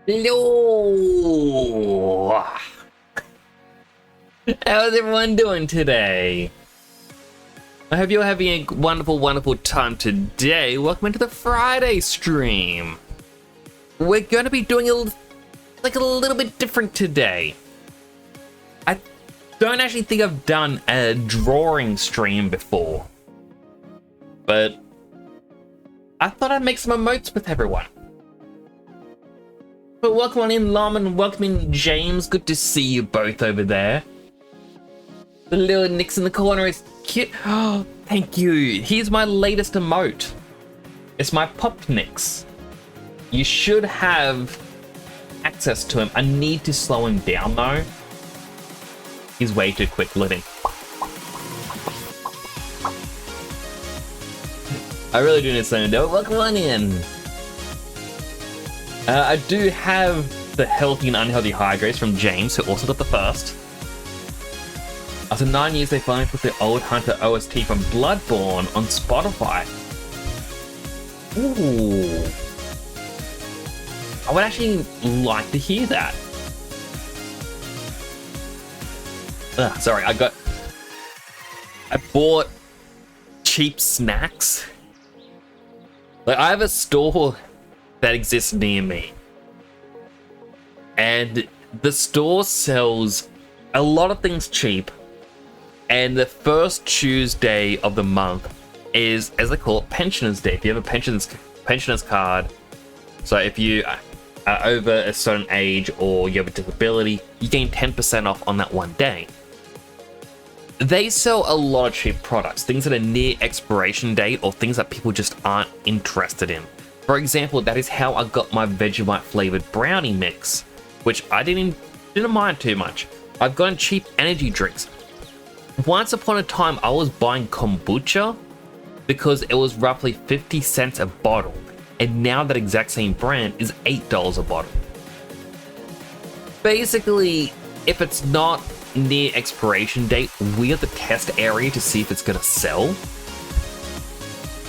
Hello! How's everyone doing today? I hope you're having a wonderful, wonderful time today. Welcome into the Friday stream. We're going to be doing a little bit different today. I don't actually think I've done a drawing stream before, but I thought I'd make some emotes with everyone. But welcome on in, Lom, and welcome in, James. Good to see you both over there. The little Nix in the corner is cute. Oh, thank you. Here's my latest emote. It's my Pop Nix. You should have access to him. I need to slow him down, though. He's way too quick. Let him. I really do need to slow him down. Welcome on in. I do have the healthy and unhealthy hydrates from James, who also got the first. After 9 years, they finally put the Old Hunter OST from Bloodborne on Spotify. Ooh. I would actually like to hear that. Sorry, I bought cheap snacks. Like, I have a store that exists near me, and the store sells a lot of things cheap, and the first Tuesday of the month is, as they call it, Pensioners Day. If you have a pensioners card, so if you are over a certain age or you have a disability, you gain 10% off on that one day. They sell a lot of cheap products, things that are near expiration date or things that people just aren't interested in. For example, that is how I got my Vegemite flavored brownie mix, which I didn't mind too much. I've gotten cheap energy drinks. Once upon a time, I was buying kombucha because it was roughly 50 cents a bottle, and now that exact same brand is $8 a bottle. Basically, if it's not near expiration date, we are the test area to see if it's gonna sell.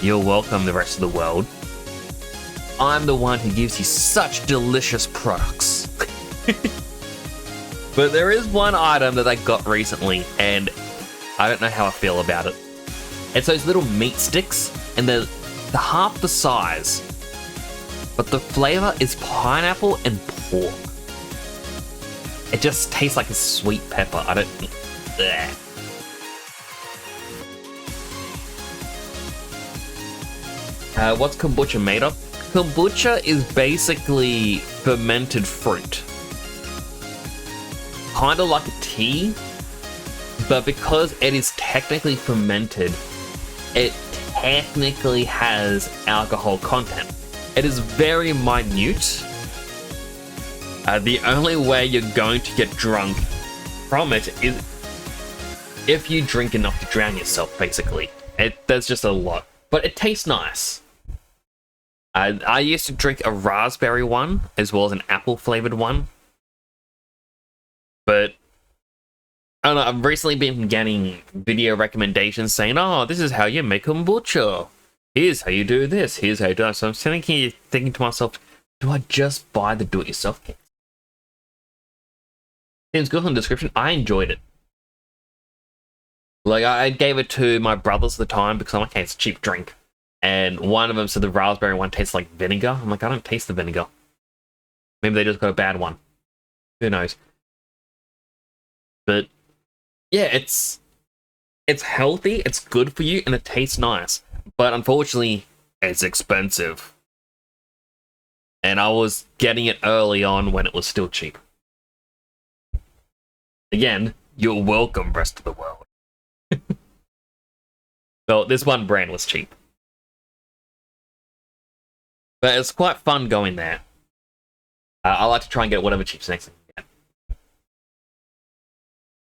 You're welcome, the rest of the world. I'm the one who gives you such delicious products. But there is one item that I got recently, and I don't know how I feel about it. It's those little meat sticks, and they're half the size, but the flavor is pineapple and pork. It just tastes like a sweet pepper. I don't... Bleh. What's kombucha made of? Kombucha is basically fermented fruit. Kind of like a tea, but because it is technically fermented, it technically has alcohol content. It is very minute. The only way you're going to get drunk from it is if you drink enough to drown yourself, basically. There's just a lot. But it tastes nice. I used to drink a raspberry one, as well as an apple flavored one. But, I don't know, I've recently been getting video recommendations saying, oh, this is how you make kombucha. Here's how you do this. Here's how you do that. So I'm sitting here thinking to myself, do I just buy the do-it-yourself kit? Seems good on the description. I enjoyed it. Like, I gave it to my brothers at the time because I'm like, hey, it's a cheap drink. And one of them said the raspberry one tastes like vinegar. I'm like, I don't taste the vinegar. Maybe they just got a bad one. Who knows? But yeah, it's healthy, it's good for you, and it tastes nice. But unfortunately, it's expensive. And I was getting it early on when it was still cheap. Again, you're welcome, rest of the world. Well, this one brand was cheap. But it's quite fun going there. I like to try and get whatever cheap snacks I can get.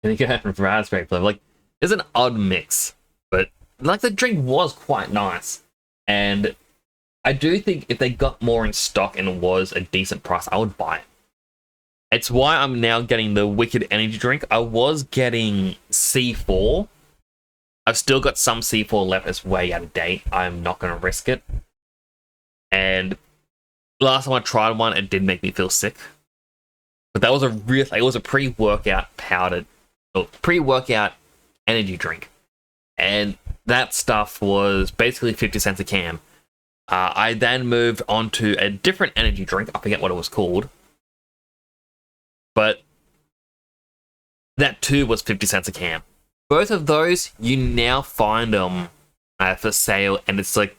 And you get raspberry flavor. Like, it's an odd mix, but like the drink was quite nice. And I do think if they got more in stock and it was a decent price, I would buy it. It's why I'm now getting the Wicked Energy drink. I was getting C4. I've still got some C4 left. It's way out of date. I'm not going to risk it. And Last time I tried one, it did make me feel sick. But that was it was a pre-workout powdered, or pre-workout energy drink. And that stuff was basically 50 cents a can. I then moved on to a different energy drink. I forget what it was called. But that too was 50 cents a can. Both of those, you now find them for sale, and it's like,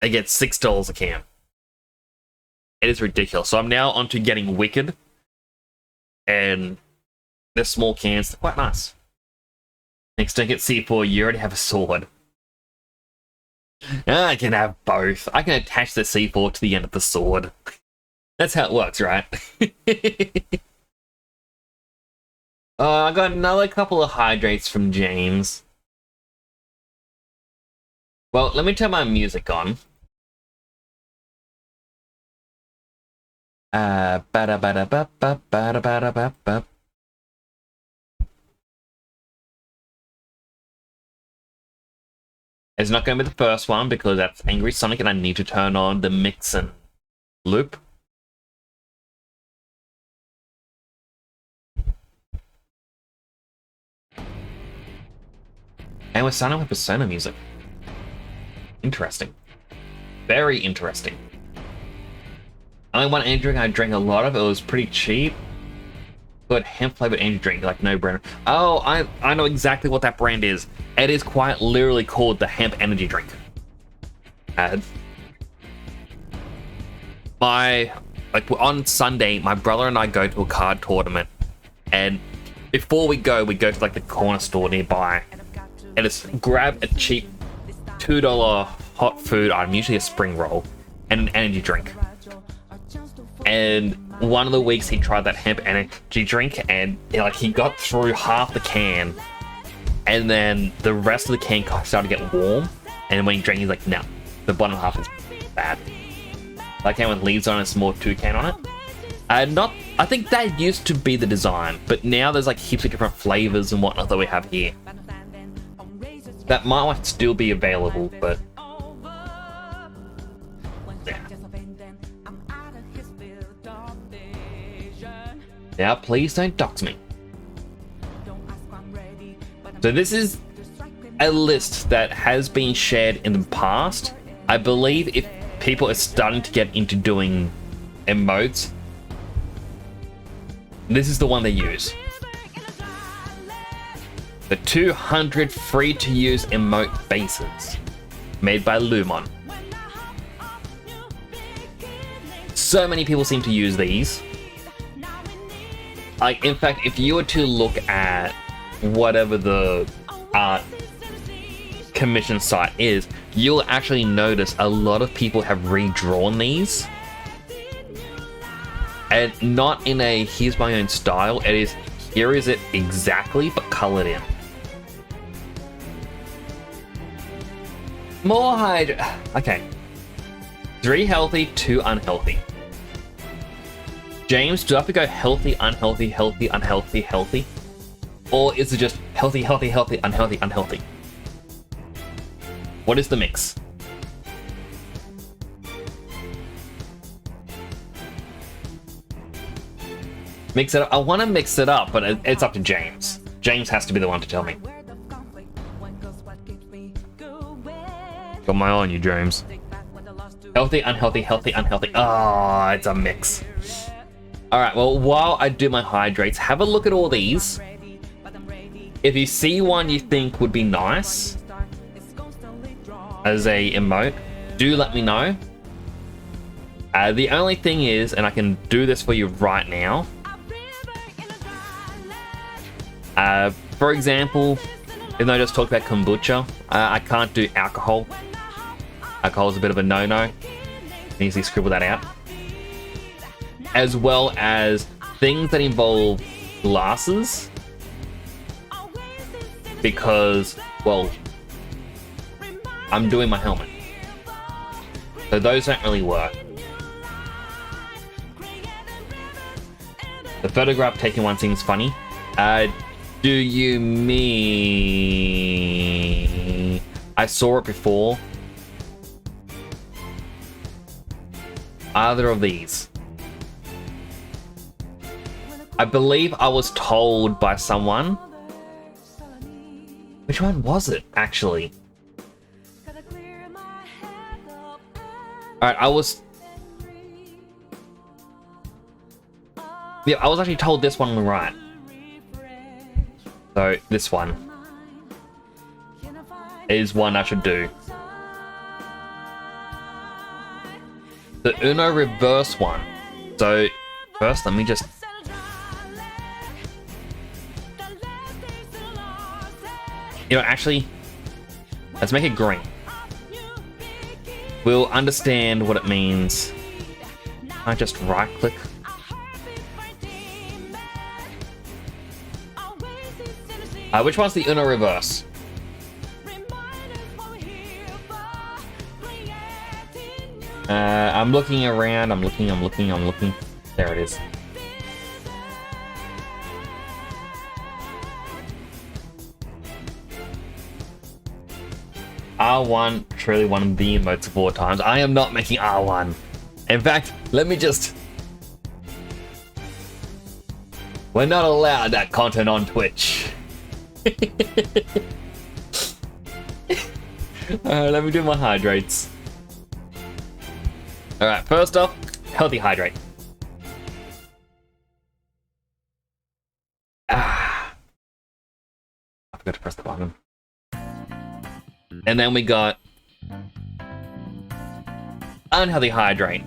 I get $6 a can. It is ridiculous. So I'm now onto getting Wicked, and they're small cans. They're quite nice. Next, don't get C4. You already have a sword. I can have both. I can attach the C4 to the end of the sword. That's how it works, right? I got another couple of hydrates from James. Well, let me turn my music on. Ba-da-ba-da-ba-ba-ba-da-ba-da-ba-ba. It's not going to be the first one because that's Angry Sonic and I need to turn on the mix and loop. And we're starting with Persona music. Interesting. Very interesting. Only one energy drink I drank a lot of. It was pretty cheap. Good hemp flavored energy drink, like no brand. Oh, I know exactly what that brand is. It is quite literally called the hemp energy drink. On Sunday, my brother and I go to a card tournament, and before we go to like the corner store nearby, and just grab a cheap $2 hot food item, usually a spring roll, and an energy drink. And one of the weeks he tried that hemp energy drink, and he got through half the can, and then the rest of the can started to get warm. And when he drank, he's like, "No, the bottom half is bad." That came with leaves on a small toucan on it. I think that used to be the design, but now there's like heaps of different flavors and whatnot that we have here. That might still be available, but yeah. Now, please don't dox me. So this is a list that has been shared in the past. I believe if people are starting to get into doing emotes, this is the one they use. The 200 free-to-use emote bases, made by Lumon. So many people seem to use these. In fact, if you were to look at whatever the art commission site is, you'll actually notice a lot of people have redrawn these. And not in a here's my own style, it is here is it exactly, but colored in. More hydra. Okay. 3 healthy, 2 unhealthy. James, do I have to go healthy, unhealthy, healthy, unhealthy, healthy? Or is it just healthy, healthy, healthy, unhealthy, unhealthy? What is the mix? Mix it up. I want to mix it up, but it's up to James. James has to be the one to tell me. Got my eye on you, James. Healthy, unhealthy, healthy, unhealthy. Oh, it's a mix. Alright, well, while I do my hydrates, have a look at all these. If you see one you think would be nice as a emote, do let me know. The only thing is, and I can do this for you right now. For example, even though I just talked about kombucha, I can't do alcohol. Alcohol is a bit of a no-no. Easily scribble that out. As well as things that involve glasses. Because, well, I'm doing my helmet. So those don't really work. The photograph taking one seems funny. Do you mean... I saw it before. either of these. I believe I was told by someone. Which one was it, actually? Alright, I was actually told this one was right. So, this one is one I should do. The Uno reverse one. So, first let me just... You know, actually, let's make it green. We'll understand what it means. I just right click. Which one's the Uno reverse? I'm looking around, I'm looking. There it is. R1, truly one of the emotes of all times. I am not making R1. In fact, let me just... We're not allowed that content on Twitch. Let me do my hydrates. Alright, first off, healthy hydrate. I forgot to press the button. And then we got unhealthy hydrate.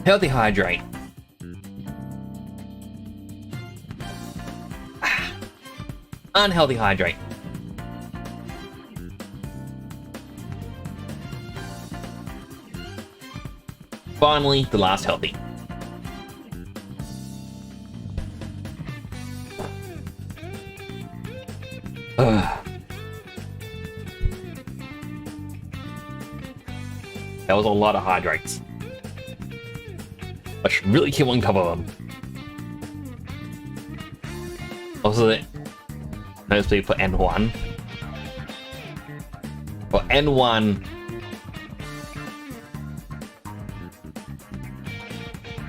Healthy hydrate. Unhealthy hydrate. Finally, the last healthy. That was a lot of hydrates. I should really keep on top of them. Also, mostly for N1. For N1,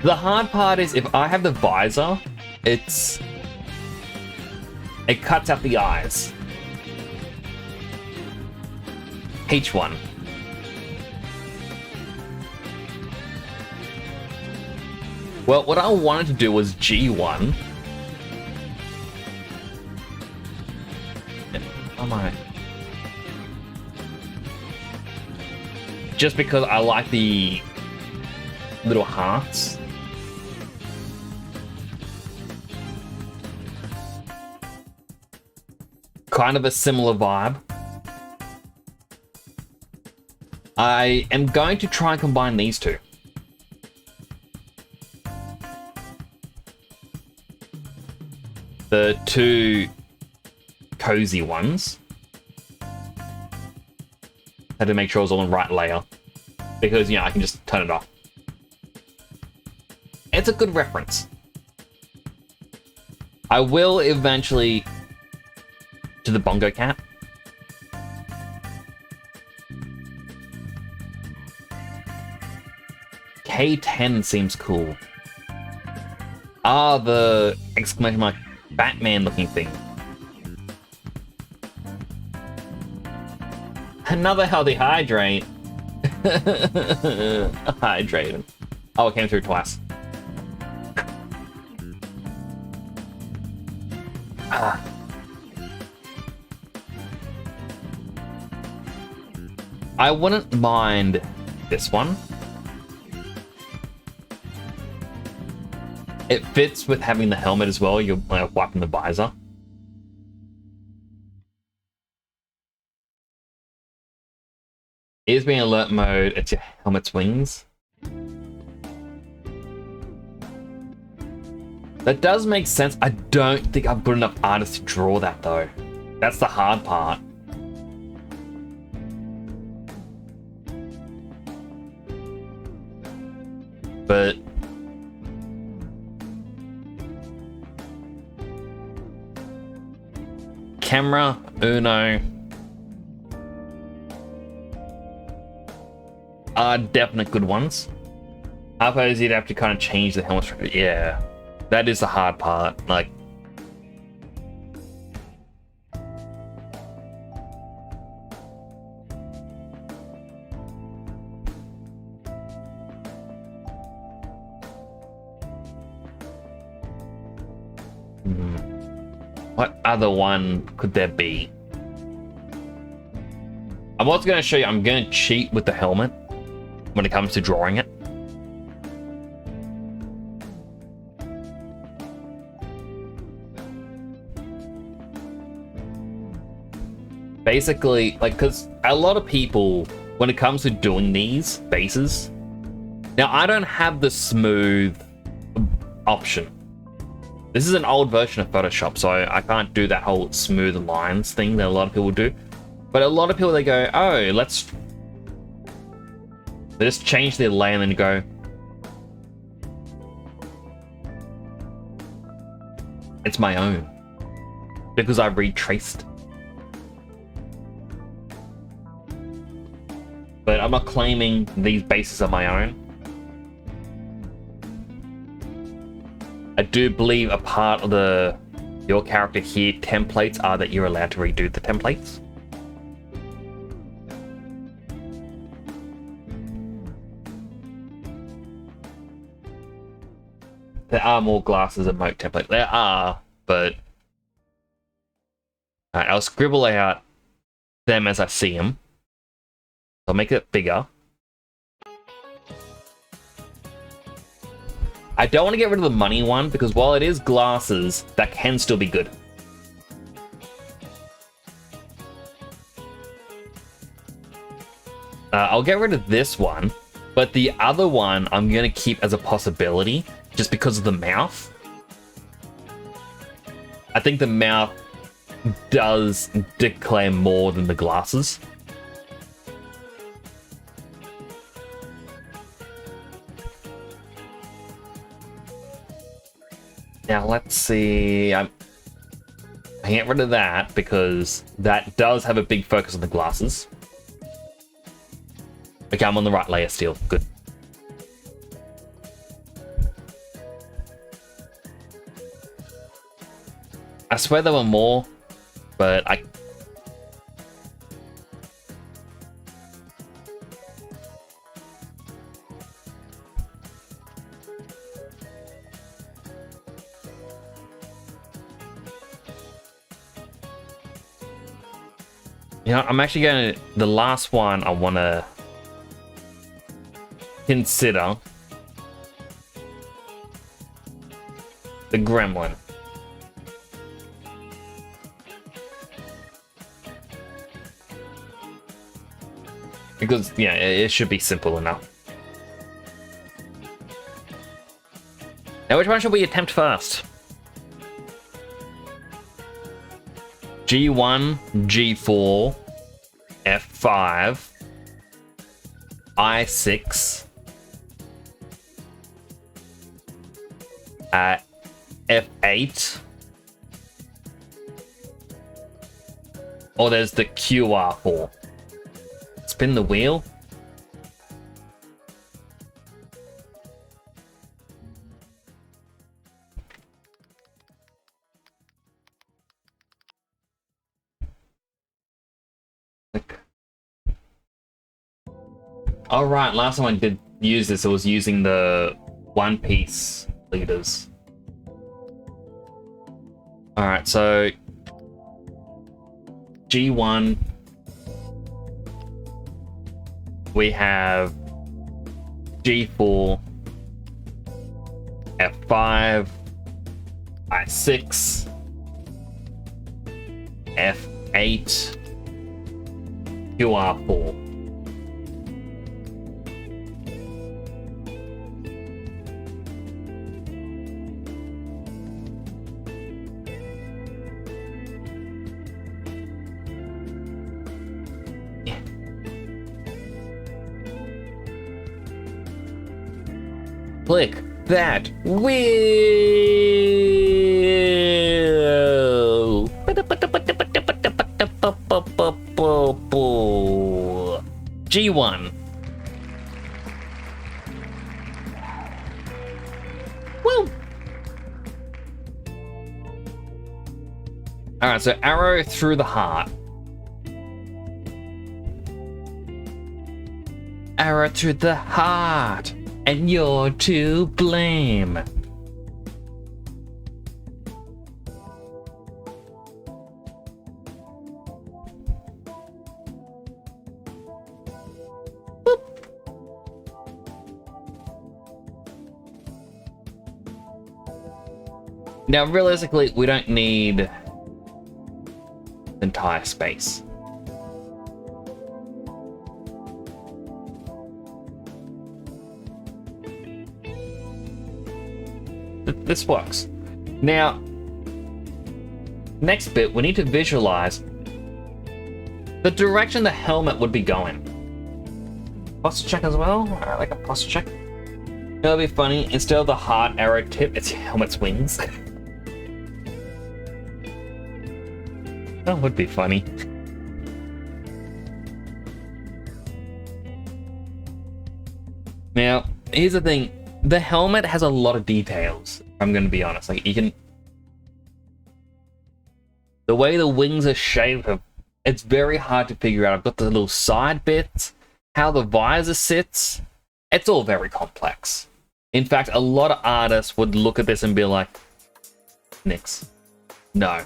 the hard part is if I have the visor, it cuts out the eyes. H1. Well, what I wanted to do was G1. Oh my. Just because I like the little hearts. Kind of a similar vibe. I am going to try and combine these two. The two cozy ones. Had to make sure it was all in the right layer. Because, you know, I can just turn it off. It's a good reference. I will eventually to the bongo cat. K10 seems cool. The exclamation mark Batman looking thing. Another healthy hydrate. Hydrate. Oh, it came through twice. I wouldn't mind this one. It fits with having the helmet as well. You're wiping the visor. Is being alert mode, it's your helmet's wings. That does make sense. I don't think I've got enough artists to draw that though. That's the hard part. But camera, Uno. are definite good ones. I suppose you'd have to kind of change the helmet structure. Yeah, that is the hard part. Like, what other one could there be? I'm also going to show you, I'm going to cheat with the helmet when it comes to drawing it. Basically, like, because a lot of people, when it comes to doing these bases, now I don't have the smooth option. This is an old version of Photoshop, so I can't do that whole smooth lines thing that a lot of people do. But a lot of people, they go, oh, they just change their layer and then go, it's my own, because I retraced. But I'm not claiming these bases are my own. I do believe a part of your character here templates are that you're allowed to redo the templates. There are more glasses emote templates. There are, but alright, I'll scribble out them as I see them. I'll make it bigger. I don't want to get rid of the money one because while it is glasses, that can still be good. I'll get rid of this one, but the other one I'm going to keep as a possibility just because of the mouth. I think the mouth does declare more than the glasses. Now let's see, I get rid of that because that does have a big focus on the glasses. Okay, I'm on the right layer still, good. I swear there were more, but you know, I'm actually going to, the last one I want to consider, the gremlin. Because, yeah, it should be simple enough. Now, which one should we attempt first? G1, G4, F5, I6, F8, or there's the QR4. Spin the wheel. All right, last time I did use this, I was using the One Piece leaders. All right, so G1, we have G4, F5, I6, F8, QR4. Click that wheel. G1. Alright, so arrow through the heart. Arrow through the heart, and you're to blame. Now, realistically, we don't need the entire space. This works. Now, next bit, we need to visualize the direction the helmet would be going. Posture check as well? I like a posture check. It'll be funny, instead of the heart arrow tip, it's your helmet's wings. That would be funny. Now, here's the thing. The helmet has a lot of details, if I'm going to be honest. Like, you can... The way the wings are shaped, it's very hard to figure out. I've got the little side bits, how the visor sits. It's all very complex. In fact, a lot of artists would look at this and be like, Nix. No.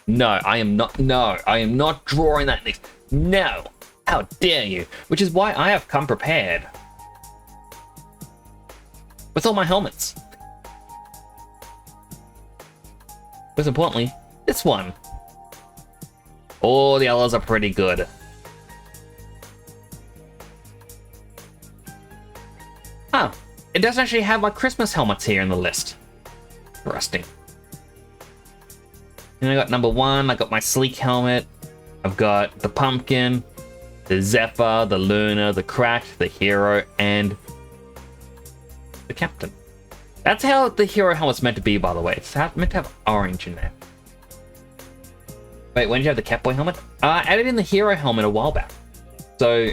No, I am not drawing that, Nix. No! How dare you? Which is why I have come prepared with all my helmets. Most importantly, this one. All the others are pretty good. Huh. It doesn't actually have my Christmas helmets here in the list. Interesting. And I got number 1, I got my Sleek helmet. I've got the Pumpkin, the Zephyr, the Luna, the Cracked, the Hero, and the Captain. That's how the Hero helmet's meant to be, by the way. It's meant to have orange in there. Wait, when did you have the Catboy helmet? I added in the Hero helmet a while back. So,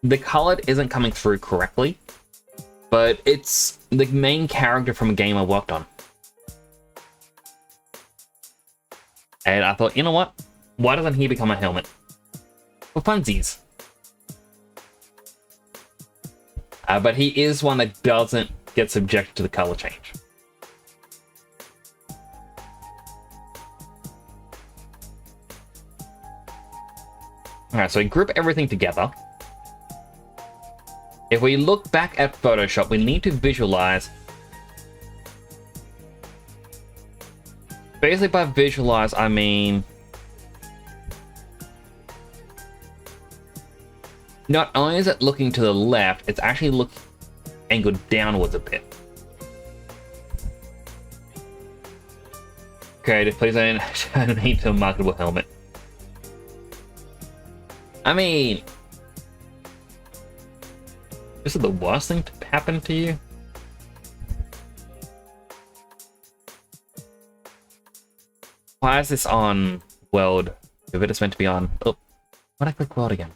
the color isn't coming through correctly, but it's the main character from a game I worked on. And I thought, you know what? Why doesn't he become a helmet? For funsies. But he is one that doesn't get subjected to the color change. Alright, so we group everything together. If we look back at Photoshop, we need to visualize. Basically, by visualize, I mean not only is it looking to the left, it's actually looking angled downwards a bit. Okay, please I don't need a marketable helmet. I mean, this is the worst thing to happen to you. Why is this on world? If it is meant to be on. Oh, why'd I click world again?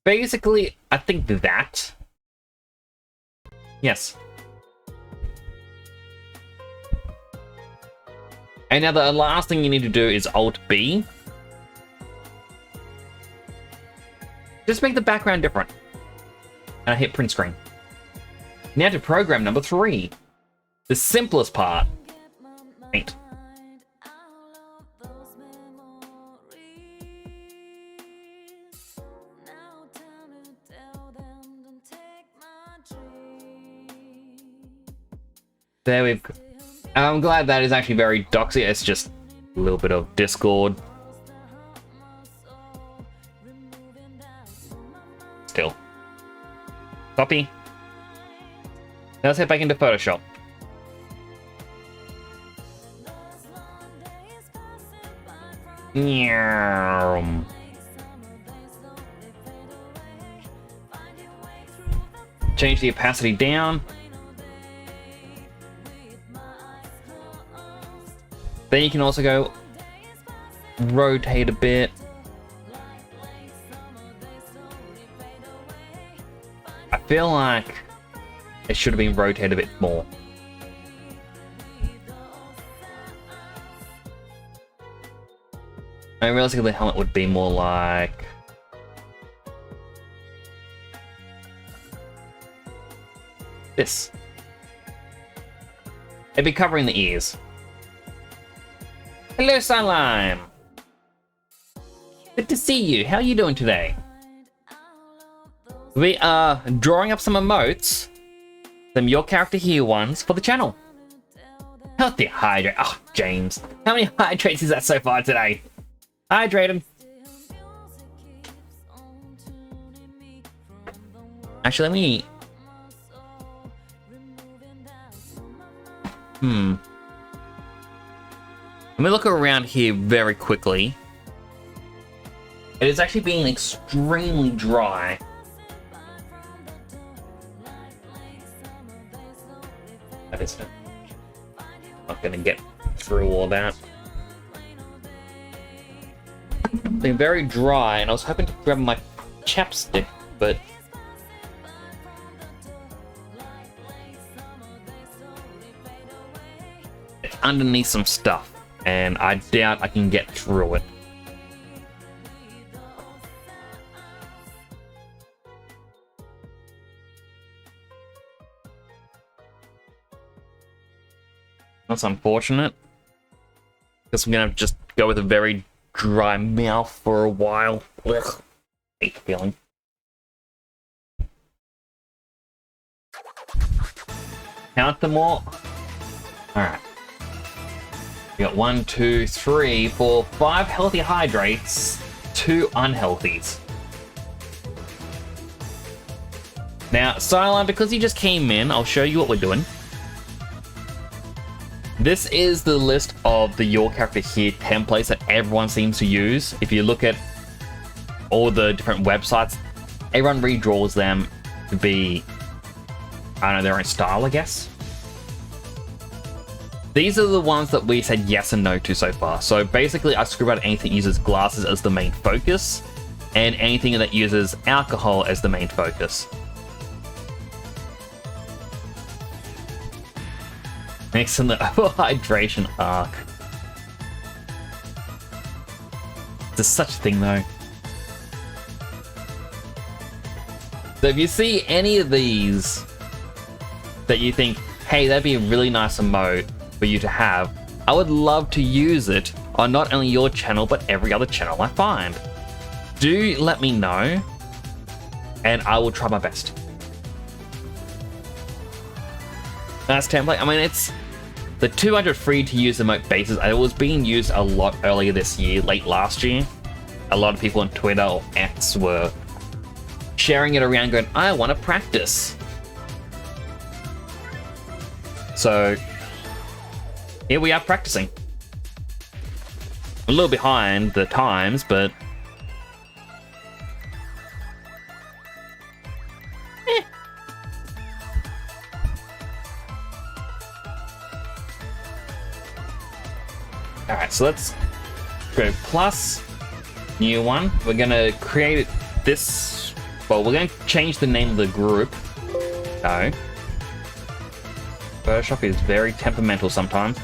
Basically, I think that. Yes. And now the last thing you need to do is Alt B. Just make the background different. And I hit print screen. Now to program number 3. The simplest part. Paint. There we've... I'm glad that is actually very doxy. It's just a little bit of Discord. Still. Copy. Now let's head back into Photoshop. Change the opacity down. Then you can also go rotate a bit. I feel like it should have been rotated a bit more. I mean, realistically, the helmet would be more like... this. It'd be covering the ears. Hello, Sunlime! Good to see you. How are you doing today? We are drawing up some emotes, some your character here ones for the channel. Healthy hydrate. Oh, James. How many hydrates is that so far today? Hydrate him. Actually, let me... Let me look around here very quickly. It is actually being extremely dry. That is it. Not gonna get through all that. It's been very dry, and I was hoping to grab my chapstick, but it's underneath some stuff, and I doubt I can get through it. That's unfortunate. Guess I'm gonna just go with a very dry mouth for a while. Ugh. Hate the feeling. Count them all. Alright. We got 1, 2, 3, 4, 5 healthy hydrates, 2 unhealthies. Now, Silent, because you just came in, I'll show you what we're doing. This is the list of the Your Character Here templates that everyone seems to use. If you look at all the different websites, everyone redraws them to be, I don't know, their own style, I guess. These are the ones that we said yes and no to so far. So basically, I scribbled out anything that uses glasses as the main focus, and anything that uses alcohol as the main focus. Next in the overhydration arc. There's such a thing though. So if you see any of these that you think, hey, that'd be a really nice emote for you to have, I would love to use it on not only your channel, but every other channel I find. Do let me know, and I will try my best. Nice template. I mean, it's the 200 free to use emote bases. It was being used a lot earlier this year, late last year. A lot of people on Twitter or X were sharing it around going, I want to practice. So here we are practicing. A little behind the times, but alright, so let's go plus new one. We're gonna create this. Well, we're gonna change the name of the group. No. Photoshop is very temperamental sometimes.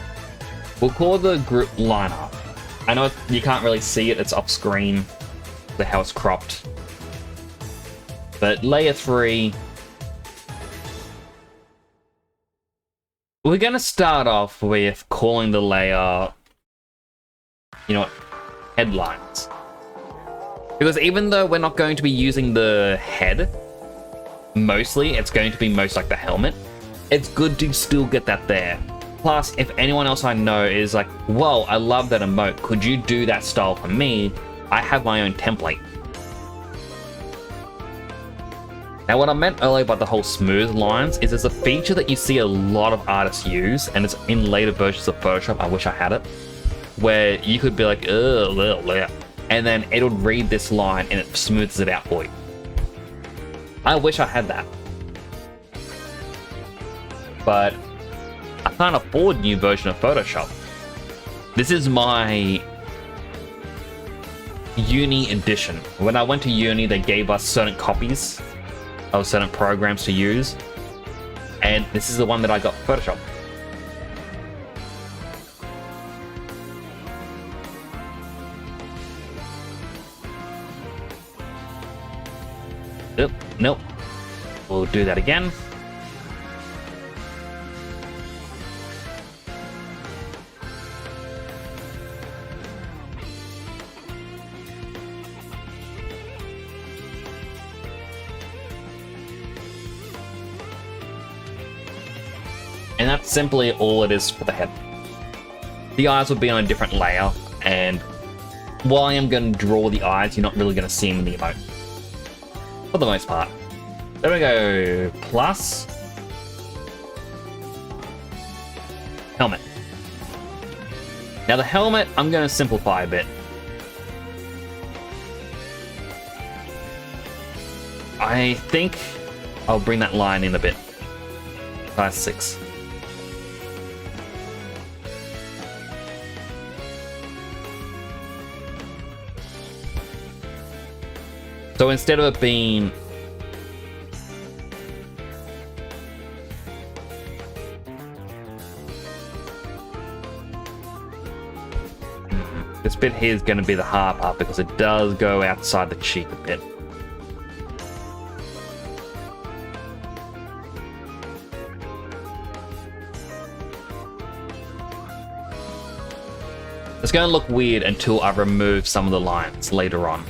We'll call the group lineup. I know you can't really see it, it's off screen, the how it's cropped. But layer 3. We're gonna start off with calling the layer, you know what, headlines. Because even though we're not going to be using the head, mostly, it's going to be most like the helmet, it's good to still get that there. Plus, if anyone else I know is like, whoa, I love that emote, could you do that style for me? I have my own template. Now, what I meant earlier about the whole smooth lines is there's a feature that you see a lot of artists use, and it's in later versions of Photoshop, I wish I had it, where you could be like, ugh, and then it'll read this line and it smooths it out for you. I wish I had that. But I can't afford a new version of Photoshop. This is my uni edition. When I went to uni, they gave us certain copies of certain programs to use, and this is the one that I got for Photoshop. Oop, nope. We'll do that again. And that's simply all it is for the head. The eyes will be on a different layer, and while I am going to draw the eyes, you're not really going to see them in the emote. For the most part. There we go. Plus. Helmet. Now the helmet, I'm going to simplify a bit. I think I'll bring that line in a bit. Size 6. So instead of it being this bit here is going to be the hard part because it does go outside the cheek a bit. It's going to look weird until I remove some of the lines later on.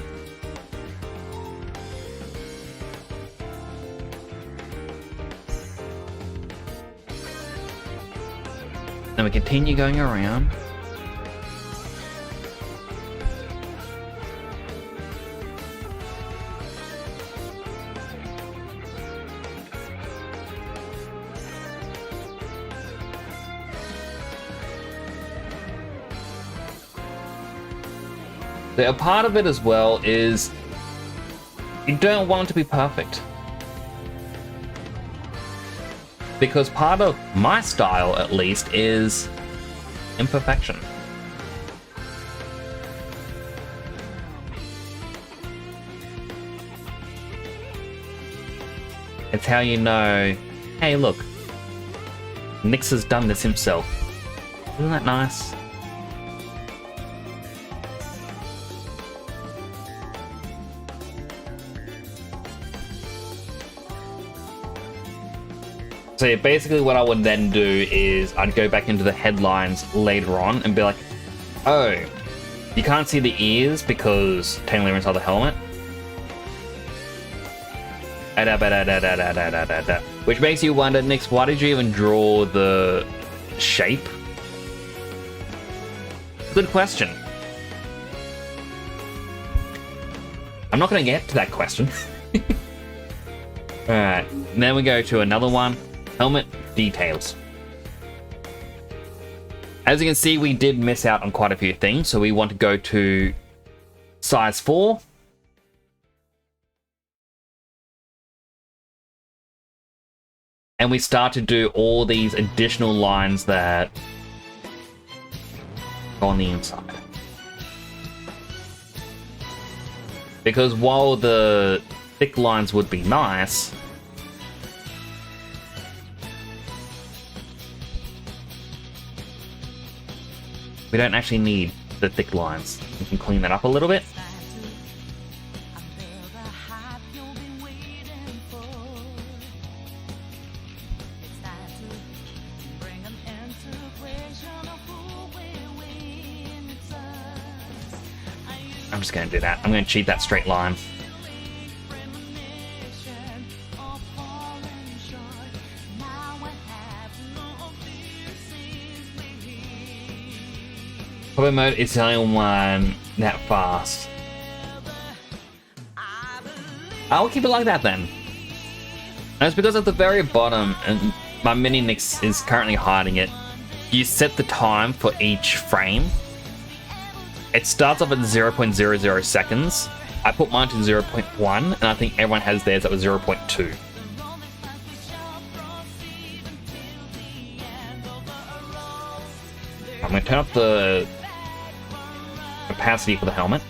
Then we continue going around. A part of it as well is you don't want it to be perfect. Because part of my style, at least, is imperfection. It's how you know, hey look, Nyx has done this himself. Isn't that nice? So yeah, basically what I would then do is I'd go back into the headlines later on and be like, oh, you can't see the ears because technically we're inside the helmet. Which makes you wonder, Nyx, why did you even draw the shape? Good question. I'm not going to get to that question. Alright, then we go to another one. Helmet details. As you can see, we did miss out on quite a few things, so we want to go to size 4. And we start to do all these additional lines that go on the inside. Because while the thick lines would be nice, we don't actually need the thick lines. We can clean that up a little bit. I'm just going to do that. I'm going to cheat that straight line. Probably mode is the only one that fast. I'll keep it like that then. And it's because at the very bottom, and my mini Nyx is currently hiding it, you set the time for each frame. It starts off at 0.00 seconds. I put mine to 0.1, and I think everyone has theirs at 0.2. I'm going to turn up the opacity for the helmet.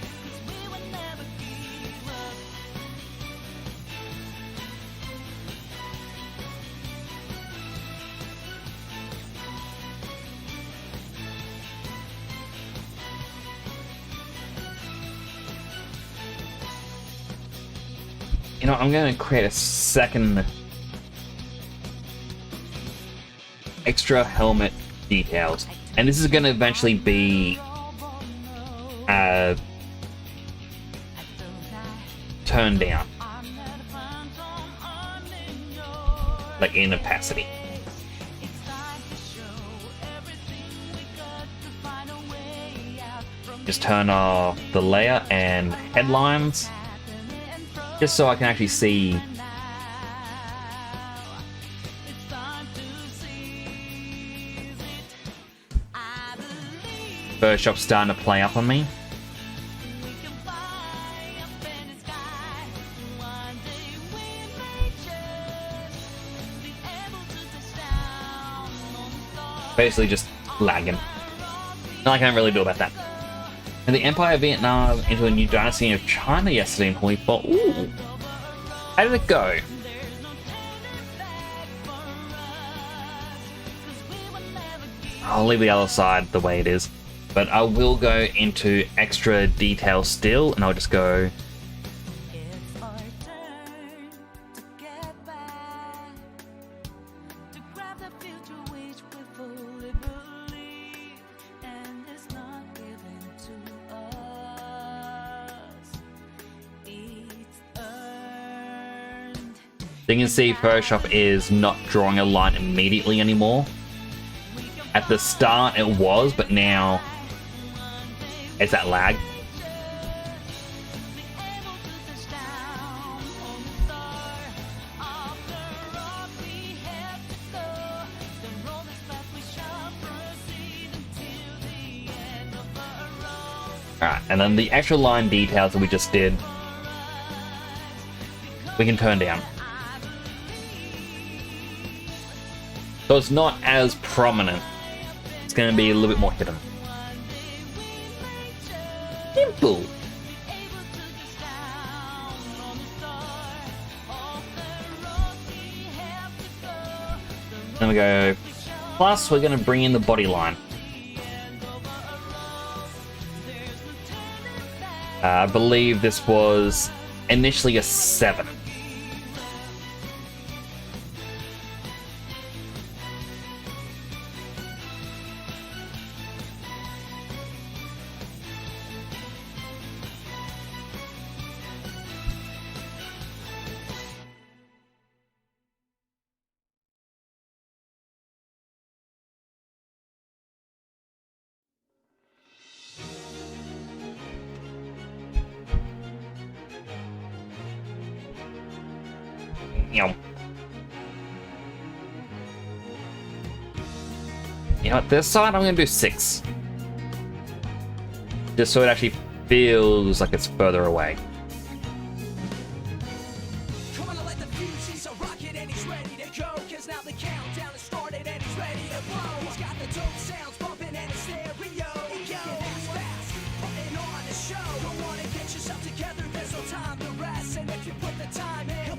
You know, I'm going to create a second extra helmet details, and this is going to eventually be turned down, like in opacity. Just turn off the layer and headlines, just so I can actually see. Photoshop's starting to play up on me. Basically just lagging. Nothing I can really do about that. And the Empire of Vietnam into a new dynasty of China yesterday in Hoi thought, ooh, how did it go? I'll leave the other side the way it is, but I will go into extra detail still, and I'll just go. So you can see Photoshop is not drawing a line immediately anymore. At the start it was, but now it's that lag. Alright, and then the extra line details that we just did, we can turn down. So it's not as prominent. It's going to be a little bit more hidden. Simple. Then we go, plus we're going to bring in the body line. I believe this was initially a 7. You know what, this side I'm going to do 6. Just so it actually feels like it's further away.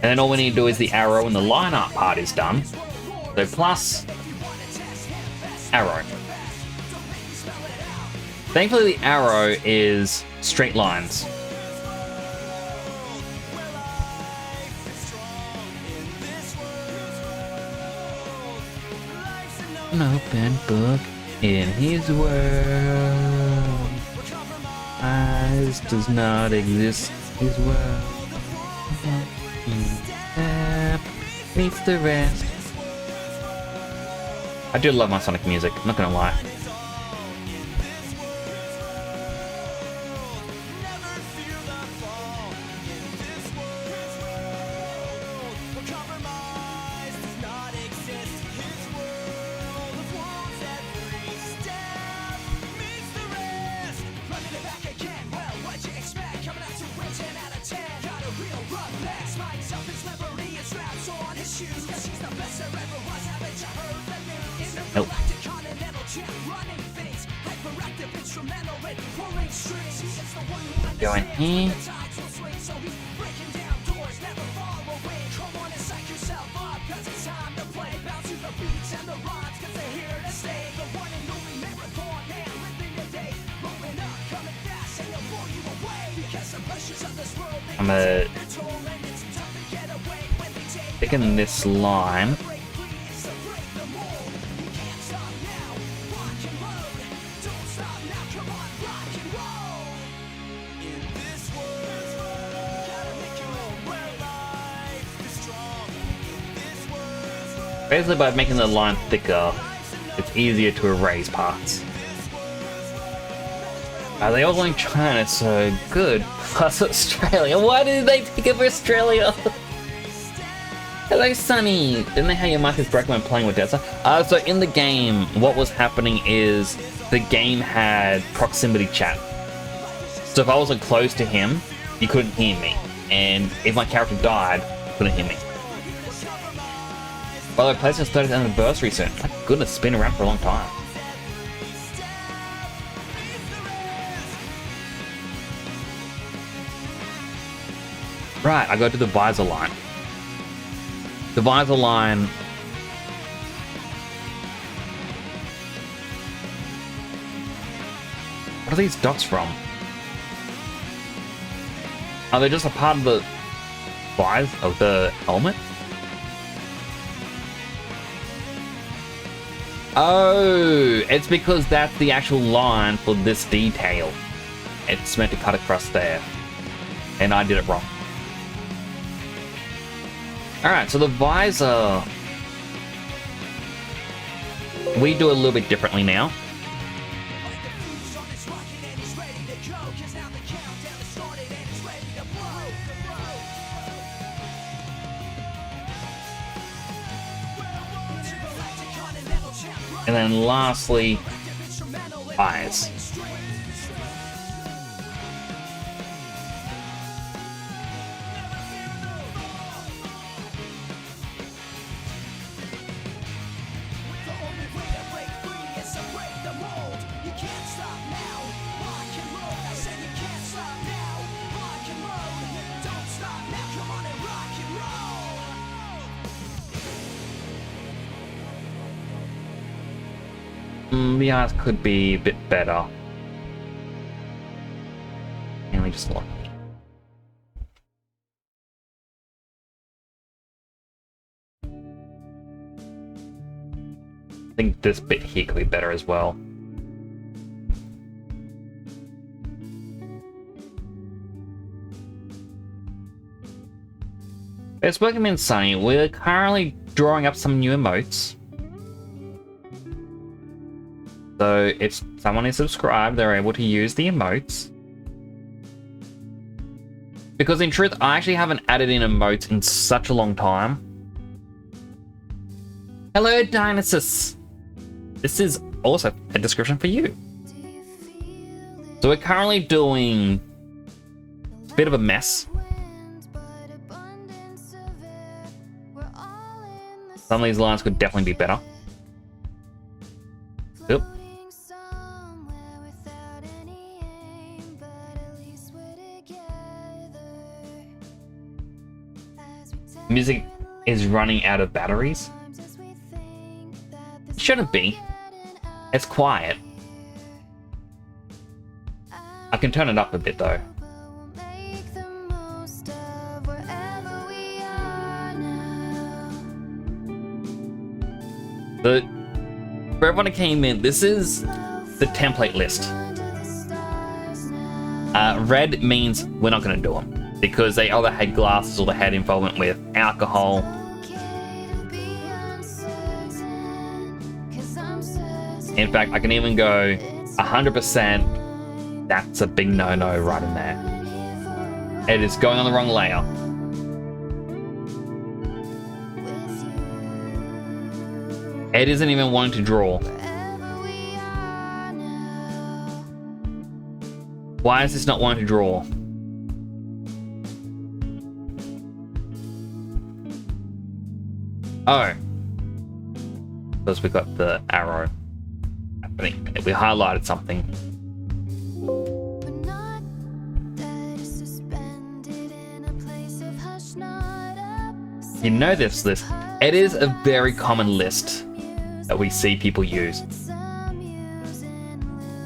And then all we need to do is the arrow and the line art part is done. So plus arrow. Thankfully the arrow is straight lines. An open book in his world. Eyes does not exist his world. Meets the rest. I do love my Sonic music, I'm not gonna lie. Nope. Going here. I'm gonna Picking this line. Basically, by making the line thicker, it's easier to erase parts. Are they all in China so good? Plus Australia. Why did they pick up Australia? Hello, Sunny. Didn't they have your mic is broken when playing with Dessa? So in the game, what was happening is the game had proximity chat. So if I wasn't close to him, you couldn't hear me. And if my character died, you couldn't hear me. By the way, PlayStation's 30th anniversary soon. My goodness, it's been around for a long time. Right, I go to the visor line. The visor line... What are these dots from? Are they just a part of the visor of the helmet? Oh, it's because that's the actual line for this detail. It's meant to cut across there. And I did it wrong. Alright, so the visor... we do a little bit differently now. And then lastly, eyes. The eyes could be a bit better. And we just lock. I think this bit here could be better as well. It's working in Sunny. We're currently drawing up some new emotes. So if someone is subscribed, they're able to use the emotes. Because in truth, I actually haven't added in emotes in such a long time. Hello, Dionysus. This is also a description for you. So we're currently doing a bit of a mess. Some of these lines could definitely be better. Oop. Music is running out of batteries. It shouldn't be. It's quiet. I can turn it up a bit though. But for everyone who came in, this is the template list. Red means we're not going to do them because they either had glasses or they had involvement with alcohol. In fact, I can even go 100%. That's a big no-no right in there. It is going on the wrong layer. Ed isn't even wanting to draw. Why is this not wanting to draw? Oh. Because we got the arrow happening. We highlighted something. You know this list. It is a very common list that we see people use.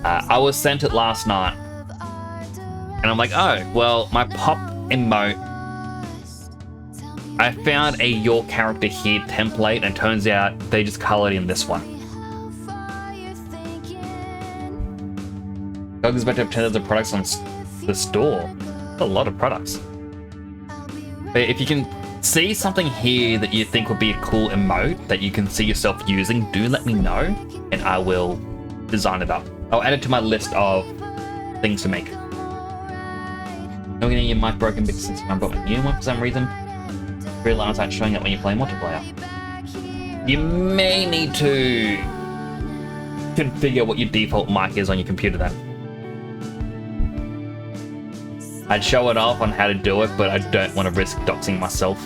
I was sent it last night. And I'm like, oh, well, my pop emote I found a your character here template, and it turns out they just colored in this one. Goggles about to have tens of products on the store. That's a lot of products. But if you can see something here that you think would be a cool emote that you can see yourself using, do let me know, and I will design it up. I'll add it to my list of things to make. Not getting your mic broken because since I brought a new one for some reason. Real lines aren't showing up when you play multiplayer. You may need to configure what your default mic is on your computer then. I'd show it off on how to do it, but I don't want to risk doxing myself.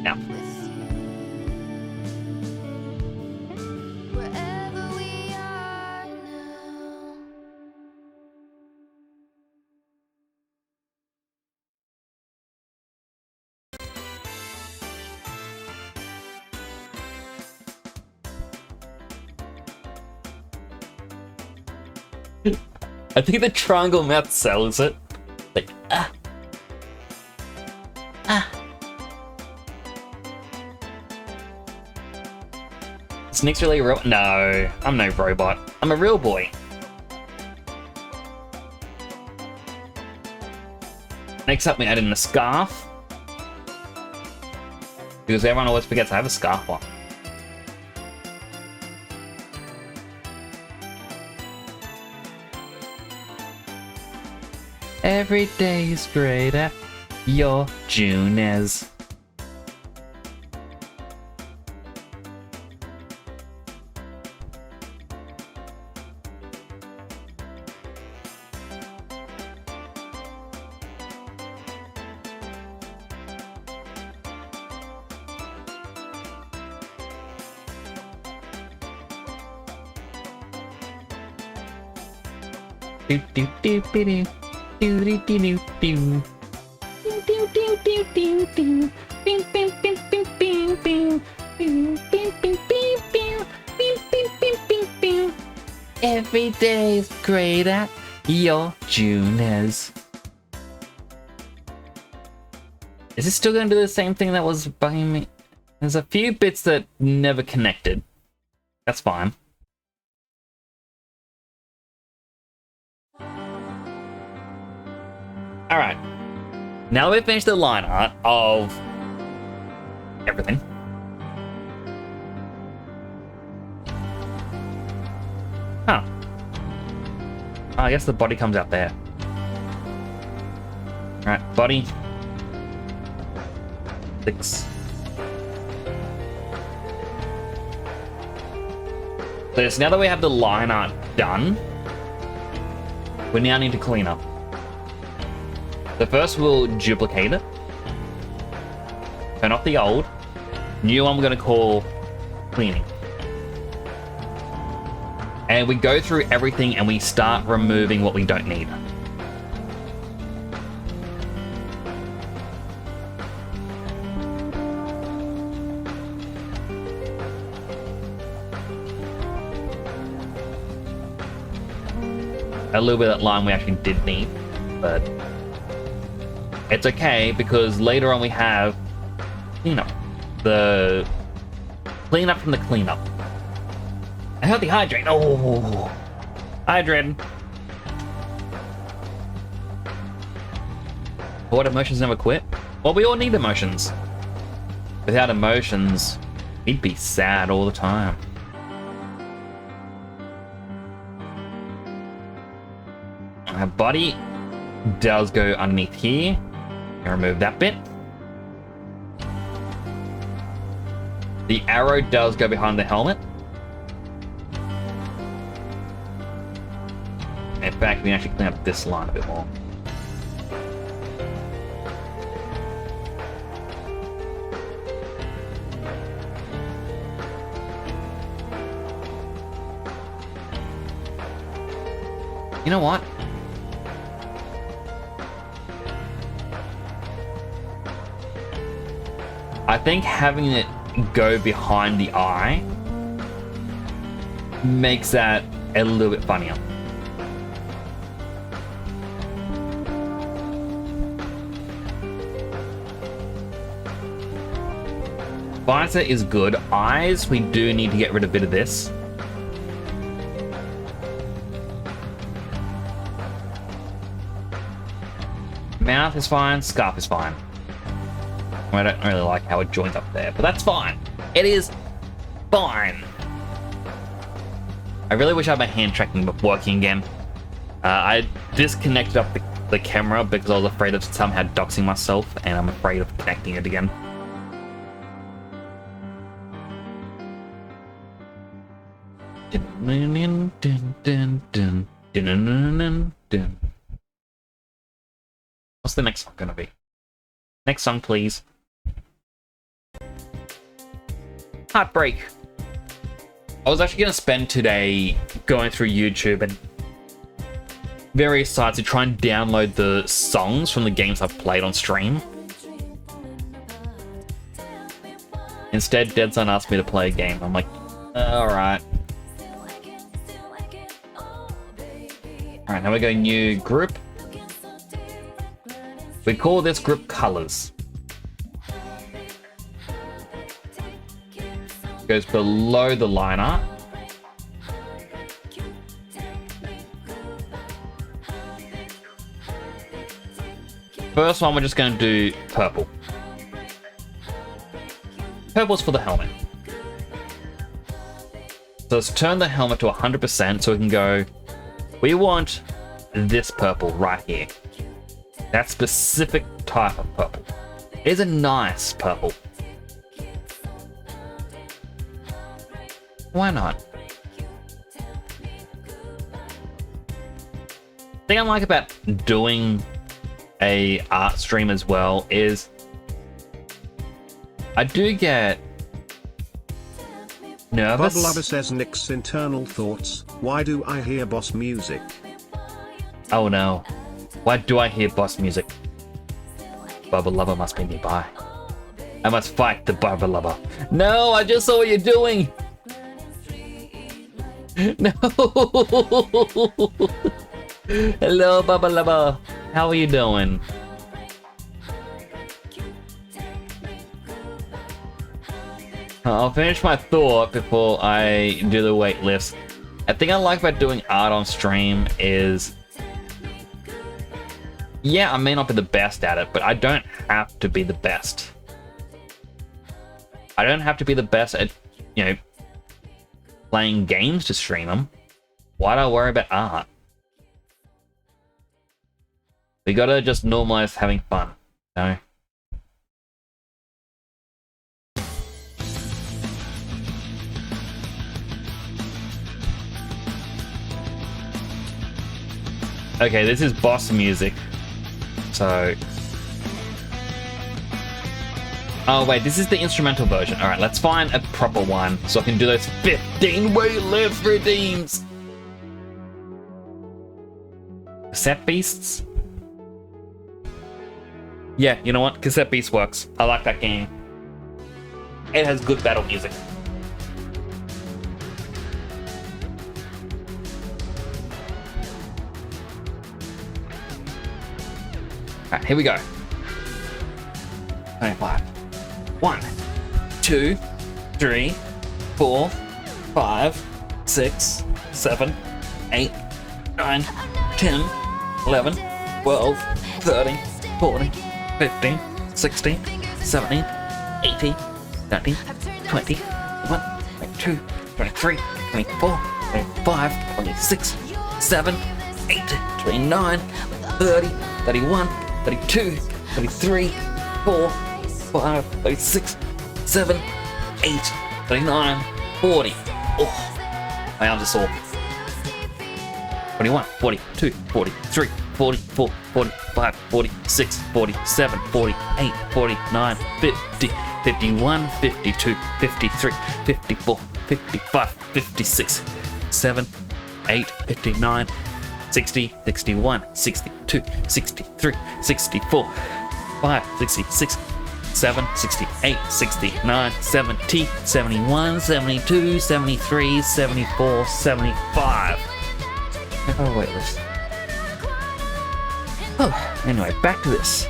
Now. I think the triangle mouth sells it. Like, ah. Sneak's really a robot? No, I'm no robot. I'm a real boy. Next up, we add in a scarf. Because everyone always forgets I have a scarf on. Every day is great at your Junes. Do do do do do. Do do do do do. Do do do do do do. Bing bing bing bing bing bing. Bing bing bing bing bing. Bing bing bing bing bing. Every day's great at your Junes. Is it still going to do the same thing that was bugging me? There's a few bits that never connected. That's fine. Alright, now that we've finished the line art of everything. Huh. Oh, I guess the body comes out there. Alright, body. 6. So now that we have the line art done, we now need to clean up. So first we'll duplicate it, turn off the old, new one we're going to call cleaning. And we go through everything and we start removing what we don't need. A little bit of that line we actually did need, but it's okay because later on we have cleanup. The cleanup from the cleanup. A healthy hydrate. Oh, hydrate. What emotions never quit? Well, we all need emotions. Without emotions, we'd be sad all the time. Our body does go underneath here. And remove that bit. The arrow does go behind the helmet. In fact, we can actually clean up this line a bit more. You know what? I think having it go behind the eye makes that a little bit funnier. Visor is good. Eyes, we do need to get rid of a bit of this. Mouth is fine, scarf is fine. I don't really like how it joins up there, but that's fine. It is fine. I really wish I had my hand tracking working again. I disconnected up the camera because I was afraid of somehow doxing myself, and I'm afraid of connecting it again. What's the next song gonna be? Next song, please. Heartbreak. I was actually gonna spend today going through YouTube and various sites to try and download the songs from the games I've played on stream. Instead, Deadson asked me to play a game. I'm like, alright. Alright, now we go new group. We call this group Colors. Goes below the line art. First one, we're just going to do purple. Purple's for the helmet. So let's turn the helmet to 100% so we can go, we want this purple right here. That specific type of purple. It is a nice purple. Why not? The thing I like about doing a art stream as well is I do get nervous. Bob Lover says Nick's internal thoughts. Why do I hear boss music? Oh no. Why do I hear boss music? Bubba Lover must be nearby. I must fight the Bubba Lover. No, I just saw what you're doing. No. Hello, Bubba Lover. How are you doing? I'll finish my thought before I do the weight lifts. A thing I like about doing art on stream is, yeah, I may not be the best at it, but I don't have to be the best. I don't have to be the best at, you know, playing games to stream them. Why do I worry about art? We gotta just normalize having fun, you know? Okay, this is boss music. So... oh wait, this is the instrumental version. Alright, let's find a proper one so I can do those 15 weightlifts routines. Cassette Beasts? Yeah, you know what? Cassette Beasts works. I like that game. It has good battle music. Alright, here we go. 25. 1, 2, 3, 4, 5, 6, 7, 8, 9, 10, 11, 12, 13, 14, 15, 16, 17, 18, 19, 20, 21, 22, 23, 24, 25, 26, 7, 8, 29, 30, 31, 32, 33, 4, 5, 36, 7, 8, 39, 40. Oh, my arms are sore. 41, 42, 43, 44, 45, 46, 47, 48, 49, 50, 51, 52, 53, 54, 55, 56, 7, 8, 59, 60, 61, 62, 63, 64, 5, 66, 67, 68, 69, 70, 71, 72, 73, 74, 75. Oh, wait, let's... Oh, anyway, back to this.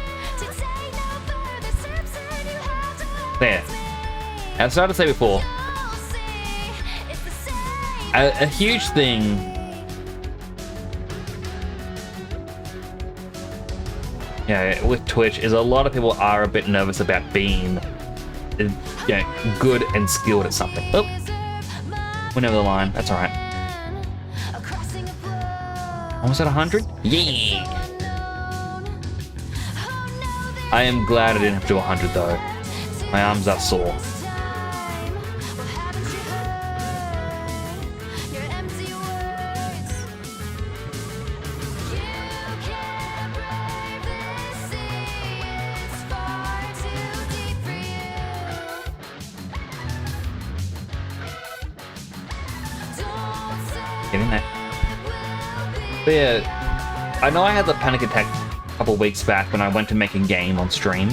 There. As I started to say before, a huge thing with Twitch is a lot of people are a bit nervous about being good and skilled at something. Oh, went over the line. That's alright. Almost at 100? Yeah! I am glad I didn't have to do 100 though. My arms are sore. Getting there. But yeah, I know I had the panic attack a couple weeks back when I went to make a game on stream.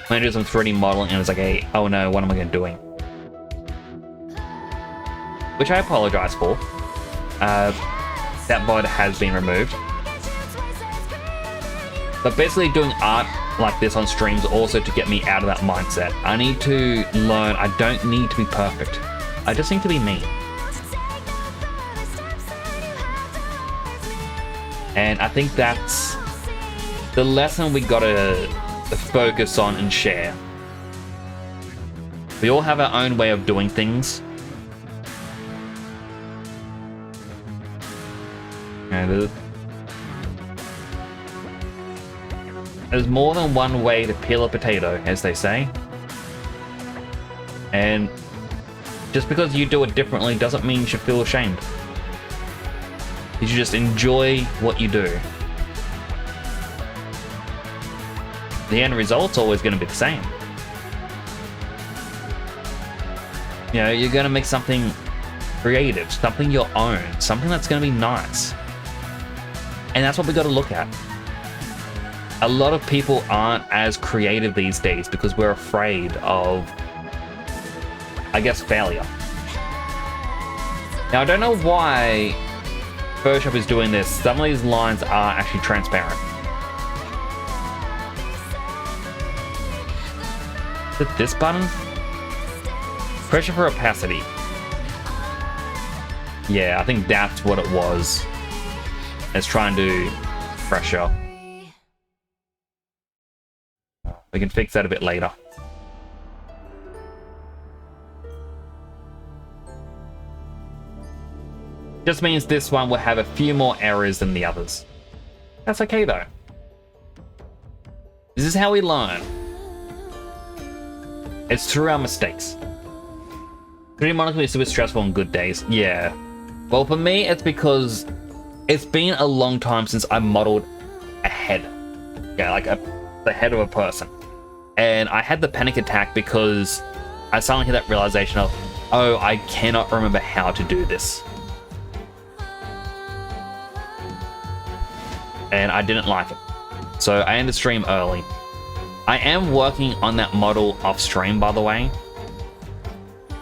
When I did some 3D modeling and it was like, hey, oh no, what am I going to doing? Which I apologize for. That mod has been removed. But basically doing art like this on streams also to get me out of that mindset. I need to learn I don't need to be perfect. I just need to be me. And I think that's the lesson we gotta focus on and share. We all have our own way of doing things. And there's more than one way to peel a potato, as they say. And just because you do it differently doesn't mean you should feel ashamed. You should just enjoy what you do. The end result's always going to be the same. You know, you're going to make something creative, something your own, something that's going to be nice. And that's what we got to look at. A lot of people aren't as creative these days because we're afraid of, I guess, failure. Now, I don't know why Photoshop is doing this. Some of these lines are actually transparent. Is it this button? Pressure for opacity. Yeah, I think that's what it was. It's trying to pressure. We can fix that a bit later. Just means this one will have a few more errors than the others. That's okay though. This is how we learn. It's through our mistakes. Pretty monically super stressful on good days. Yeah. Well, for me, it's because it's been a long time since I modeled a head. Yeah, like the head of a person. And I had the panic attack because I suddenly had that realization of, oh, I cannot remember how to do this. And I didn't like it. So I ended the stream early. I am working on that model off stream, by the way.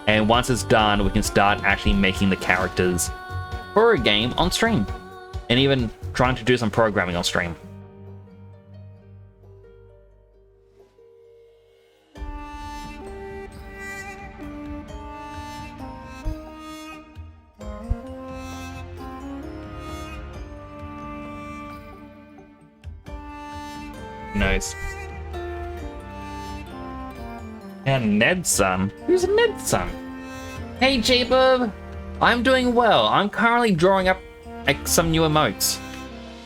And once it's done, we can start actually making the characters for a game on stream. And even trying to do some programming on stream. Nice. And Ned's son. Who's Ned's son? Hey, J-Bub! I'm doing well. I'm currently drawing up some new emotes.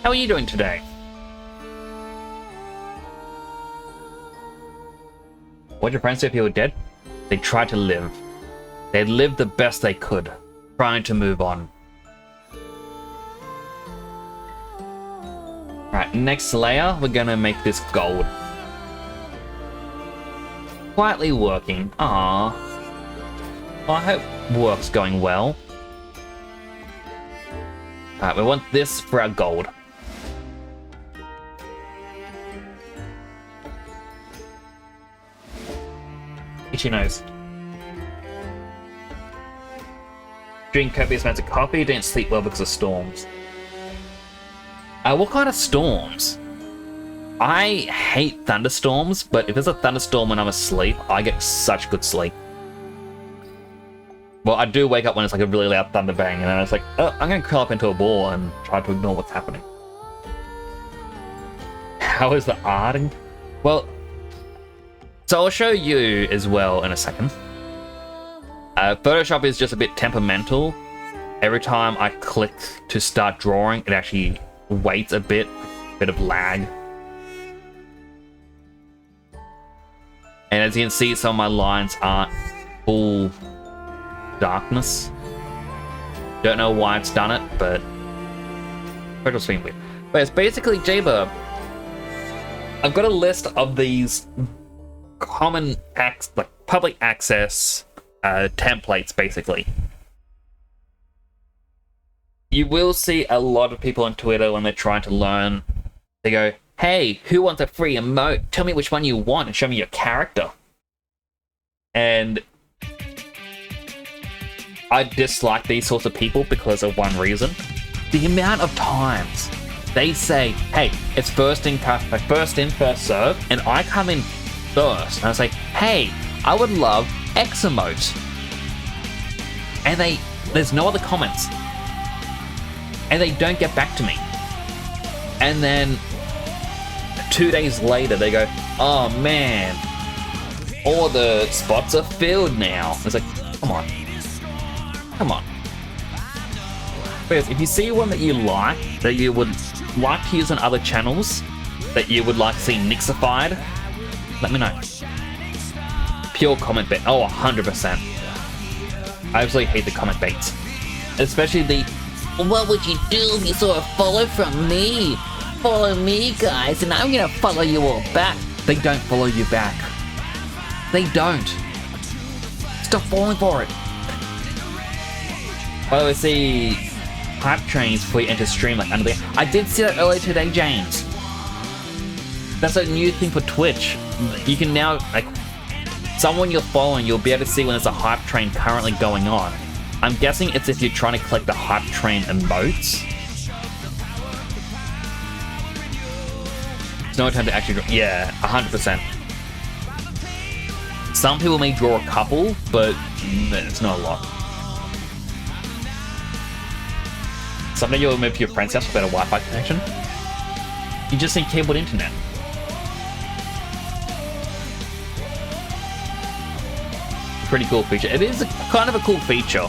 How are you doing today? What'd your friends say if you were dead? They tried to live. They lived the best they could, trying to move on. Right, next layer, we're gonna make this gold. Quietly working. Aww. Well, I hope work's going well. Alright, we want this for our gold. Itchy nose. Drink copious amounts of coffee, didn't sleep well because of storms. What kind of storms? I hate thunderstorms, but if there's a thunderstorm when I'm asleep, I get such good sleep. Well, I do wake up when it's like a really loud thunder bang, and then it's like, oh, I'm gonna curl up into a ball and try to ignore what's happening. How is the arting? Well, so I'll show you as well in a second. Photoshop is just a bit temperamental. Every time I click to start drawing, it actually waits a bit of lag. And as you can see, some of my lines aren't full darkness. Don't know why it's done it, but Photoshop's being weird. But it's basically J-Burb. I've got a list of these common public access templates, basically. You will see a lot of people on Twitter when they're trying to learn, they go, hey, who wants a free emote? Tell me which one you want and show me your character. And I dislike these sorts of people because of one reason. The amount of times they say, hey, it's first in, first serve, and I come in first, and I say, hey, I would love X emote. And there's no other comments. And they don't get back to me. And then 2 days later, they go, oh man, all the spots are filled now. It's like, come on. Come on. Because if you see one that you like, that you would like to use on other channels, that you would like to see nixified, let me know. Pure comment bait. Oh, 100%. I absolutely hate the comment baits. Especially the, what would you do if you saw a follow from me? Follow me, guys, and I'm gonna follow you all back. They don't follow you back. They don't. Stop falling for it. By the way, see hype trains before you enter stream like under there. I did see that earlier today, James. That's a new thing for Twitch. You can now, like, someone you're following, you'll be able to see when there's a hype train currently going on. I'm guessing it's if you're trying to collect the hype train emotes. It's no time to actually draw. Yeah, 100%. Some people may draw a couple, but it's not a lot. Someday you'll move to your friend's house with better Wi-Fi connection. You just need cable internet. Pretty cool feature. It is kind of a cool feature.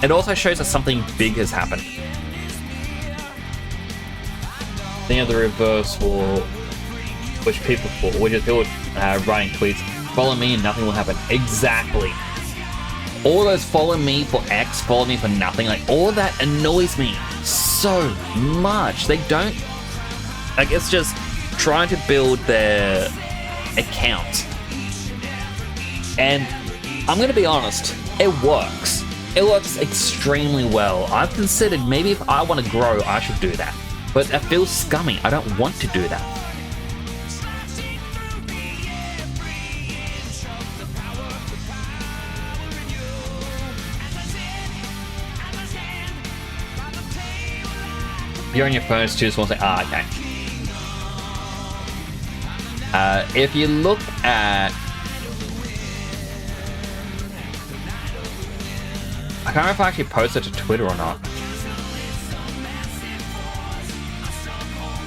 It also shows that something big has happened. Then you have the reverse for which people writing tweets. Follow me and nothing will happen. Exactly. All those follow me for X, follow me for nothing, like all that annoys me so much. They don't, like, it's just trying to build their account. And I'm gonna be honest, it works. It works extremely well. I've considered maybe if I want to grow, I should do that. But it feels scummy. I don't want to do that. You're on your phone, it's too small. Okay. If you look at, I can't remember if I actually posted to Twitter or not.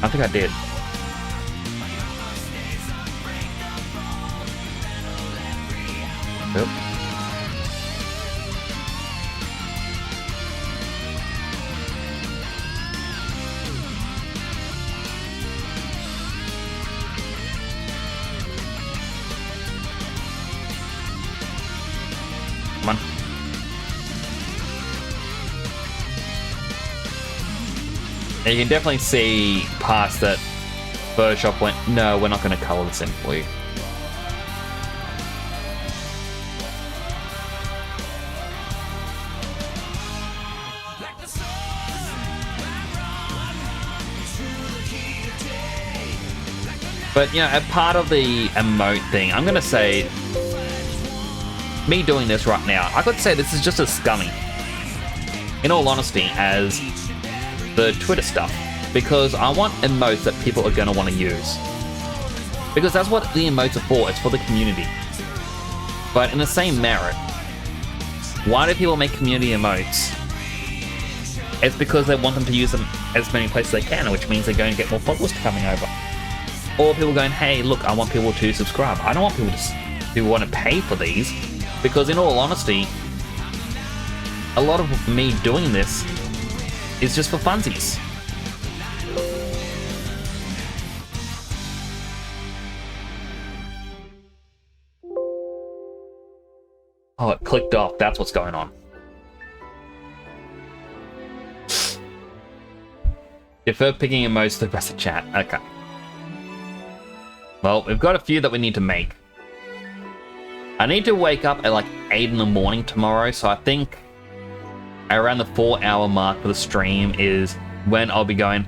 I think I did. Yep. Come on. And you can definitely see past that Photoshop went, no, we're not going to color this in for you. But, you know, a part of the emote thing, I'm going to say, me doing this right now, I could say this is just as scummy, in all honesty, as the Twitter stuff, because I want emotes that people are going to want to use. Because that's what the emotes are for, it's for the community. But in the same merit, why do people make community emotes? It's because they want them to use them as many places as they can, which means they're going to get more followers coming over. Or people going, hey, look, I want people to subscribe. I don't want people to want to pay for these, because in all honesty, a lot of me doing this is just for funsies. Oh, it clicked off. That's what's going on. Defer picking emotes to the rest of chat. Okay. Well, we've got a few that we need to make. I need to wake up at like 8 in the morning tomorrow, so I think around the 4-hour mark for the stream is when I'll be going,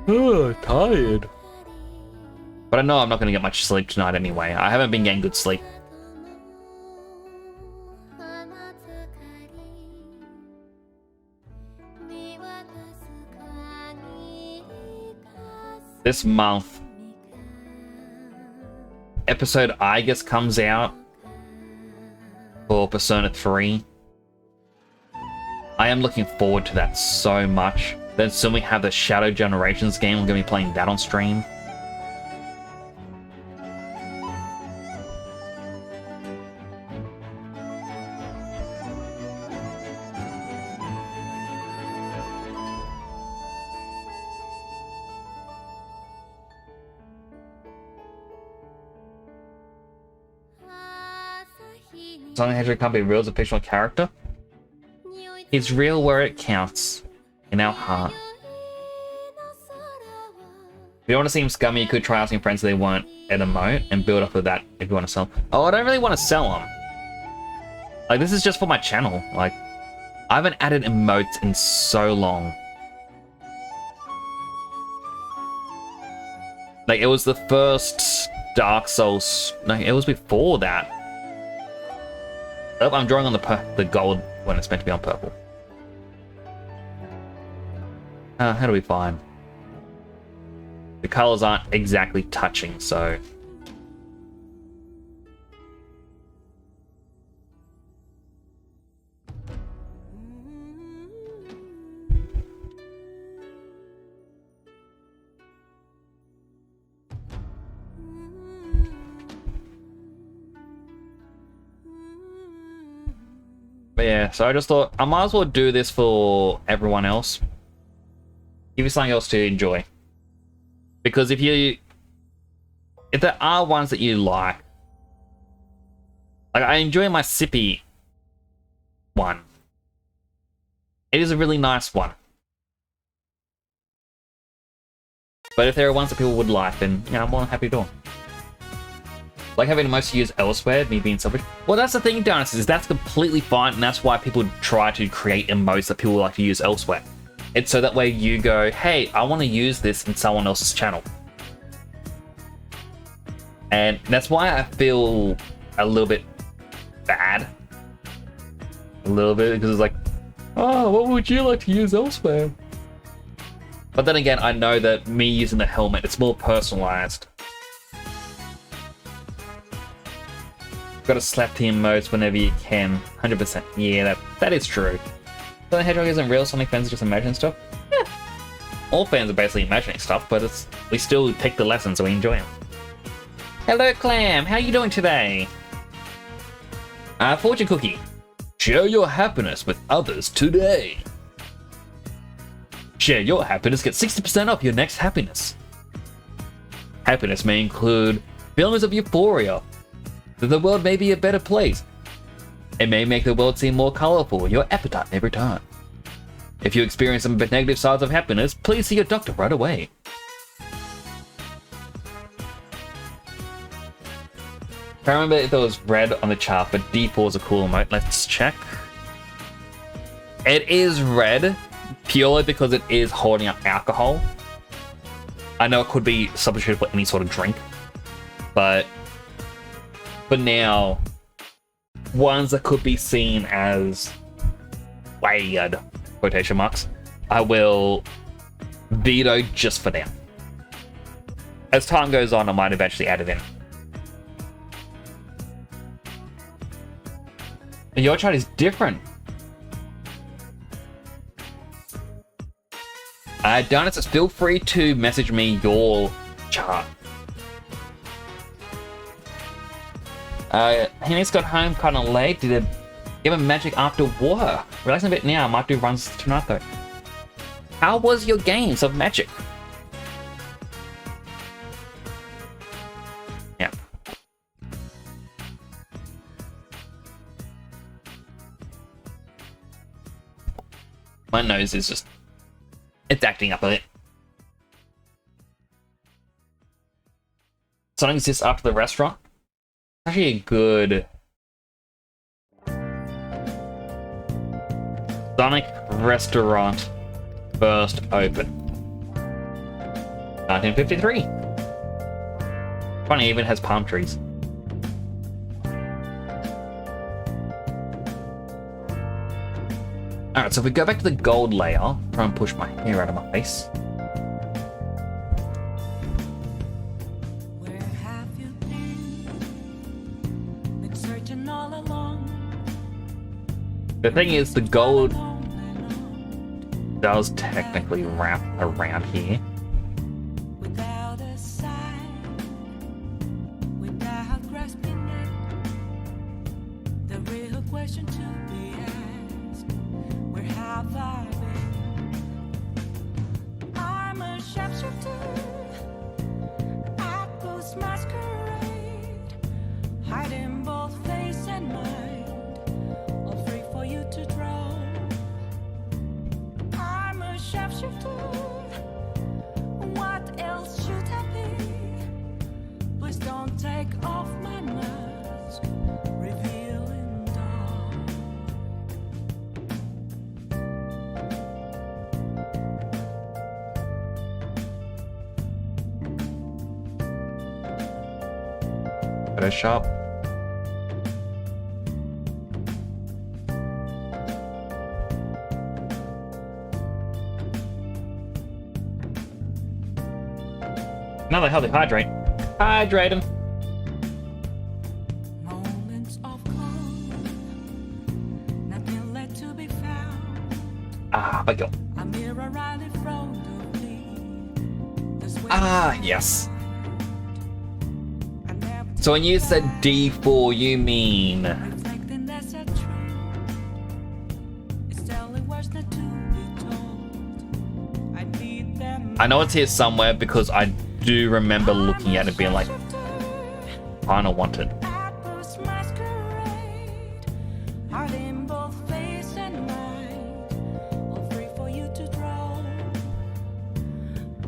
oh, tired. But I know I'm not going to get much sleep tonight anyway. I haven't been getting good sleep. This month, episode I guess comes out for Persona 3. I am looking forward to that so much. Then soon we have the Shadow Generations game. I'm going to be playing that on stream. Sonic the Hedgehog can't be real as a fictional character. It's real where it counts. In our heart. If you want to seem scummy, you could try asking friends if they want an emote and build up with that if you want to sell them. Oh, I don't really want to sell them. Like, this is just for my channel. Like, I haven't added emotes in so long. Like, it was the first Dark Souls... No, it was before that. Oh, I'm drawing on the gold when it's meant to be on purple. How do we find? The colors aren't exactly touching, so... But yeah, so I just thought I might as well do this for everyone else. Give you something else to enjoy. Because if there are ones that you like I enjoy my Sippy one. It is a really nice one. But if there are ones that people would like, then yeah, I'm more than happy to do them. Like having most used elsewhere, me being selfish. Well, that's the thing, Dennis, is that's completely fine, and that's why people try to create emotes that people like to use elsewhere. It's so that way you go, hey, I want to use this in someone else's channel. And that's why I feel a little bit bad. A little bit, because it's like, oh, what would you like to use elsewhere? But then again, I know that me using the helmet, it's more personalized. Gotta slap the emotes whenever you can. 100%. Yeah, that is true. So the Hedgehog isn't real, Sonic fans are just imagining stuff? Yeah. All fans are basically imagining stuff, but we still take the lessons so we enjoy them. Hello, Clam. How are you doing today? Fortune Cookie. Share your happiness with others today. Share your happiness, get 60% off your next happiness. Happiness may include feelings of euphoria, that the world may be a better place. It may make the world seem more colorful, your appetite may return. If you experience some negative sides of happiness, please see your doctor right away. I can't remember if there was red on the chart, but D4 is a cool emote. Let's check. It is red, purely because it is holding up alcohol. I know it could be substituted for any sort of drink, but for now, ones that could be seen as weird, quotation marks, I will veto just for now. As time goes on, I might eventually add it in. And your chart is different. Donuts, feel free to message me your chart. Henny's got home kind of late. Did a give him magic after work. Relaxing a bit now. Might do runs tonight though. How was your games of magic? Yeah. My nose is just... it's acting up a bit. Something exists after the restaurant. Actually a good... Sonic Restaurant first open. 1953. Funny, even has palm trees. Alright, so if we go back to the gold layer, try and push my hair out of my face. Where have you been searching all along? The thing is, the gold does technically wrap around here. Without a sign, without grasping it, the real question to be asked: where have I been? I'm a sharpshooter at Ghost Masquerade, hiding both face and mind, all free for you to draw. I'm a sharpshooter. What else should I be? Please don't take off my mask, revealing dark. Photoshop. Another healthy hydrate. Hydrate him. Moments of calm, nothing left to be found. Ah, my god. A mirror right in front of me. The sweat Ah, yes. I never So when you said D4, you mean... reflecting that's a truth. It's telling words not to be told. I need them. I know it's here somewhere because I do remember looking at it and being like, kinda want it. At Ghost Masquerade, hiding both face and mind, all free for you to draw.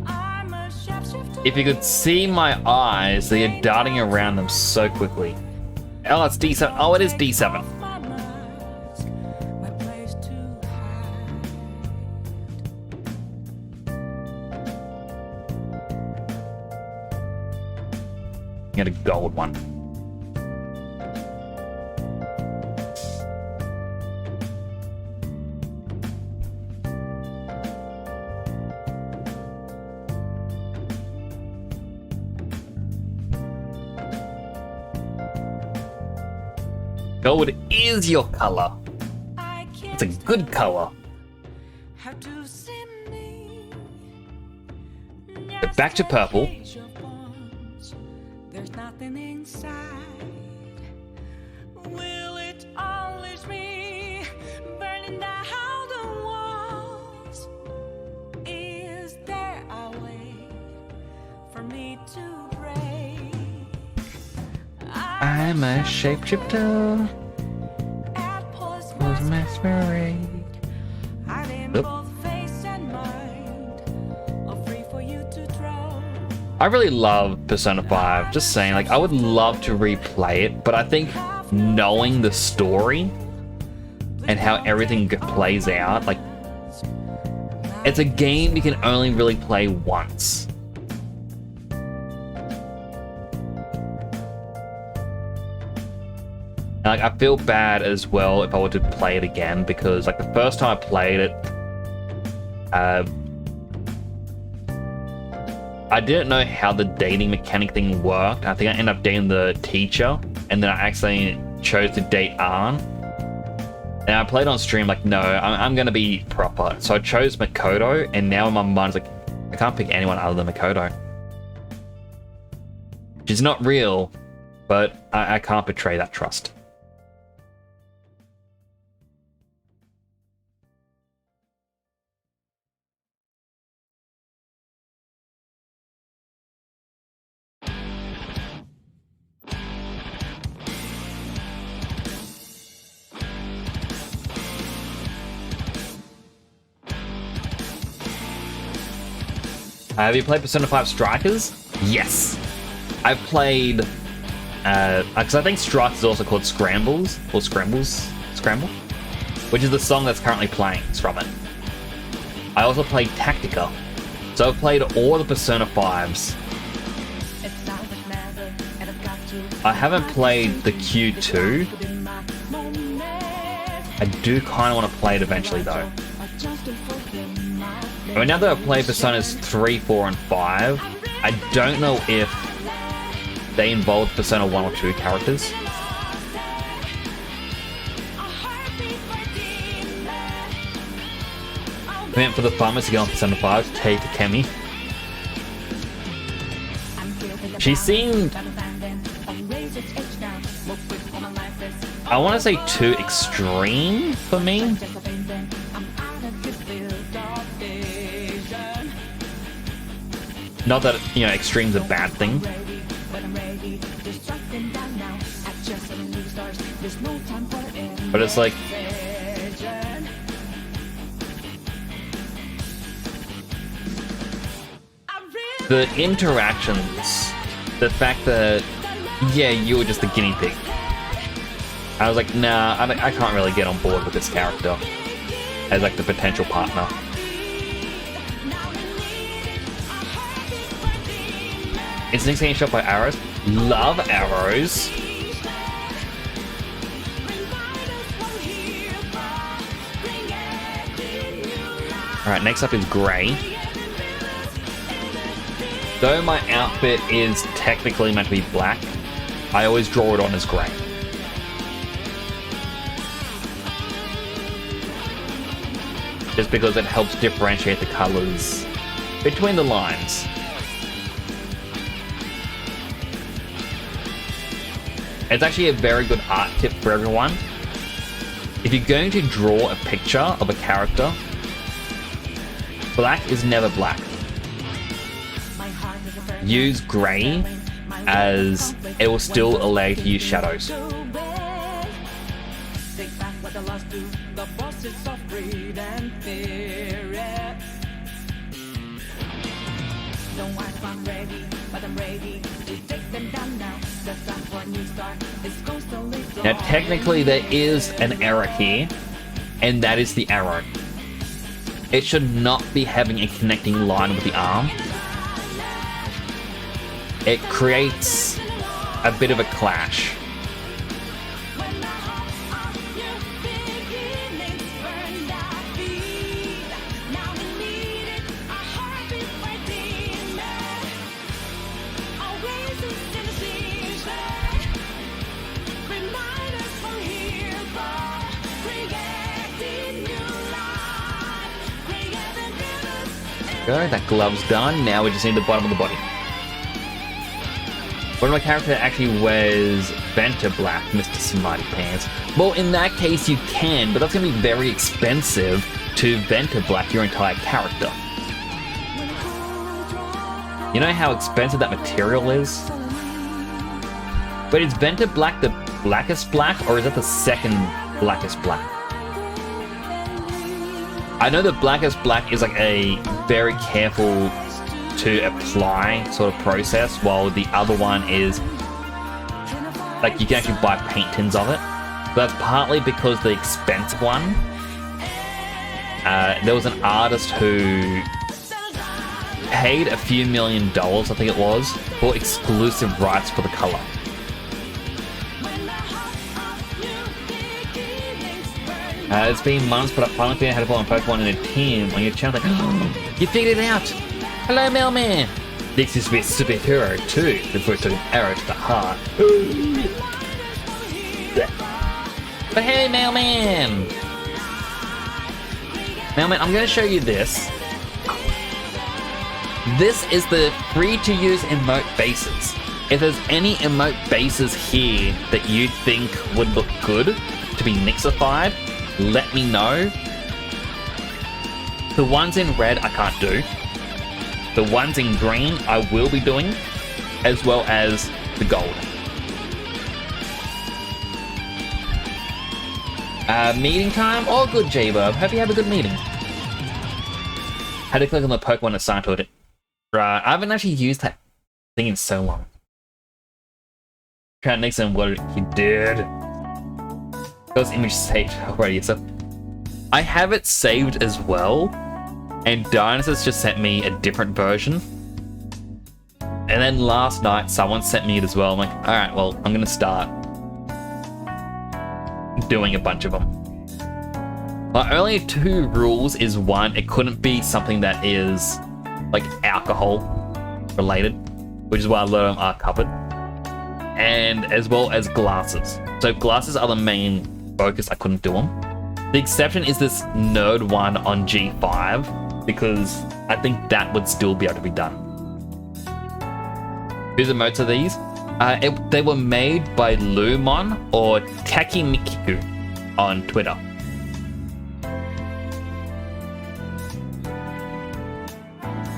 I'm a sharpshooter. If you could see my eyes, they are darting around them so quickly. Oh, it's D7. Oh, it is D7. My mask, my place to hide. Get a gold one. Gold is your color. I It's a can't good color. have to see me. But back to purple. There's nothing inside. Will it always be burning down the walls? Is there a way for me to break? I'm a shapeshifter. At post Was masquerade. hiding Oop. both face and mind, all free for you to draw. I really love Persona 5. Just saying, like, I would love to replay it, but I think knowing the story and how everything plays out, like, it's a game you can only really play once. Like, I feel bad as well if I were to play it again, because like the first time I played it, I didn't know how the dating mechanic thing worked. I think I ended up dating the teacher, and then I actually chose to date Arn. And I played on stream like, no, I'm gonna be proper. So I chose Makoto, and now in my mind's like, I can't pick anyone other than Makoto. She's not real, but I can't betray that trust. Have you played Persona 5 Strikers? Yes. I've played, because I think Strikers is also called Scrambles, or Scramble, which is the song that's currently playing. It's from it. I also played Tactica. So I've played all the Persona 5s. I haven't played the Q2. I do kind of want to play it eventually though. I mean, now that I've played Personas 3, 4, and 5, I don't know if they involve Persona 1 or 2 characters. I went for the farmers to get on Persona 5, take Kemi. She seemed, I want to say, too extreme for me. Not that, you know, extreme's a bad thing. But it's like, the interactions, the fact that, yeah, you were just the guinea pig. I was like, nah, I can't really get on board with this character as like the potential partner. It's next getting shot by arrows. Love arrows. Alright, next up is grey. Though my outfit is technically meant to be black, I always draw it on as grey. Just because it helps differentiate the colours between the lines. It's actually a very good art tip for everyone. If you're going to draw a picture of a character, black is never black. Use grey, as it will still allow you to use shadows. Now technically there is an error here, and that is the arrow. It should not be having a connecting line with the arm. It creates a bit of a clash. Go, that glove's done. Now we just need the bottom of the body. What if my character actually wears Venta Black, Mr. Smarty Pants? Well, in that case you can, but that's going to be very expensive to Venta Black your entire character. You know how expensive that material is? But is Venta Black the blackest black, or is that the second blackest black? I know the blackest black is like a very careful to apply sort of process, while the other one is like you can actually buy paint tins of it. But that's partly because the expensive one, there was an artist who paid a few $1 million, I think it was, for exclusive rights for the color. It's been months, but I finally figured out how to play on Pokemon in a team on your channel. Like, you figured it out! Hello, Mailman! This used to be a superhero too, before it took an arrow to the heart. But hey, Mailman! Mailman, I'm going to show you this. This is the free-to-use emote bases. If there's any emote bases here that you think would look good to be nixified, let me know. The ones in red I can't do. The ones in green I will be doing, as well as the gold. Meeting time? All good, J-Bob. Hope you have a good meeting. Had to click on the Pokemon assigned to it. Right, I haven't actually used that thing in so long. Try to nix and what you did. Those images saved already, so I have it saved as well, and Dinosaurs just sent me a different version. And then last night someone sent me it as well. I'm like, alright, well, I'm gonna start doing a bunch of them. My only 2 rules is 1, it couldn't be something that is like alcohol related, which is why a lot of them are covered, and as well as glasses. So glasses are the main focus, I couldn't do them. The exception is this nerd one on G5, because I think that would still be able to be done. Whose emotes are these? They were made by Lumon or Takimikiku on Twitter.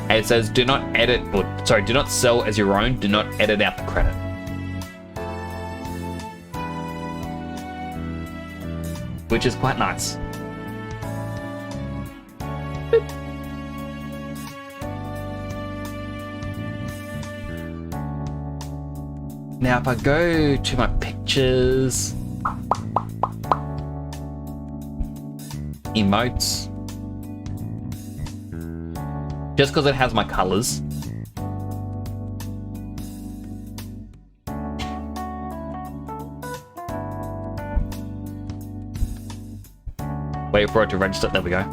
And it says, do not edit, or sorry, do not sell as your own, do not edit out the credit. Which is quite nice. Boop. Now if I go to my pictures, emotes, just because it has my colors. Wait for it to register. There we go.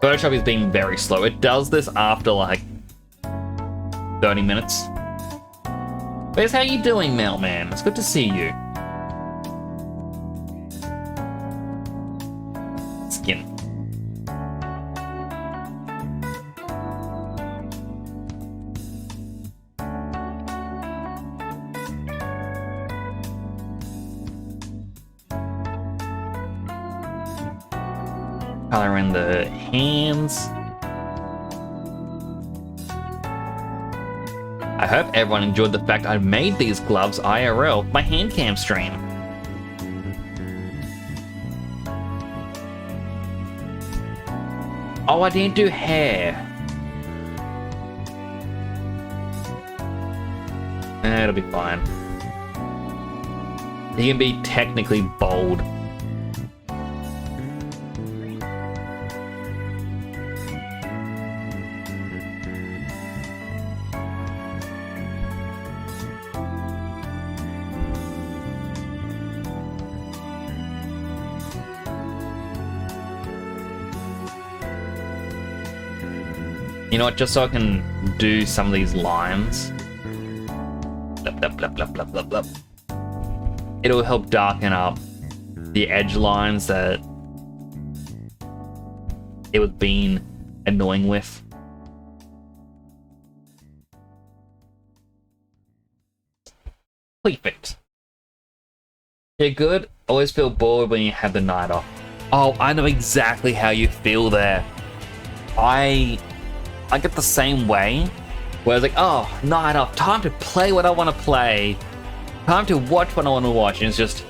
Photoshop is being very slow. It does this after like 30 minutes. Where's how you doing, Mailman? It's good to see you. Skin. Color in the hands. I hope everyone enjoyed the fact I made these gloves IRL, my hand cam stream. Oh, I didn't do hair. It'll be fine. He can be technically bold. You know what, just so I can do some of these lines. Blup, blup, blup, blup, blup, blup, blup. It'll help darken up the edge lines that it was being annoying with. Perfect. You're good? Always feel bored when you have the night off. Oh, I know exactly how you feel there. I get the same way, where it's like, oh, night off, time to play what I want to play, time to watch what I want to watch, and it's just,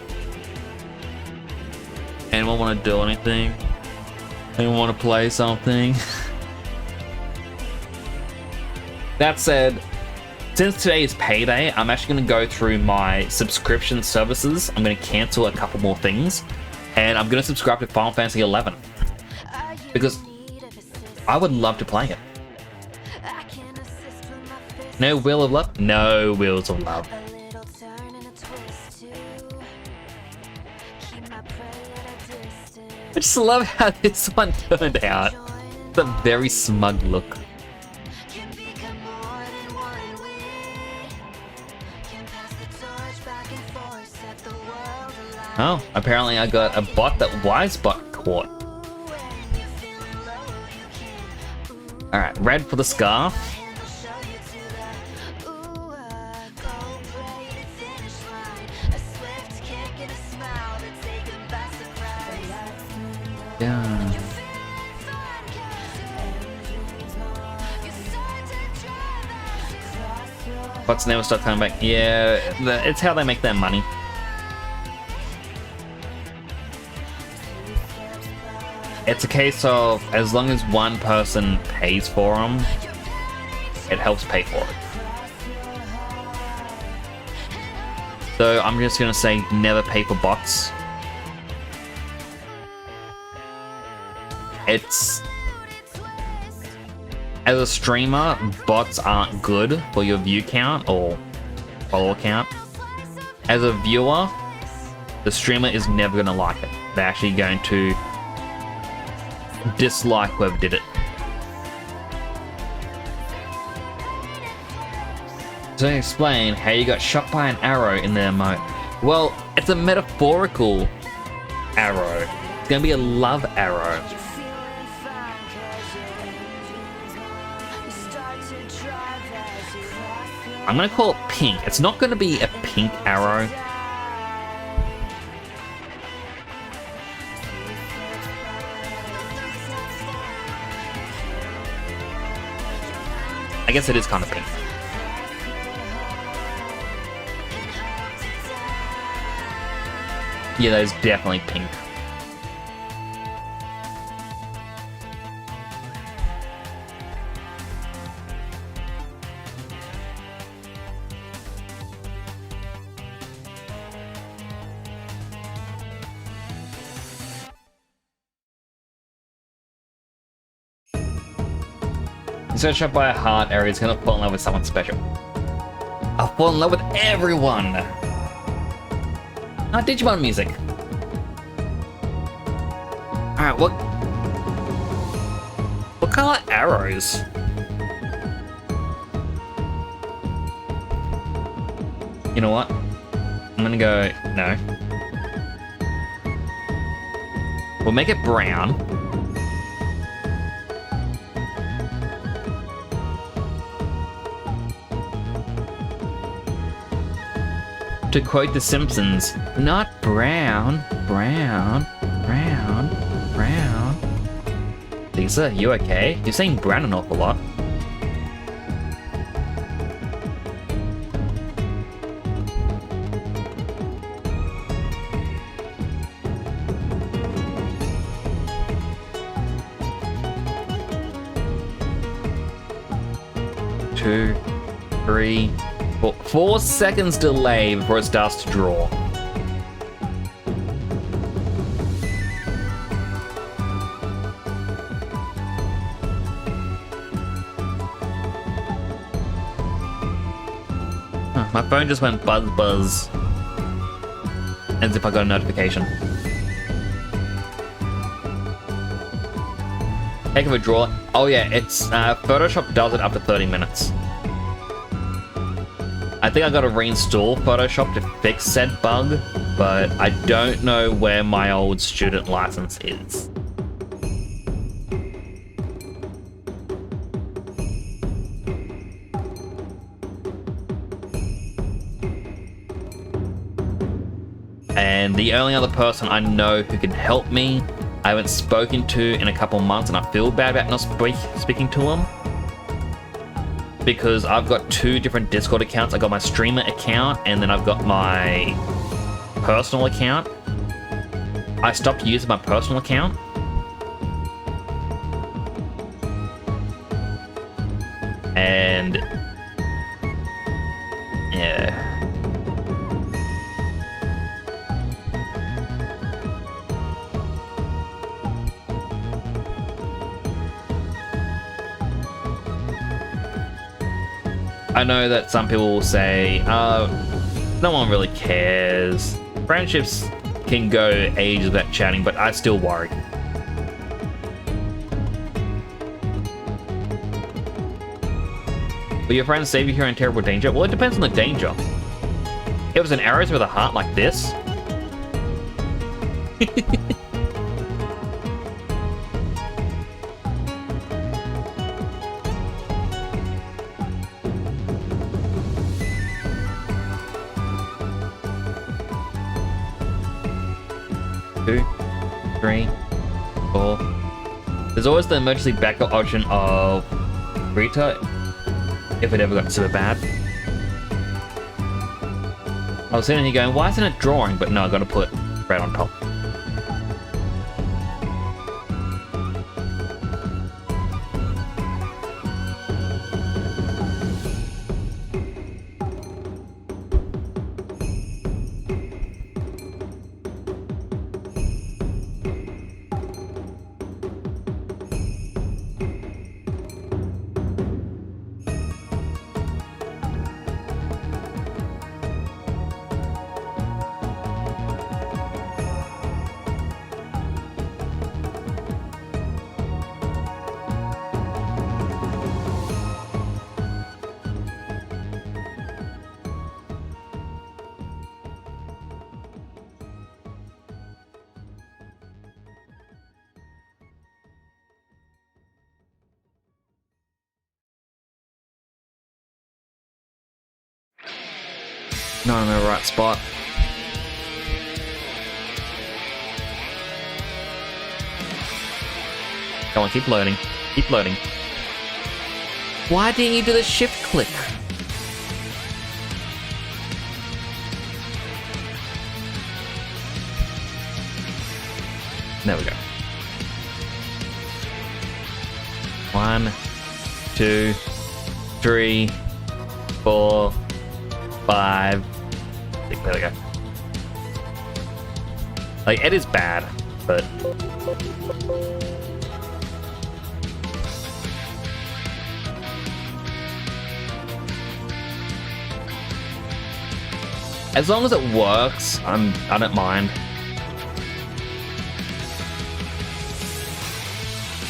anyone want to do anything? Anyone want to play something? That said, since today is payday, I'm actually going to go through my subscription services. I'm going to cancel a couple more things, and I'm going to subscribe to Final Fantasy XI, because I would love to play it. No Wheel of Love? No Wheels of Love. I just love how this one turned out. It's a very smug look. Can become more than one we can pass the torch back and forth, set the world alight. Oh, apparently I got a bot that Wisebot caught. When you're feeling low, you can Alright, red for the scarf. I'll show you to the go play the finish line. A swift kick and a smile that take them by surprise. Yeah. You're feeling fine 'cause you start to drive as you cross your Bots never stop coming back. Yeah, it's how they make their money. It's a case of as long as one person pays for them, it helps pay for it. So I'm just gonna say never pay for bots. It's as a streamer, bots aren't good for your view count or follower count. As a viewer, the streamer is never gonna like it. They're actually going to dislike whoever did it. So explain how you got shot by an arrow in the emote. Well, it's a metaphorical arrow. It's gonna be a love arrow. feeling fine 'cause you start to drive as you cross your I'm gonna call it pink. It's not gonna be a pink arrow. I guess it is kind of pink. Yeah, that is definitely pink. He's gonna shot by a heart area. He's gonna fall in love with someone special. I'll fall in love with everyone. Ah, Digimon music. Alright, what color arrows? You know what? I'm gonna go, no. We'll make it brown. To quote The Simpsons, not brown, brown, brown, brown. Lisa, you okay? You're saying brown an awful lot. Two, three, 4 seconds delay before it starts to draw. Huh, my phone just went buzz buzz. As if I got a notification. Heck of a draw. Oh yeah, it's Photoshop does it up to 30 minutes. I think I gotta reinstall Photoshop to fix said bug, but I don't know where my old student license is. And the only other person I know who can help me, I haven't spoken to in a couple months, and I feel bad about not speaking to him. Because I've got 2 different Discord accounts. I got my streamer account, and then I've got my personal account. I stopped using my personal account. And yeah. I know that some people will say, no one really cares. Friendships can go ages without chatting, but I still worry. Will your friends save you here in terrible danger? Well, it depends on the danger. If it was an arrow with a heart like this. Two, three, four. There's always the emergency backup option of Rita if it ever got super bad. I was sitting here going, why isn't it drawing? But no, I gotta put red on top. Not in the right spot. Come on, keep loading. Keep loading. Why didn't you do the shift click? There we go. 1, 2, 3, 4, 5. There we go. Like, it is bad, but... as long as it works, I don't mind.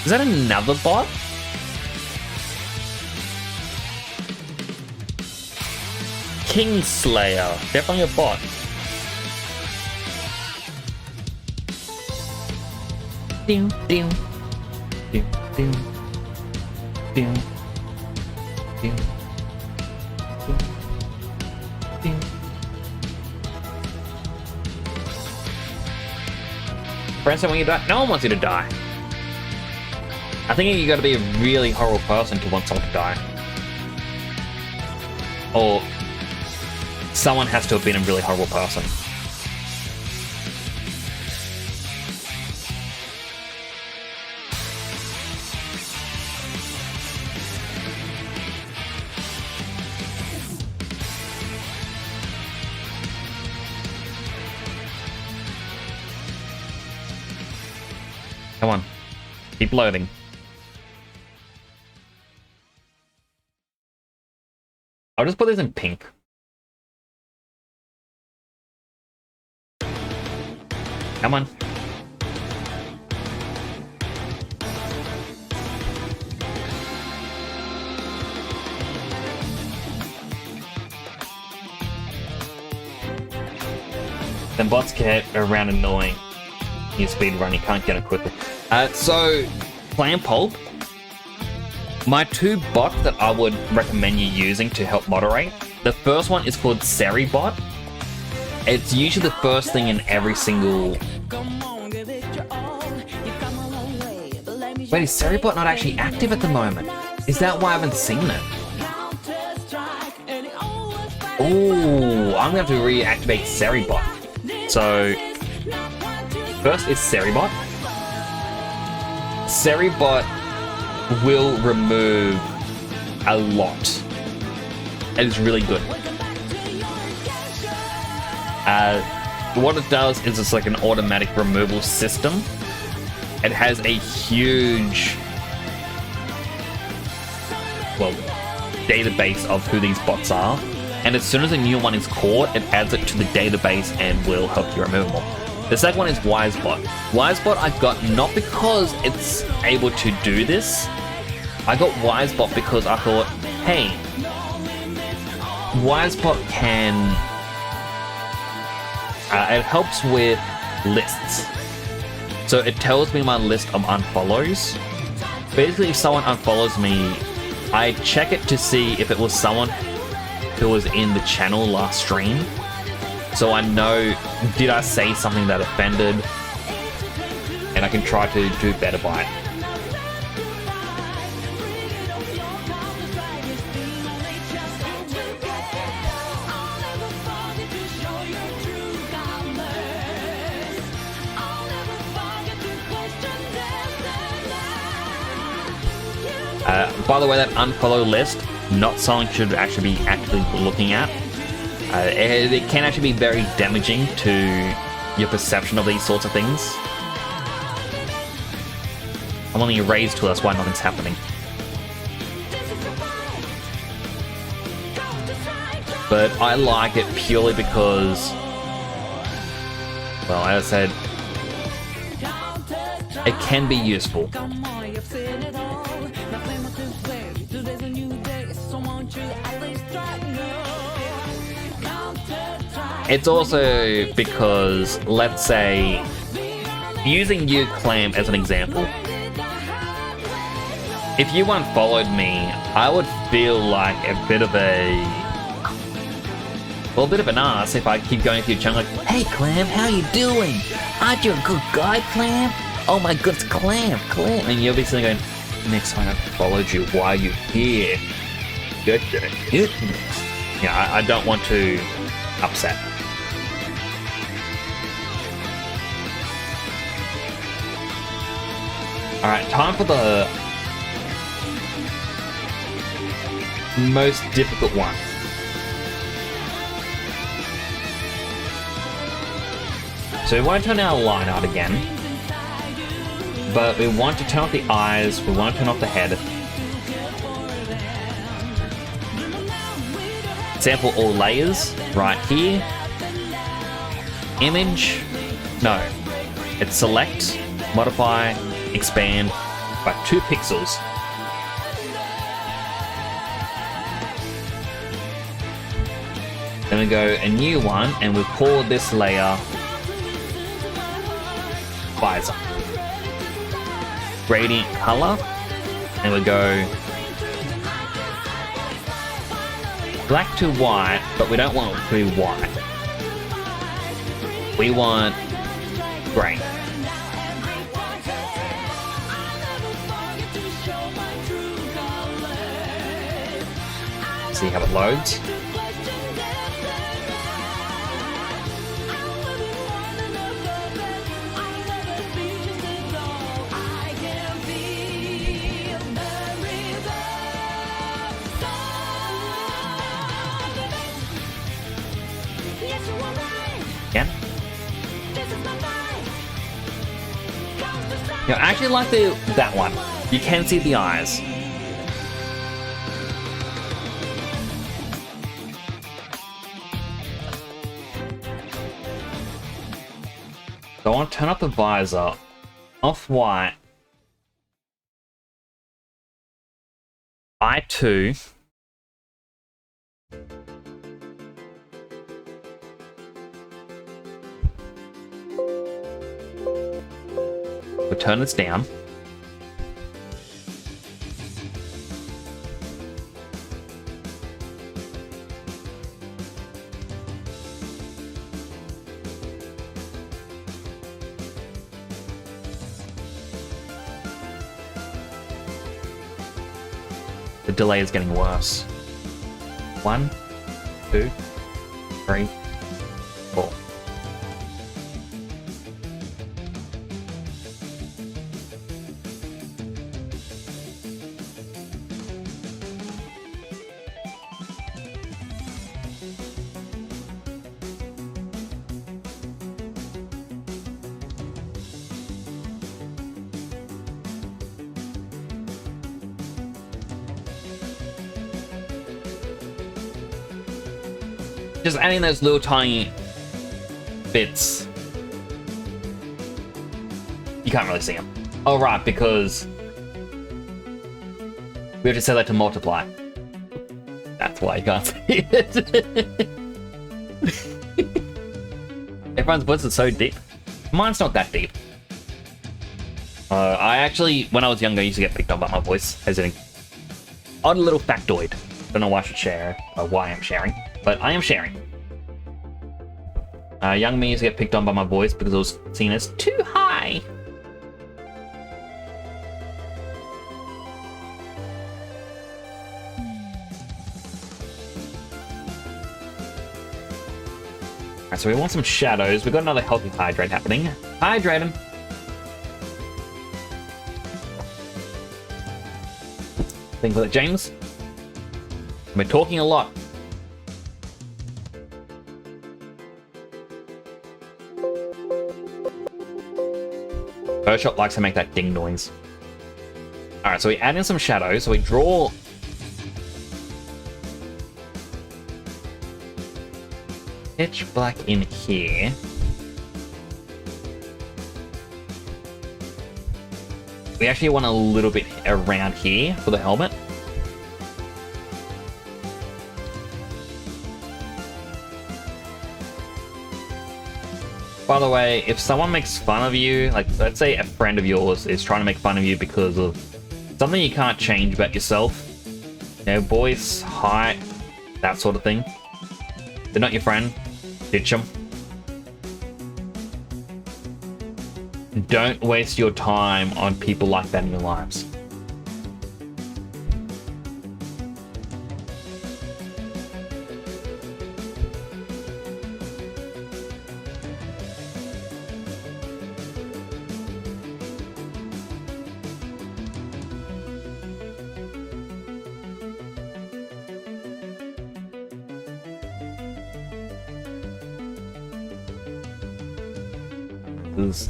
Is that another bot? Kingslayer. Definitely a bot. Ding, ding. Ding, ding. Ding. Ding. Ding. Friends don't want you to die? No one wants you to die. I think you gotta be a really horrible person to want someone to die. Or someone has to have been a really horrible person. Come on. Keep loading. I'll just put this in pink. Come on. Then bots get around annoying. You speed run, you can't get it quickly. So, Plan Pulp. My two bots that I would recommend you using to help moderate. The first one is called Seribot. It's usually the first thing in every single... Wait, is Seribot not actually active at the moment? Is that why I haven't seen it? Ooh, I'm going to have to reactivate Seribot. So, first is Seribot. Seribot will remove a lot. It is really good. What it does is it's like an automatic removal system. It has a huge, well, database of who these bots are. And as soon as a new one is caught, it adds it to the database and will help you remove them. The second one is Wisebot. Wisebot I got not because it's able to do this. I got Wisebot because I thought, hey, Wisebot can... it helps with lists. So it tells me my list of unfollows. Basically, if someone unfollows me, I check it to see if it was someone who was in the channel last stream. So I know, did I say something that offended? And I can try to do better by it. By the way, that unfollow list, not something you should actually be looking at. It can actually be very damaging to your perception of these sorts of things. I'm only a raised tool, that's why nothing's happening. But I like it purely because, well, as I said, it can be useful. It's also because, let's say, using you, Clam, as an example, if you unfollowed me, I would feel like a bit of an ass if I keep going through your channel like, hey Clam, how you doing? Aren't you a good guy, Clam? Oh my goodness, Clam. And you'll be sitting going, next time I followed you, why are you here? Yeah, I don't want to upset. Alright, time for the most difficult one. So we want to turn our line out again, but we want to turn off the eyes, we want to turn off the head. Sample all layers right here. Image, no. It's select, modify, expand by 2 pixels. Then we go a new one and we call this layer visor. Gradient color, and we go black to white, but we don't want it to be white. We want gray. See how it loads. Again. I actually like that one. You can see the eyes. So I want to turn up the visor, off-white, I2, we'll turn this down. The delay is getting worse. 1, 2, 3, 4. Just adding those little tiny bits can't really see him. Oh, right, because we have to set that to multiply. That's why you can't see it. Everyone's voice is so deep. Mine's not that deep. I actually, when I was younger, I used to get picked on by my voice as an odd little factoid. Don't know why I should share, or why I'm sharing, but I am sharing. Young me used to get picked on by my voice because it was seen as too high. Alright, so we want some shadows. We've got another healthy hydrate happening. Hydrate him. Think of it, James. We're talking a lot. Photoshop likes to make that ding noise. Alright, so we add in some shadows. So we draw pitch black in here. We actually want a little bit around here for the helmet. By the way, if someone makes fun of you, like let's say a friend of yours is trying to make fun of you because of something you can't change about yourself, you know, voice, height, that sort of thing. They're not your friend, ditch them. Don't waste your time on people like that in your lives.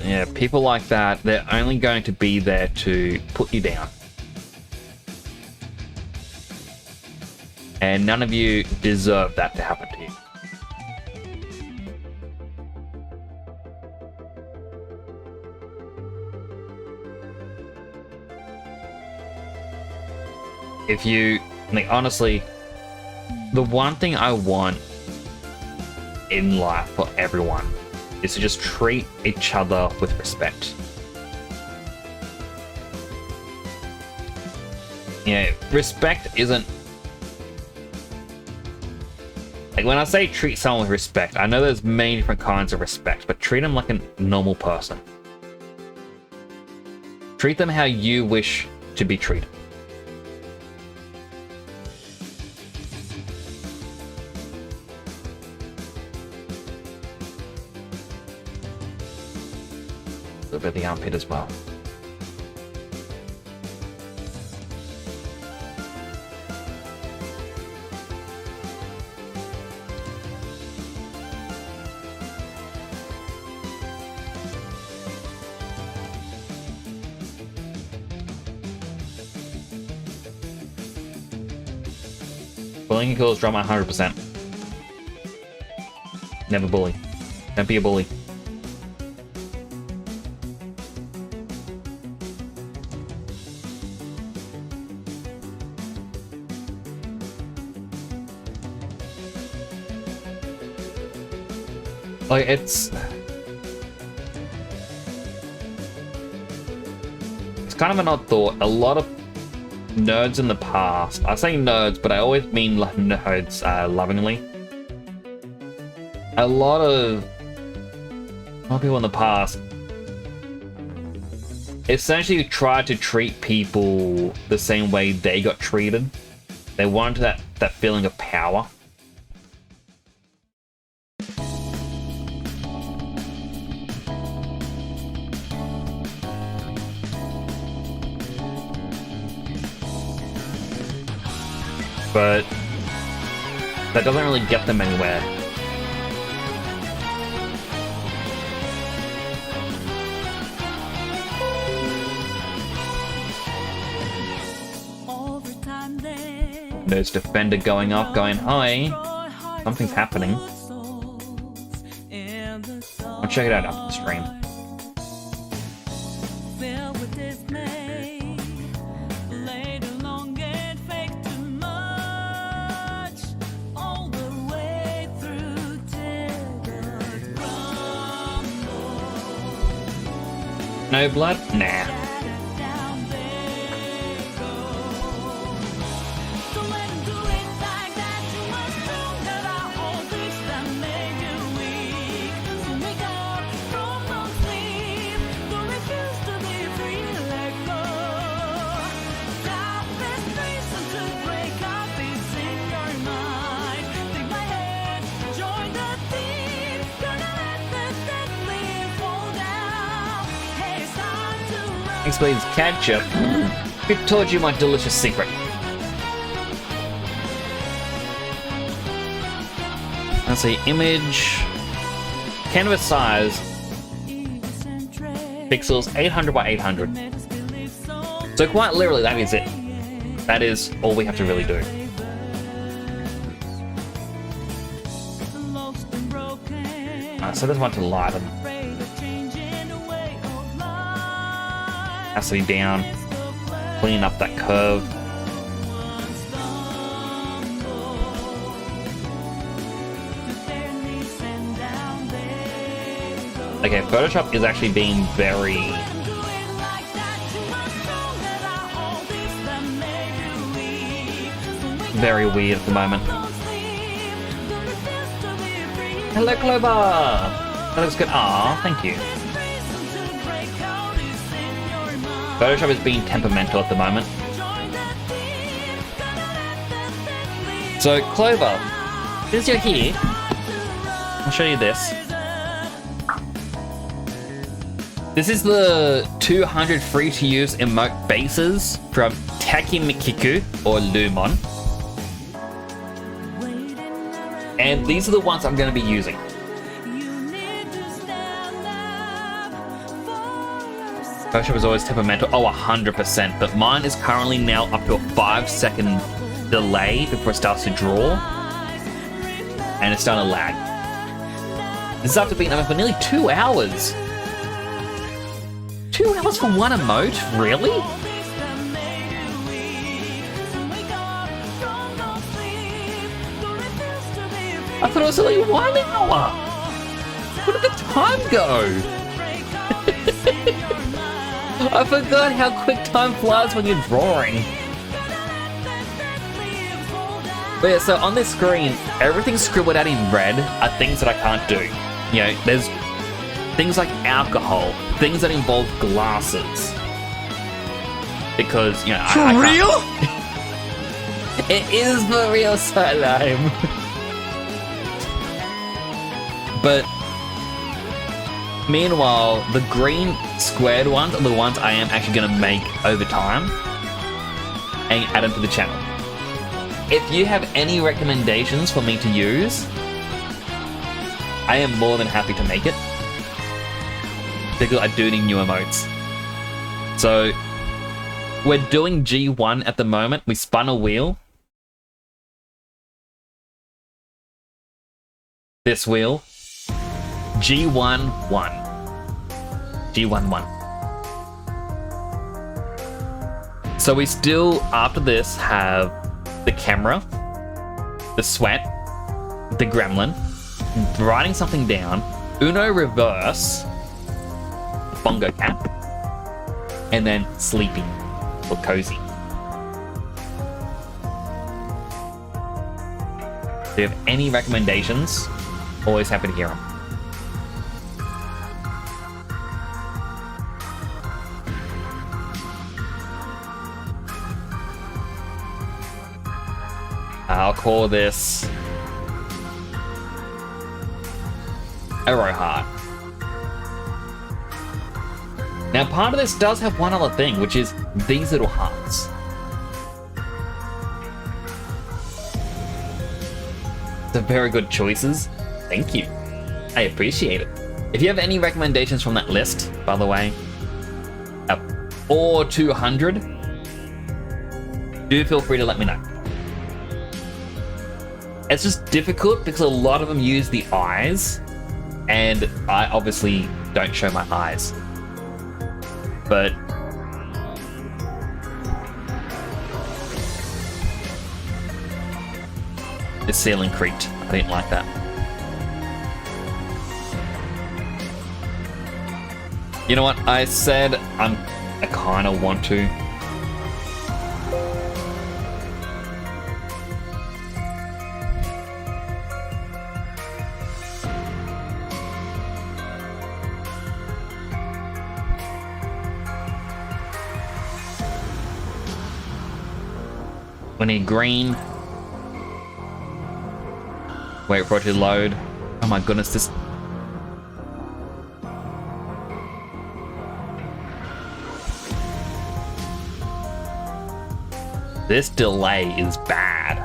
Yeah, people like that, they're only going to be there to put you down. And none of you deserve that to happen to you. If you, like, honestly, the one thing I want in life for everyone is to just treat each other with respect. Yeah, respect isn't... Like, when I say treat someone with respect, I know there's many different kinds of respect, but treat them like a normal person. Treat them how you wish to be treated. A bit of the armpit as well. Bullying equals drama 100%. Never bully. Don't be a bully. Like, it's kind of an odd thought. A lot of nerds in the past, I say nerds, but I always mean nerds lovingly. A lot of people in the past essentially tried to treat people the same way they got treated. They wanted that feeling of power. But that doesn't really get them anywhere. There's Defender going off, going, hi, something's happening. I'll check it out after the stream. No blood? Nah. Explains ketchup. Who told you my delicious secret? Let's see, image, canvas size, pixels 800 by 800. So quite literally, that is it. That is all we have to really do. So there's one to lighten. Has to be down, clean up that curve. Okay, Photoshop is actually being very weird at the moment. Hello, Clover! That looks good. Aw, thank you. Photoshop is being temperamental at the moment. So, Clover, since you're here, I'll show you this. This is the 200 free-to-use emote bases from Takimikiku or Lumon. And these are the ones I'm going to be using. Photoshop is always temperamental. Oh, 100%. But mine is currently now up to a 5-second delay before it starts to draw. And it's starting to lag. This is after being up for nearly 2 hours. 2 hours for one emote? Really? I thought it was only 1 hour. Where did the time go? I forgot how quick time flies when you're drawing. But yeah, so on this screen, everything scribbled out in red are things that I can't do. You know, there's things like alcohol, things that involve glasses. Because, you know, For real? It is for real, so lame. But meanwhile, the green squared ones are the ones I am actually going to make over time and add them to the channel. If you have any recommendations for me to use, I am more than happy to make it. Because I do need new emotes. So, we're doing G1 at the moment. We spun a wheel. This wheel. G1-1. G1-1. So we still, after this, have the camera, the sweat, the gremlin, writing something down, Uno reverse, bongo cap, and then sleeping or cozy. If you have any recommendations, always happy to hear them. I'll call this Arrow Heart. Now, part of this does have one other thing, which is these little hearts. They're very good choices. Thank you. I appreciate it. If you have any recommendations from that list, by the way, or 200, do feel free to let me know. It's just difficult because a lot of them use the eyes, and I obviously don't show my eyes. But the ceiling creaked. I didn't like that. You know what? I said I kind of want to. We need green. Wait for it to load. Oh my goodness, this... This delay is bad.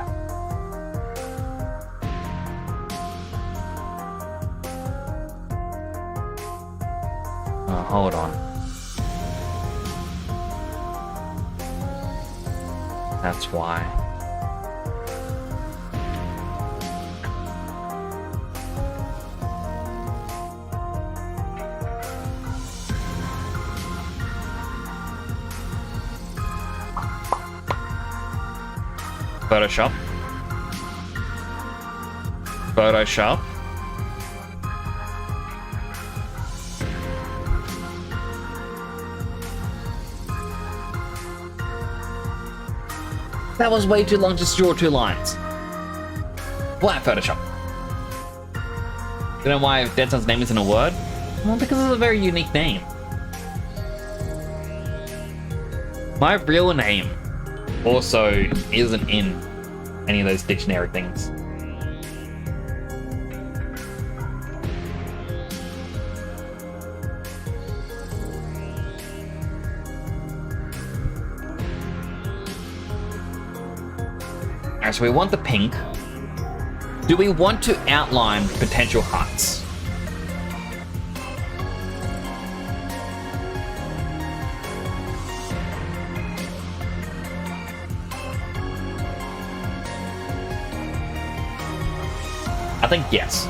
Oh, hold on. That's why. Photoshop. Photoshop. That was way too long to draw 2 lines. Flat Photoshop. You know why Dead Sun's name isn't a word? Well, because it's a very unique name. My real name also isn't in any of those dictionary things. Alright, so we want the pink. Do we want to outline potential hearts? I think yes.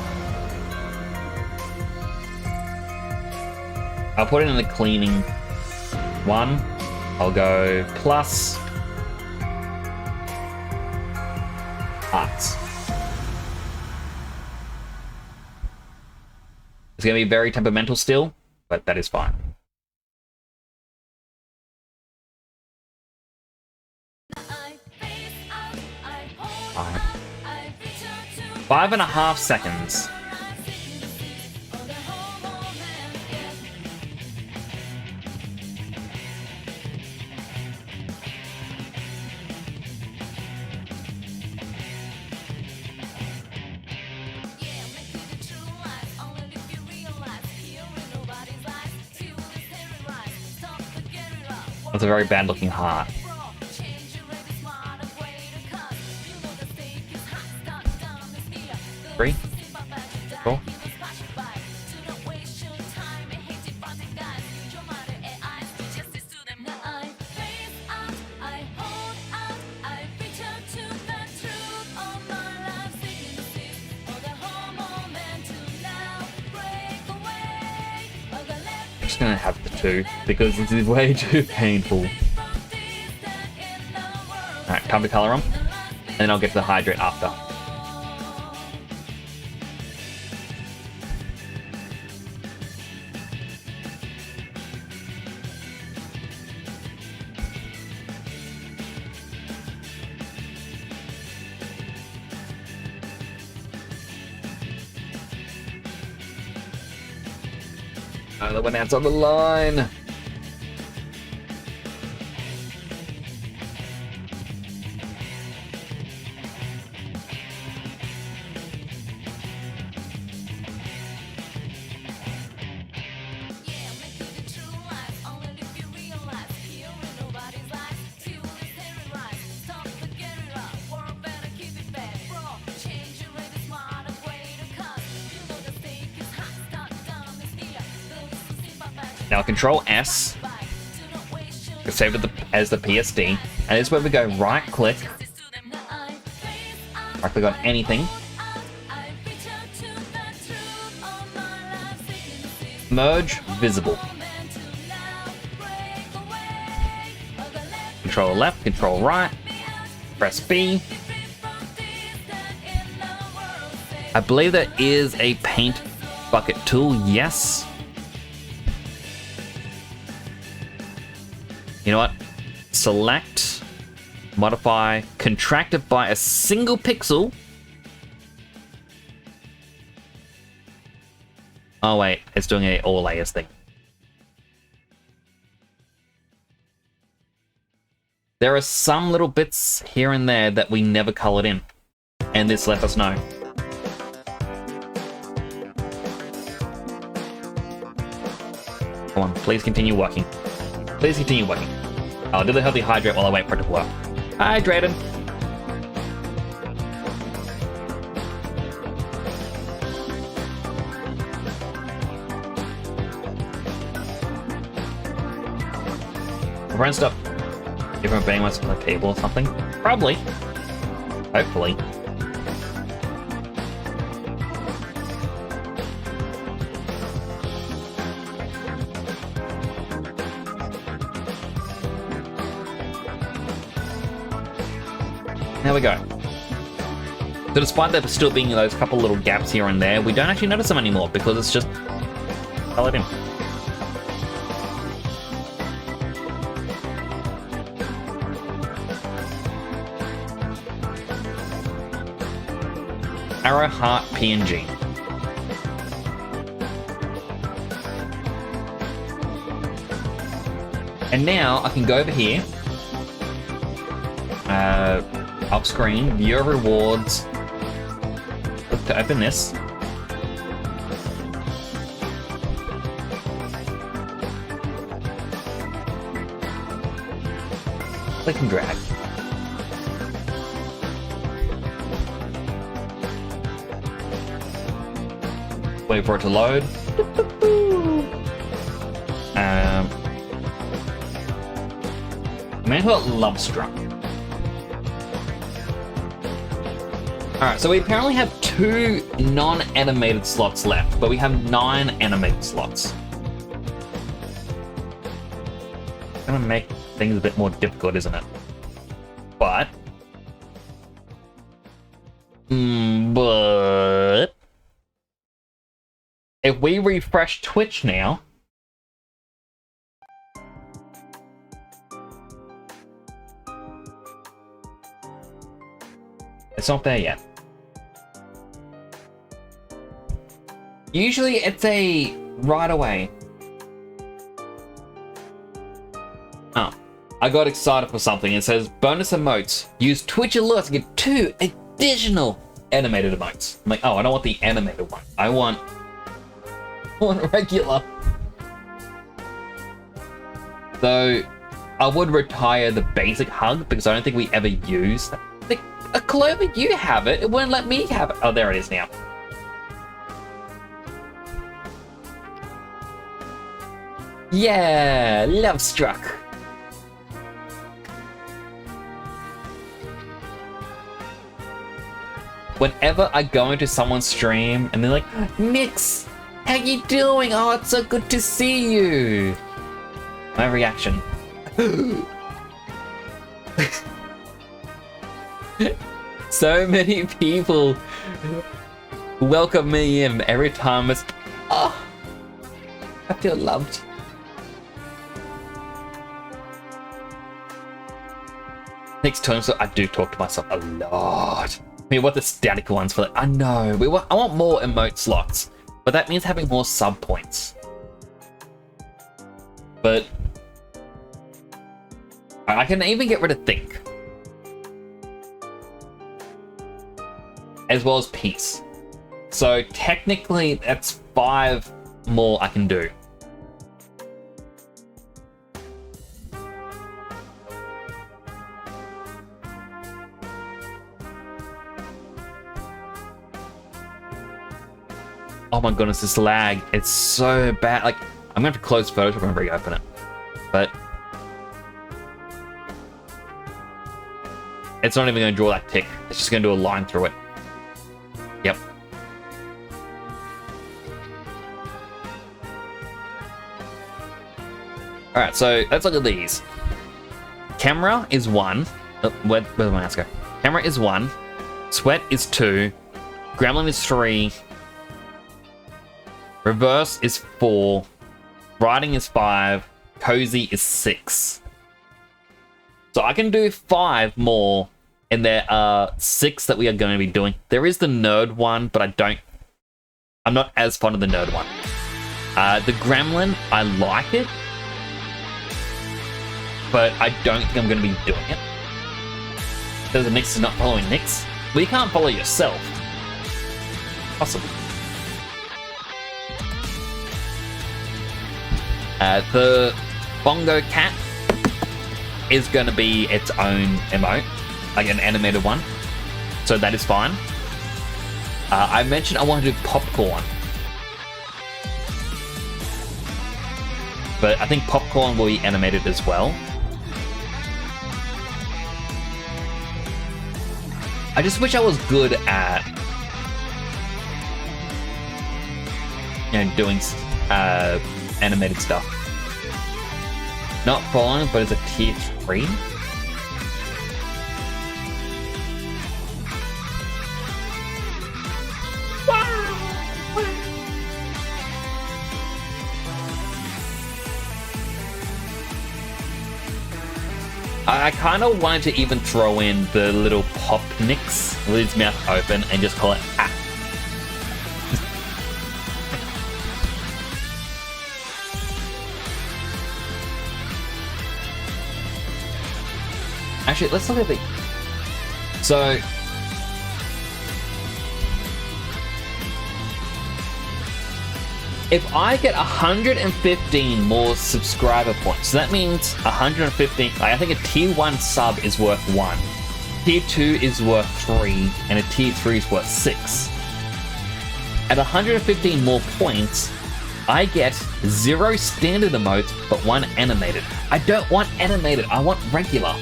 I'll put it in the cleaning one. I'll go plus hearts. It's going to be very temperamental still, but that is fine. Fine. 5.5 seconds. That's a very bad looking heart. Three, four. I'm just gonna have the 2 because this is way too painful. Alright, time to color them, and then I'll get to the hydrate after. The one that's on the line. Now Control S to save it as the PSD, and this is where we go right click on anything, merge visible, Control left, Control right, press B. I believe there is a paint bucket tool, yes. You know what? Select, modify, contract it by a single pixel. Oh wait, it's doing a all layers thing. There are some little bits here and there that we never colored in, and this let us know. Come on, please continue working. Please continue working. I'll do the healthy hydrate while I wait for it to work. Hydrated. Everyone stop. Everyone bang myself on the table or something? Probably. Hopefully. There we go. So despite there still being those couple little gaps here and there, we don't actually notice them anymore because it's just colored in. Arrow Heart PNG. And now I can go over here, up screen, view rewards, look to open this. Click and drag. Wait for it to load. Man, who Love Struck. Alright, so we apparently have 2 non-animated slots left, but we have 9 animated slots. It's gonna make things a bit more difficult, isn't it? But if we refresh Twitch now, it's not there yet. Usually it's a right away. Oh, I got excited for something. It says bonus emotes. Use Twitch alerts to get 2 additional animated emotes. I'm like, oh, I don't want the animated one. I want regular. So I would retire the basic hug because I don't think we ever use that. Like, Clover, you have it. It wouldn't let me have it. Oh, there it is now. Yeah, Love Struck. Whenever I go into someone's stream and they're like, Mix, how you doing? Oh, it's so good to see you. My reaction. So many people welcome me in every time. It's, oh, I feel loved. Next time, so I do talk to myself a lot. I mean, what the static ones for? I know. I want more emote slots, but that means having more sub points. But I can even get rid of think, as well as peace. So technically, that's 5 more I can do. Oh my goodness, this lag. It's so bad. Like, I'm gonna have to close Photoshop and reopen it. But it's not even gonna draw that tick. It's just gonna do a line through it. Yep. Alright, so let's look at these. Camera is 1. Oh, where'd my mouse go? Camera is 1. Sweat is 2. Gremlin is 3. Reverse is 4. Writing is 5. Cozy is 6. So I can do 5 more, and there are 6 that we are going to be doing. There is the nerd one, but I'm not as fond of the nerd one. The gremlin, I like it, but I don't think I'm going to be doing it. So the Nix is not following Nix. Well, you can't follow yourself. Possible. The Bongo Cat is going to be its own emote, like an animated one, so that is fine. I mentioned I want to do popcorn, but I think popcorn will be animated as well. I just wish I was good at, doing animated stuff. Not following, but it's a tier 3. I kind of wanted to even throw in the little pop Nix with his mouth open and just call it ah. Actually, let's look at the... So... if I get 115 more subscriber points, so that means 115... I think a tier 1 sub is worth 1. Tier 2 is worth 3, and a tier 3 is worth 6. At 115 more points, I get 0 standard emotes, but 1 animated. I don't want animated, I want regular.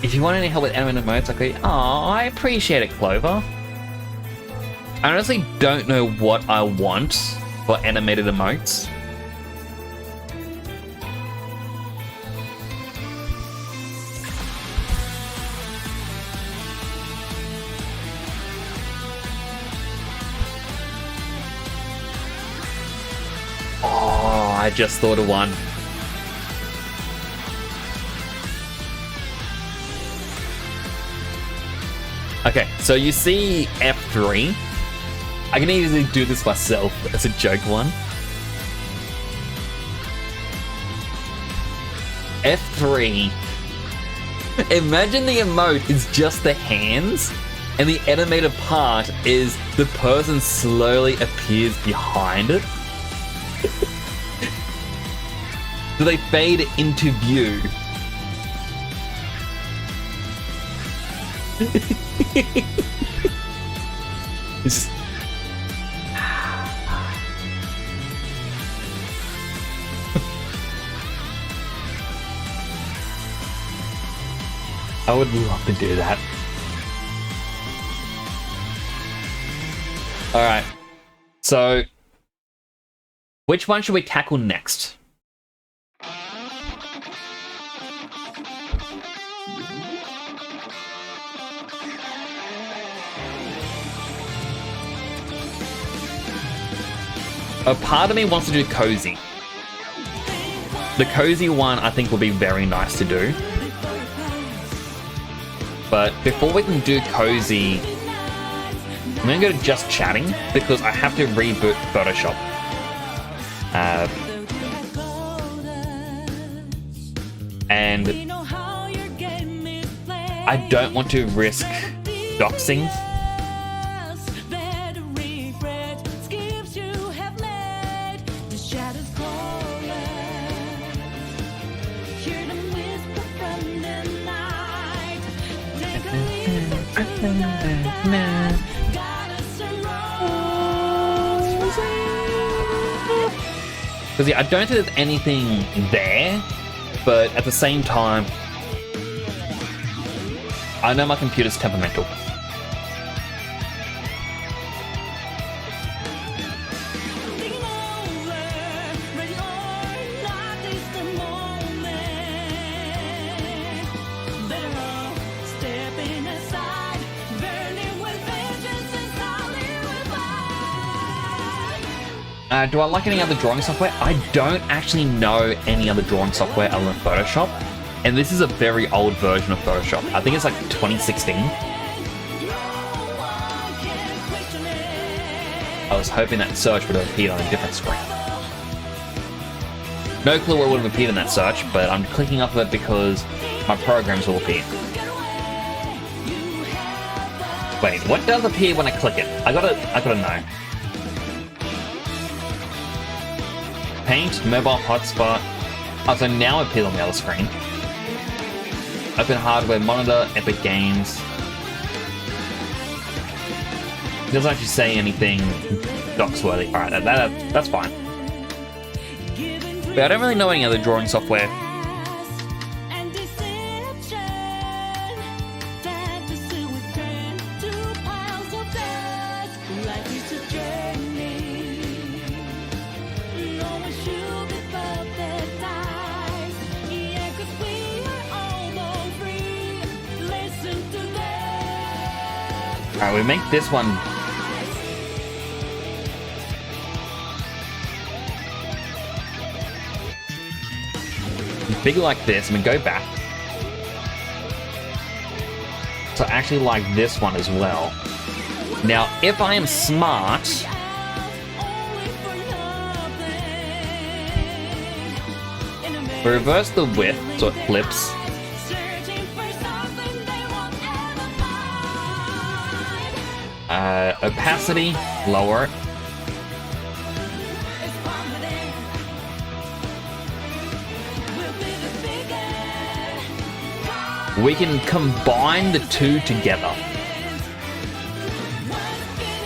If you want any help with animated emotes, okay. Oh, I appreciate it, Clover. I honestly don't know what I want for animated emotes. Oh, I just thought of one. Okay, so you see F3. I can easily do this myself as a joke one. F3. Imagine the emote is just the hands, and the animated part is the person slowly appears behind it. So they fade into view. It's... I would love to do that. Alright. So, which one should we tackle next? A part of me wants to do cozy. The cozy one I think will be very nice to do. But before we can do cozy, I'm going to go to just chatting because I have to reboot Photoshop. And I don't want to risk doxing. Because yeah, I don't think there's anything there, but at the same time, I know my computer's temperamental. Do I like any other drawing software? I don't actually know any other drawing software other than Photoshop. And this is a very old version of Photoshop. I think it's like 2016. I was hoping that search would have appeared on a different screen. No clue what would have appeared in that search, but I'm clicking off of it because my programs will appear. Wait, what does appear when I click it? I gotta know. Paint, mobile hotspot. Oh, so now it appears on the other screen. Open hardware, monitor, Epic Games. It doesn't actually say anything docs-worthy. Alright, that's fine. But I don't really know any other drawing software. Alright, we make this one bigger like this, and we go back. So I actually like this one as well. Now, if I am smart, we reverse the width so it flips. Opacity, lower it. We can combine the two together.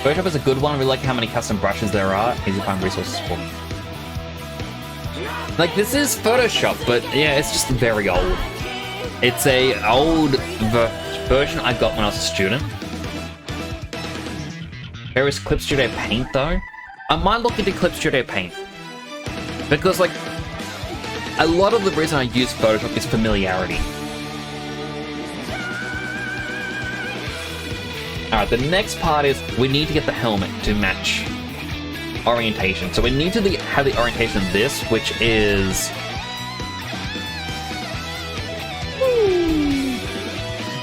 Photoshop is a good one. We like how many custom brushes there are. Easy to find resources for. Like, this is Photoshop, but yeah, it's just very old. It's a old version I got when I was a student. There is Clip Studio Paint, though. I might look into Clip Studio Paint. Because, like, a lot of the reason I use Photoshop is familiarity. Alright, the next part is we need to get the helmet to match orientation. So we need to have the orientation of this, which is...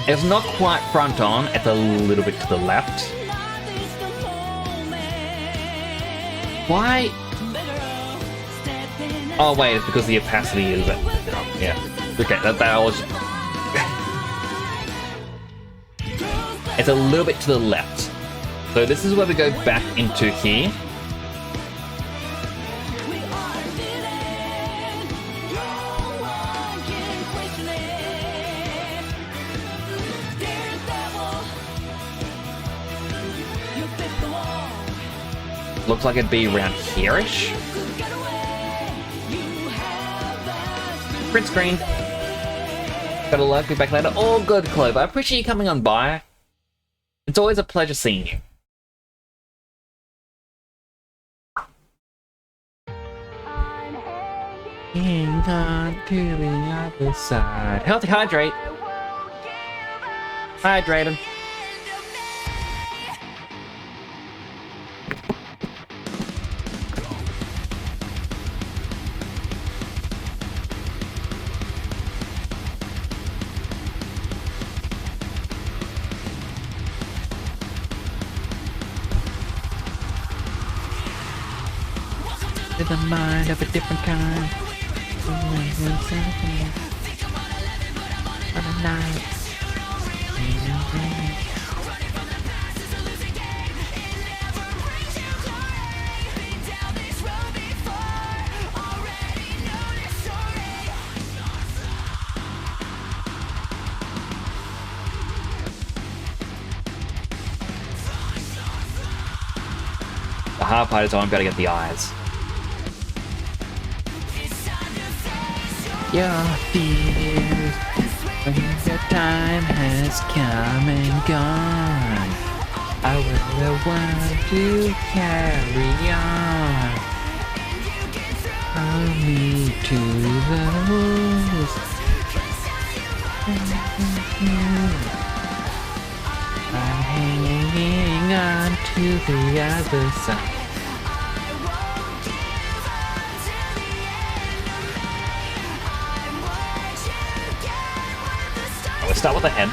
It's not quite front on, it's a little bit to the left. Why? Oh wait, it's because the opacity is... yeah. Okay, that was... It's a little bit to the left. So this is where we go back into here. Looks like it'd be around here-ish. Print screen. Gotta love, be back later. All good, Clove. I appreciate you coming on by. It's always a pleasure seeing you. Hang on to the other side. Healthy hydrate. Hydrate him. The mind of a different kind. On a night. The hard part is I've got to get the eyes. Your fears when your time has come and gone. I will the one to carry on. I'll meet to the woods. I'm hanging on to the other side. we'll start with the head.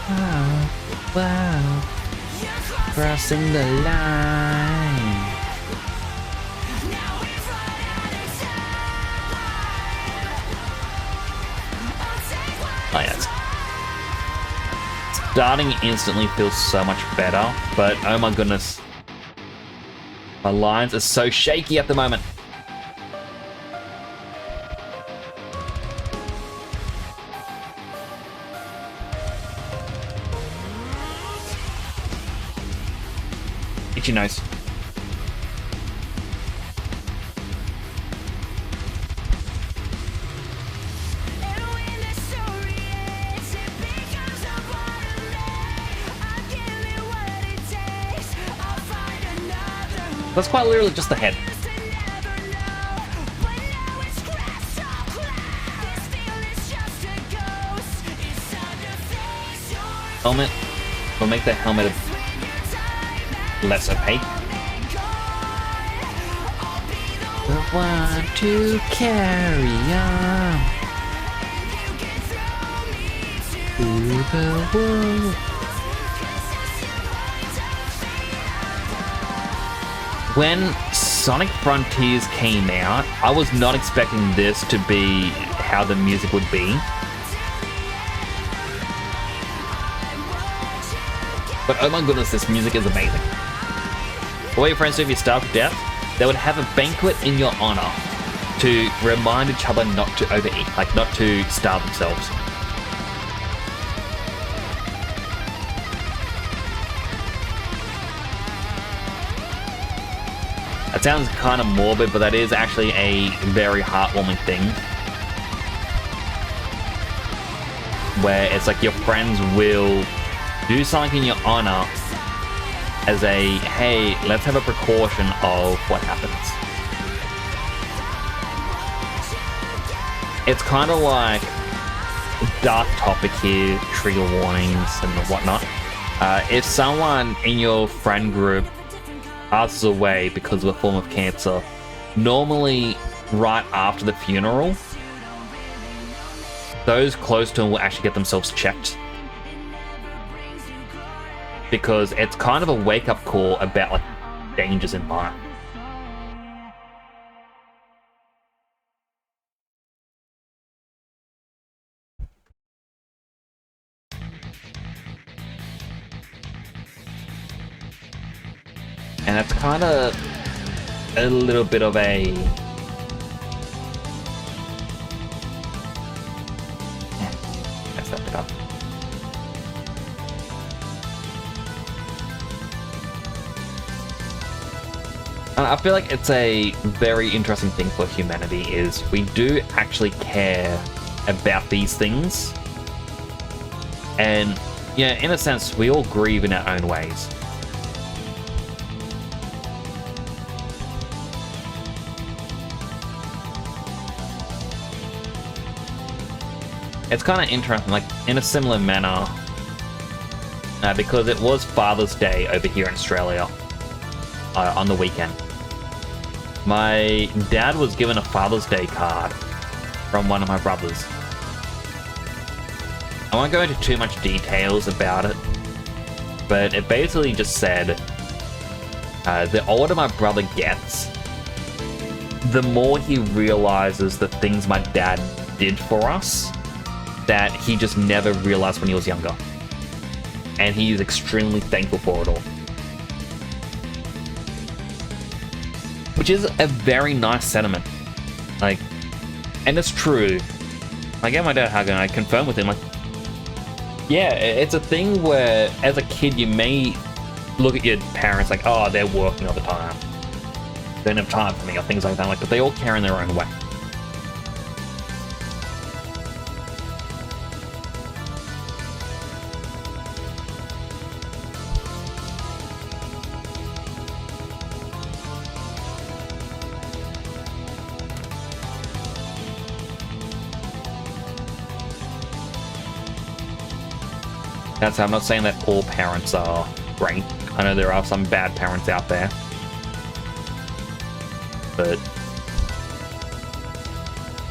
Wow, wow, crossing the line. Oh yes. Starting instantly feels so much better, but oh my goodness. My lines are so shaky at the moment. Itchy nose. That's quite literally just the head. Helmet. We'll make the helmet less opaque. The one to carry on to the world. When Sonic Frontiers came out, I was not expecting this to be how the music would be. But oh my goodness, this music is amazing. All your friends do if you starve to death, they would have a banquet in your honor to remind each other not to overeat, like not to starve themselves. That sounds kind of morbid, but that is actually a very heartwarming thing. Where it's like your friends will do something in your honor as a, hey, let's have a precaution of what happens. It's kind of like dark topic here, trigger warnings and whatnot. If someone in your friend group passes away because of a form of cancer, normally right after the funeral, those close to him will actually get themselves checked. Because it's kind of a wake-up call about like dangers in life. And that's kind of a little bit of a... Messed that bit up. And I feel like it's a very interesting thing for humanity is we do actually care about these things. And yeah, in a sense, we all grieve in our own ways. It's kind of interesting, like in a similar manner, because it was Father's Day over here in Australia on the weekend. My dad was given a Father's Day card from one of my brothers. I won't go into too much details about it, but it basically just said, the older my brother gets, the more he realizes the things my dad did for us that he just never realized when he was younger. And he is extremely thankful for it all. Which is a very nice sentiment. Like, and it's true. I gave my dad a hug and I confirmed with him, like, yeah, it's a thing where as a kid you may look at your parents like, oh, they're working all the time. They don't have time for me or things like that, like, but they all care in their own way. That's, I'm not saying that all parents are great. I know there are some bad parents out there. But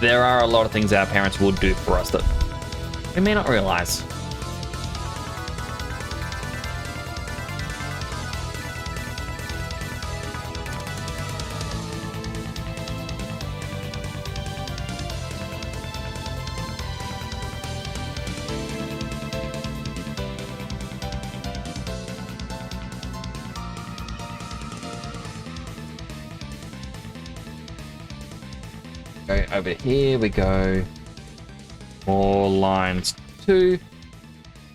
there are a lot of things our parents will do for us that we may not realize. Go over here, we go more lines 2.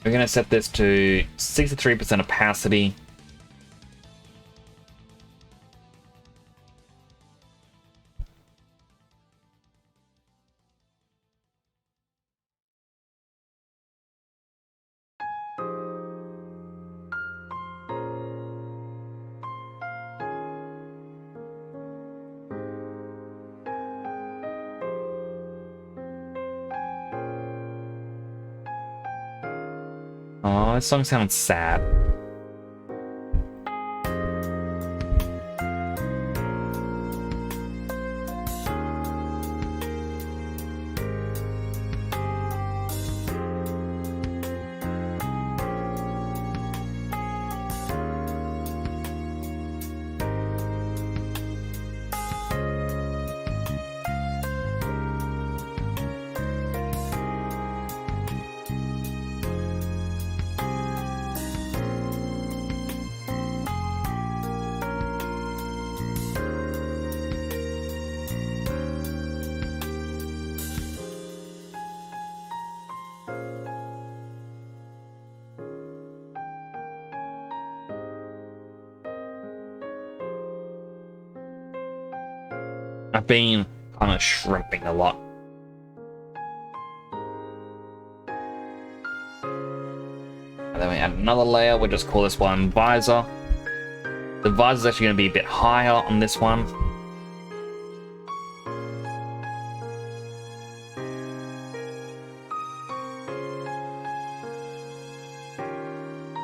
We're going to set this to 63% opacity. Oh, this song sounds sad. I've been kind of shrimping a lot. And then we add another layer. We'll just call this one visor. The visor is actually going to be a bit higher on this one.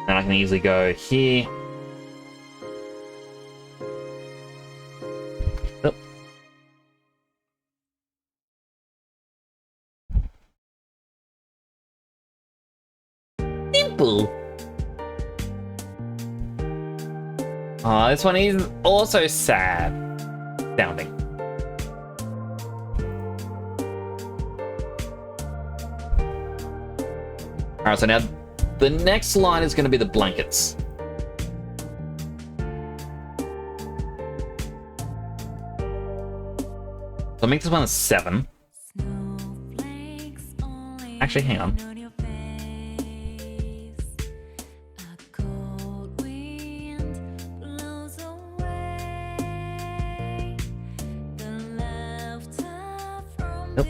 And I can easily go here. Oh. Simple. Oh, this one is also sad sounding. Alright, so now the next line is going to be the blankets. So I'll make this one a 7. Actually, hang on. Nope.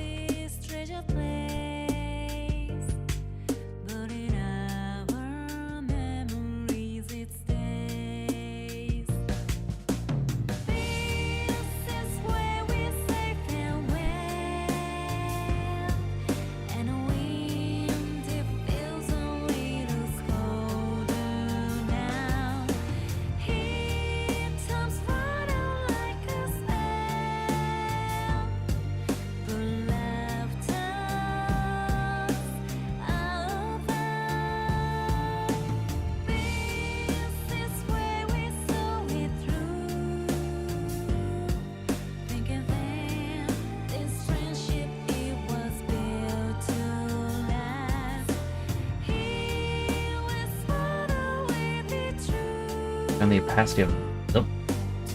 And the opacity of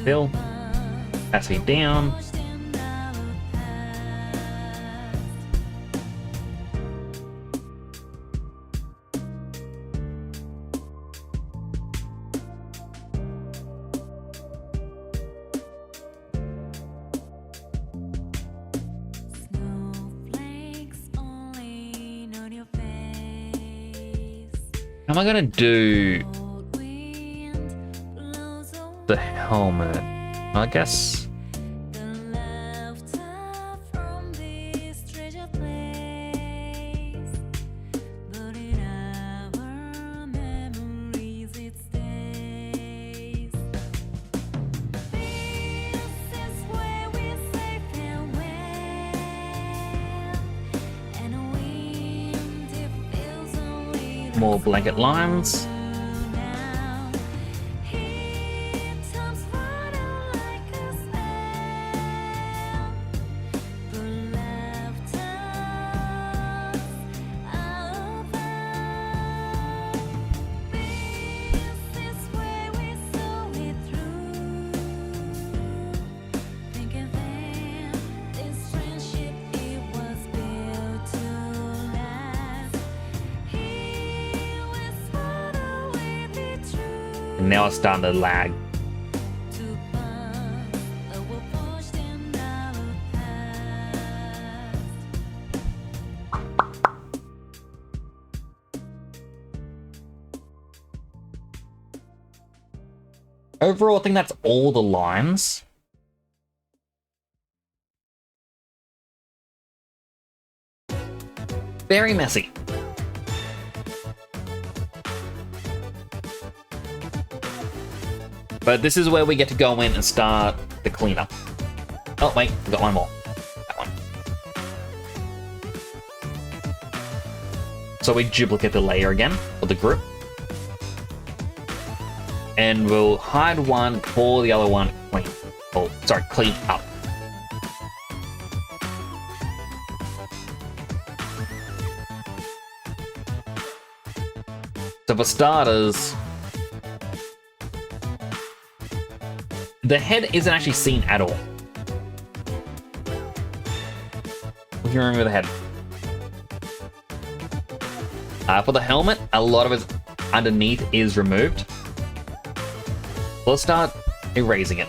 fill, opacity down. How am I gonna do the helmet? I guess. more blanket lines. now. Here comes running like a snail. The left us apart. This is where we saw it through. Thinking then this friendship it was built to last. Here whispered away the truth And now it's starting to lag. to us that were pushed in our past. Overall, I think that's all the lines. Very messy. But this is where we get to go in and start the cleanup. Oh, wait, we got one more. That one. So we duplicate the layer again, or the group. And we'll hide one, call the other one clean. Oh, sorry, clean up. So for starters, the head isn't actually seen at all. We can remove the head. For the helmet, a lot of it underneath is removed. Let's start erasing it.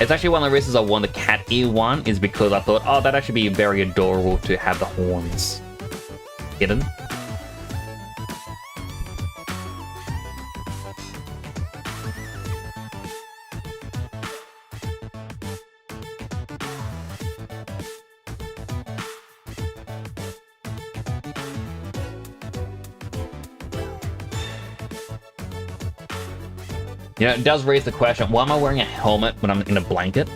It's actually one of the reasons I won the cat ear one, is because I thought, oh, that'd actually be very adorable to have the horns hidden. You know, it does raise the question, why am I wearing a helmet when I'm in a blanket?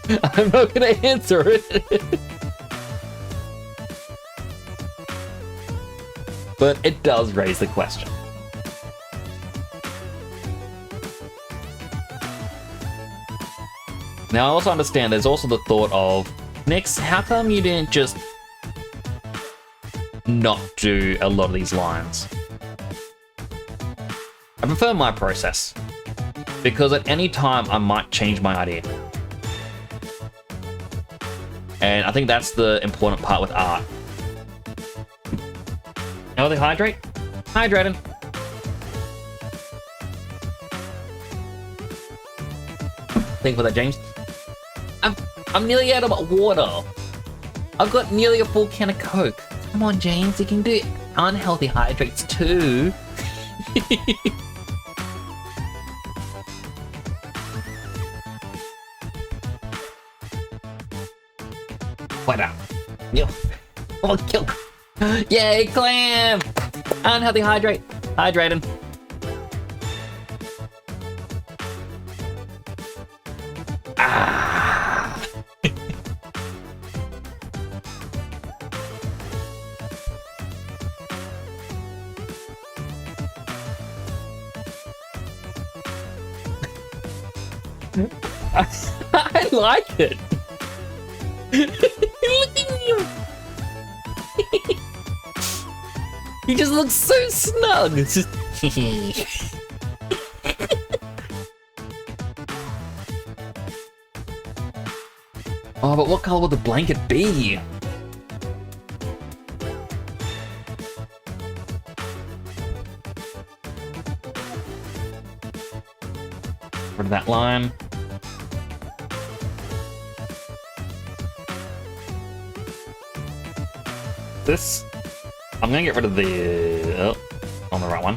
I'm not gonna answer it. But it does raise the question. Now I also understand there's also the thought of, Nix, how come you didn't just not do a lot of these lines? I prefer my process, because at any time I might change my idea. And I think that's the important part with art. How they hydrate? Hydrating. Think for that, James. I'm nearly out of water. I've got nearly a full can of Coke. Come on, James, you can do unhealthy hydrates too. What up? Yo. Oh, kill. Yay, clam! Unhealthy hydrate. Hydrating. Ah. I like it. Look at you. He just looks so snug. It's just oh, but what color would the blanket be? Rid of that line. This, I'm gonna get rid of the, oh, on the right one.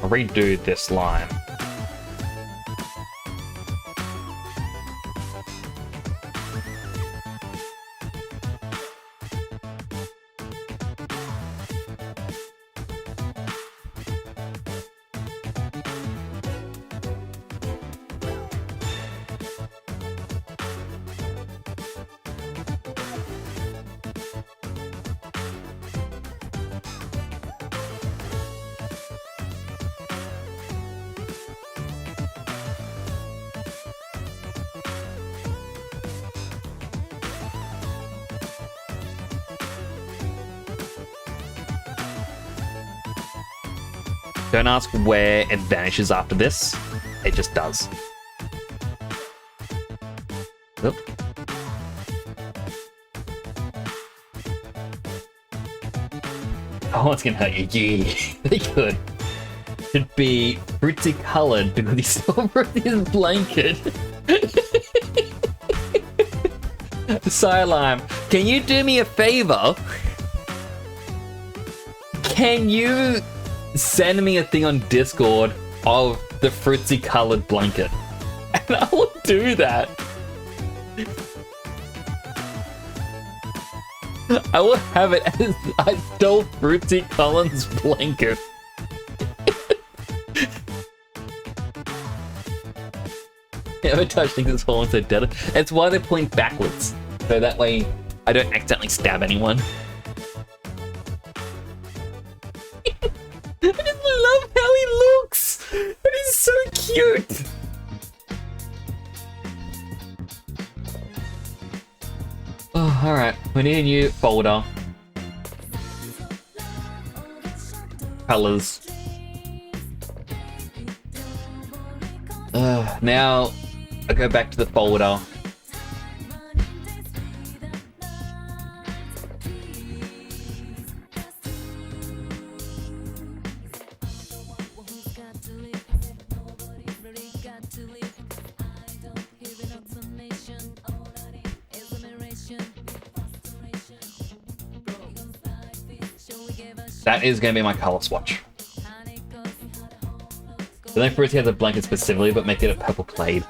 I'll redo this line. Don't ask where it vanishes after this. It just does. Oop. Oh, it's gonna hurt you. Yeah, they could. Should be fruity colored because he still wrote his blanket. Psylime, can you do me a favor? Can you send me a thing on Discord of the fruity colored blanket? And I will do that. I will have it as I stole Fruity Collins' blanket. Never touch things that's fallen so dead. It's why they point backwards. So that way I don't accidentally stab anyone. I just love how he looks! It is so cute! Oh, alright. We need a new folder. Colors. Now I go back to the folder. That is going to be my color swatch. I don't think has a blanket specifically, but make it a purple plaid.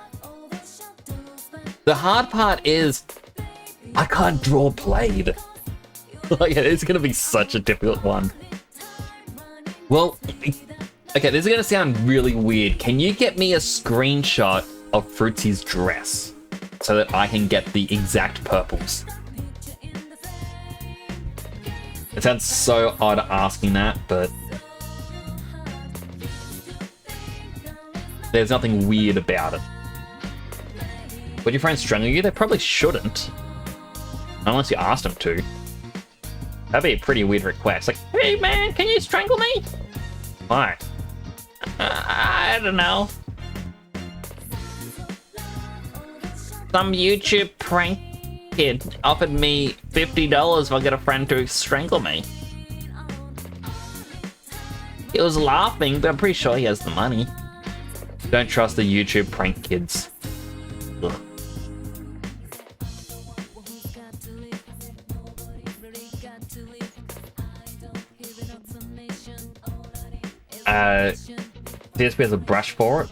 The hard part is, I can't draw plaid. Like, it's going to be such a difficult one. Well, okay, this is going to sound really weird. Can you get me a screenshot of Fruitsy's dress so that I can get the exact purples? It sounds so odd asking that, but there's nothing weird about it. Would your friends strangle you? They probably shouldn't. Unless you asked them to. That'd be a pretty weird request. Like, hey man, can you strangle me? Why? I don't know. Some YouTube prank kid offered me $50 if I get a friend to strangle me. He was laughing, but I'm pretty sure he has the money. Don't trust the YouTube prank kids. Ugh. CSP has a brush for it.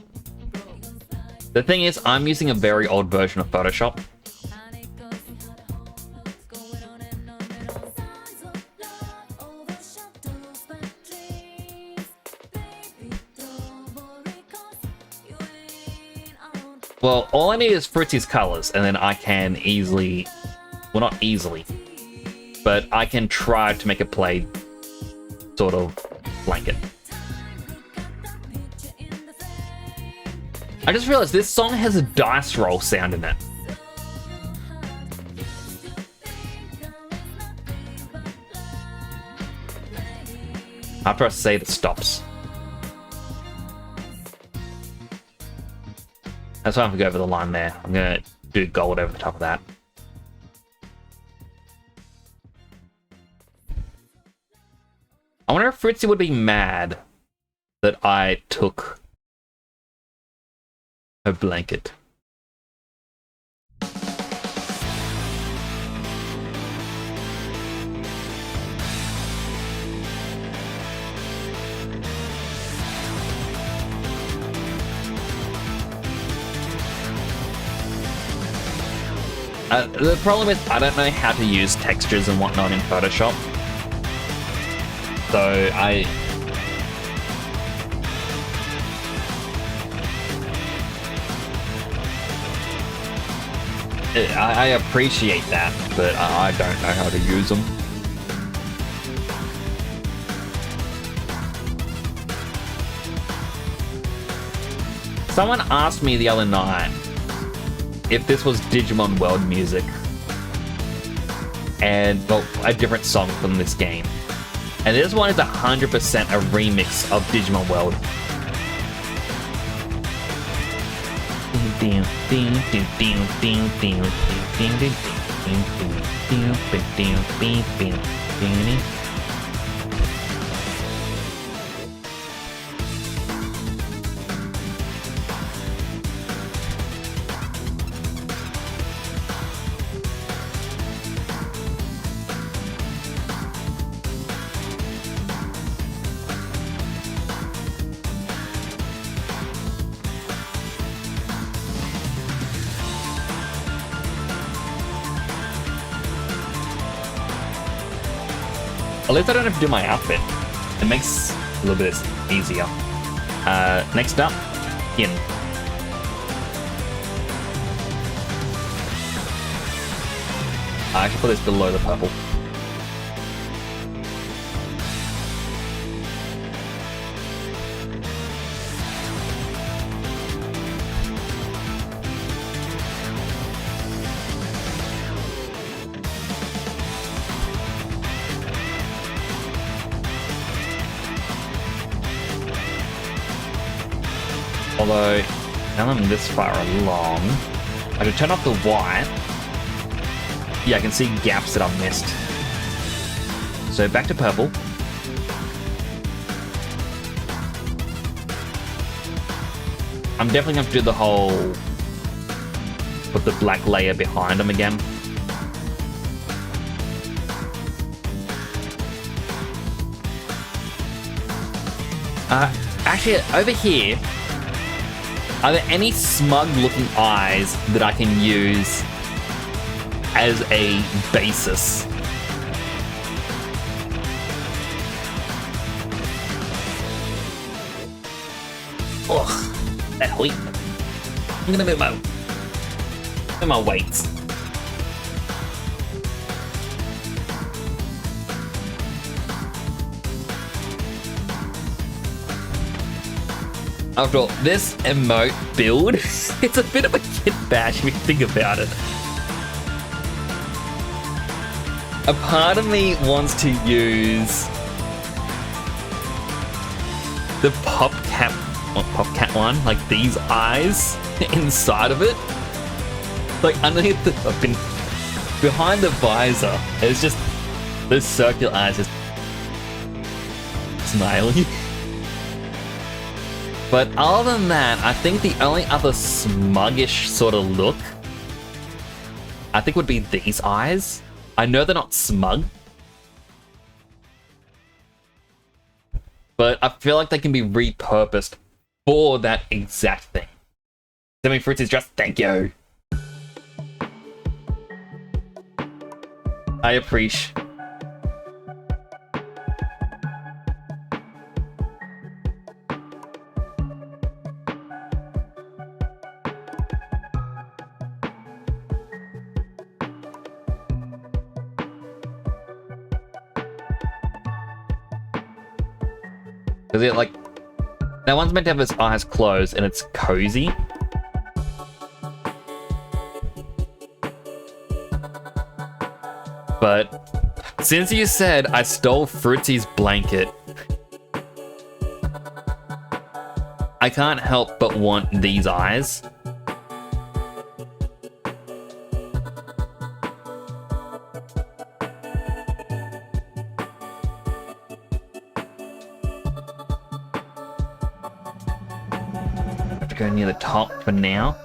The thing is, I'm using a very old version of Photoshop. Well, all I need is Fritzy's colors, and then I can easily... Well, not easily, but I can try to make a play sort of blanket. I just realized this song has a dice roll sound in it. After I save, it stops. That's why I'm gonna go over the line there. I'm gonna do gold over the top of that. I wonder if Fritzy would be mad that I took her blanket. The problem is I don't know how to use textures and whatnot in Photoshop. So I appreciate that, but I don't know how to use them. Someone asked me the other night if this was Digimon World music, and well, a different song from this game. And this one is 100% a remix of Digimon World. At least I don't have to do my outfit. It makes a little bit easier. Next up, Yin. I should put this below the purple. Although, now I'm this far along, I should turn off the white. Yeah, I can see gaps that I've missed. So back to purple. I'm definitely going to do the whole... put the black layer behind them again. Actually, over here, are there any smug-looking eyes that I can use as a basis? Ugh, that weight. I'm gonna move my weights. After all, this emote build, it's a bit of a kit bash if you think about it. A part of me wants to use the PopCat one, like these eyes inside of it. Like underneath behind the visor, it's just those circular eyes just smiling. But other than that, I think the only other smuggish sort of look I think would be these eyes. I know they're not smug, but I feel like they can be repurposed for that exact thing. Semi Fruits is just thank you. I appreciate. Because it, like, that one's meant to have its eyes closed and it's cozy. But since you said I stole Fruitsy's blanket, I can't help but want these eyes. Go near the top for now.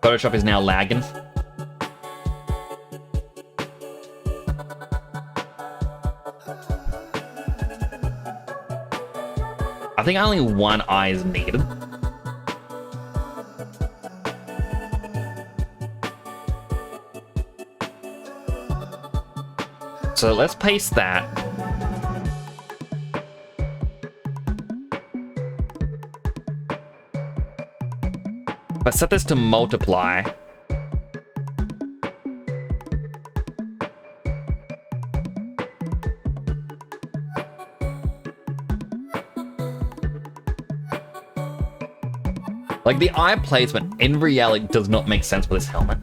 Photoshop is now lagging. I think only one eye is needed. So let's paste that. If I set this to multiply, like the eye placement in reality does not make sense for this helmet.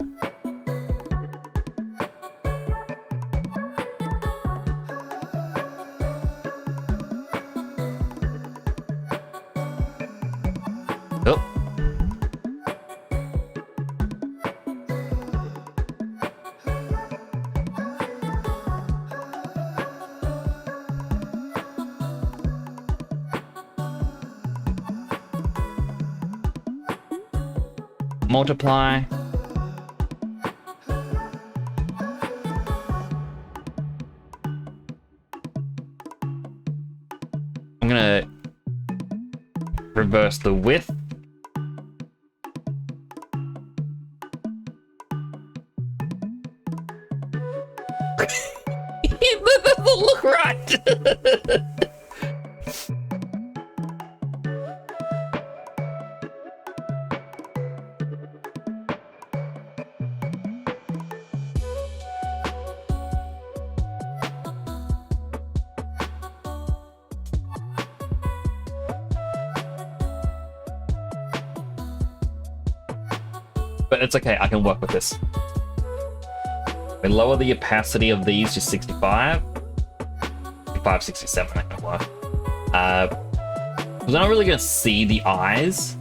multiply. I'm gonna reverse the width. That doesn't look right. But it's okay, I can work with this. We lower the opacity of these to 65. 65, 67, that can work. Because I'm not really gonna see the eyes.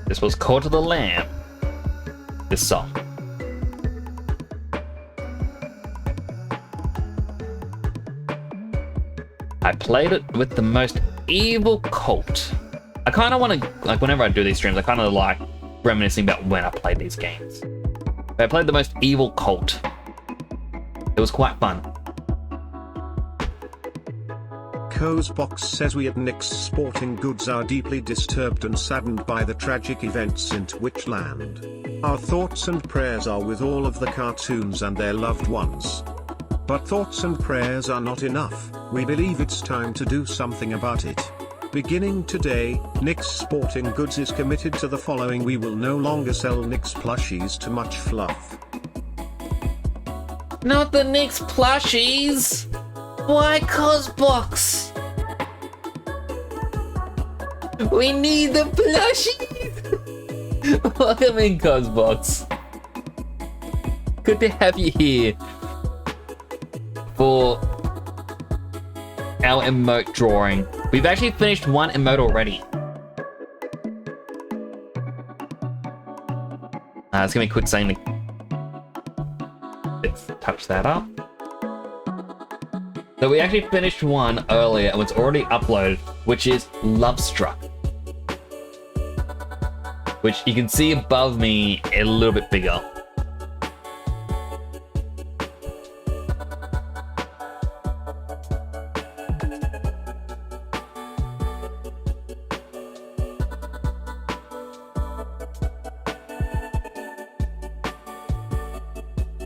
This was Call to the Lamb. This song. I played it with the most evil cult. I kind of want to, like, whenever I do these streams, I kind of like reminiscing about when I played these games. But I played the most evil cult. It was quite fun. Cozebox says we at Nick's Sporting Goods are deeply disturbed and saddened by the tragic events in Twitchland. Our thoughts and prayers are with all of the cartoons and their loved ones. But thoughts and prayers are not enough, we believe it's time to do something about it. Beginning today, Nick's Sporting Goods is committed to the following: we will no longer sell Nick's plushies to much fluff. Not the Nick's plushies! Why Cozbox? We need the plushies! Welcome in, Cozbox. Good to have you here for our emote drawing. We've actually finished one emote already. It's gonna be quick saying let's touch that up. So we actually finished one earlier and it's already uploaded, which is Love Struck. Which you can see above me a little bit bigger.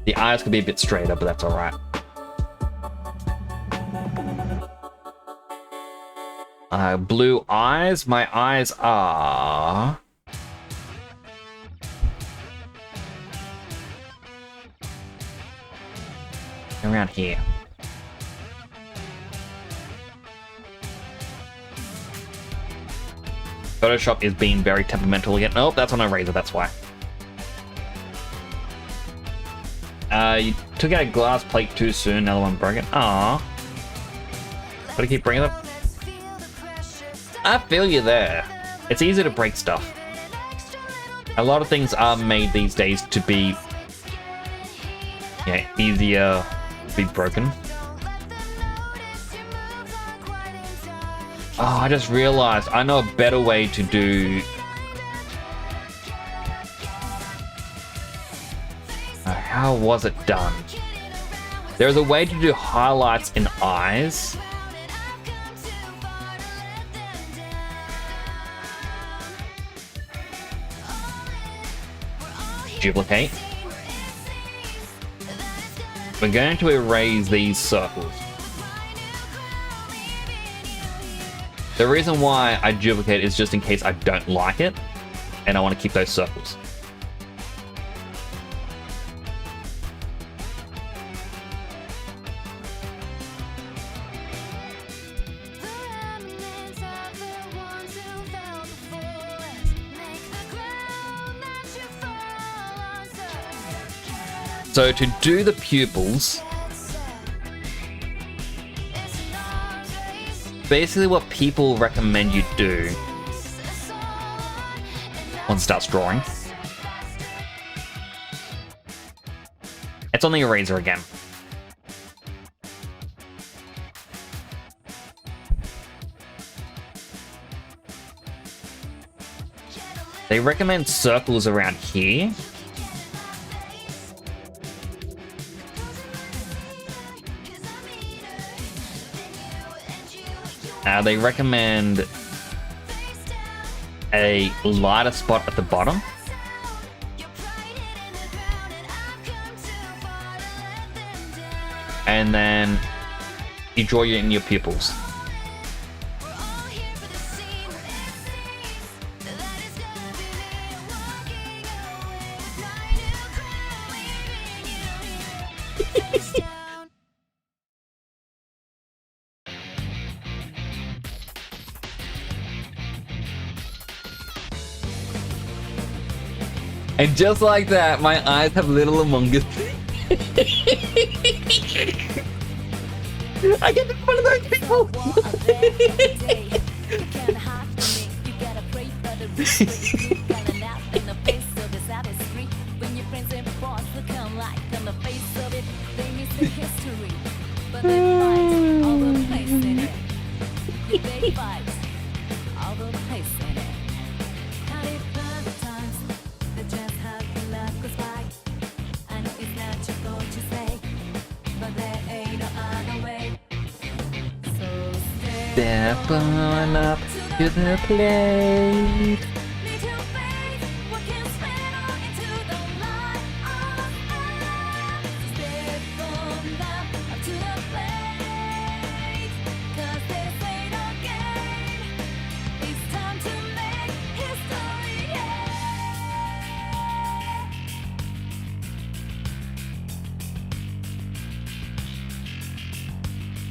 The eyes could be a bit straighter, but that's alright. Blue eyes. My eyes are... around here. Photoshop is being very temperamental again. Oh, that's on a razor, that's why. You took out a glass plate too soon, another one broken. Aww. Gotta keep bringing it up. I feel you there. It's easy to break stuff. A lot of things are made these days to be, yeah, easier to be broken. Oh, I just realized I know a better way to do... how was it done? There's a way to do highlights in eyes. Duplicate. We're going to erase these circles. The reason why I duplicate is just in case I don't like it. and I want to keep those circles. So to do the pupils, basically what people recommend you do once it starts drawing, it's on the eraser again. They recommend circles around here. They recommend a lighter spot at the bottom. And then you draw in your pupils. And just like that, my eyes have little Among Us. I get to be one of those people. Step on up to the plate.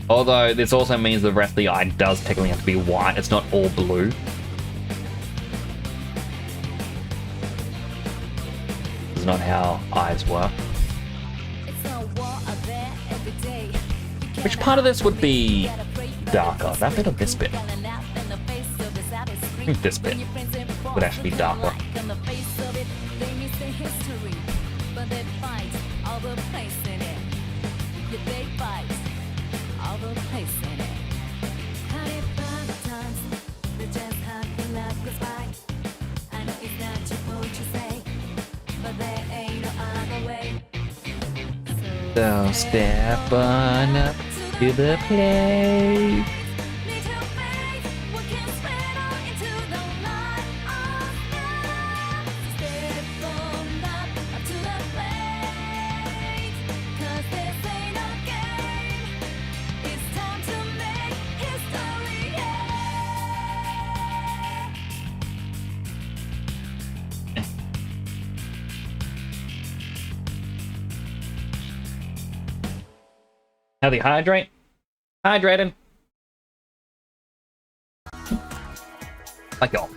Although this also means the rest of the eye does technically have to be white, it's not all blue. This is not how eyes work. Which part of this would be darker? That bit or this bit? I think this bit would actually be darker. So step on up to the plate. How do you hydrate? Hydrated. Like y'all.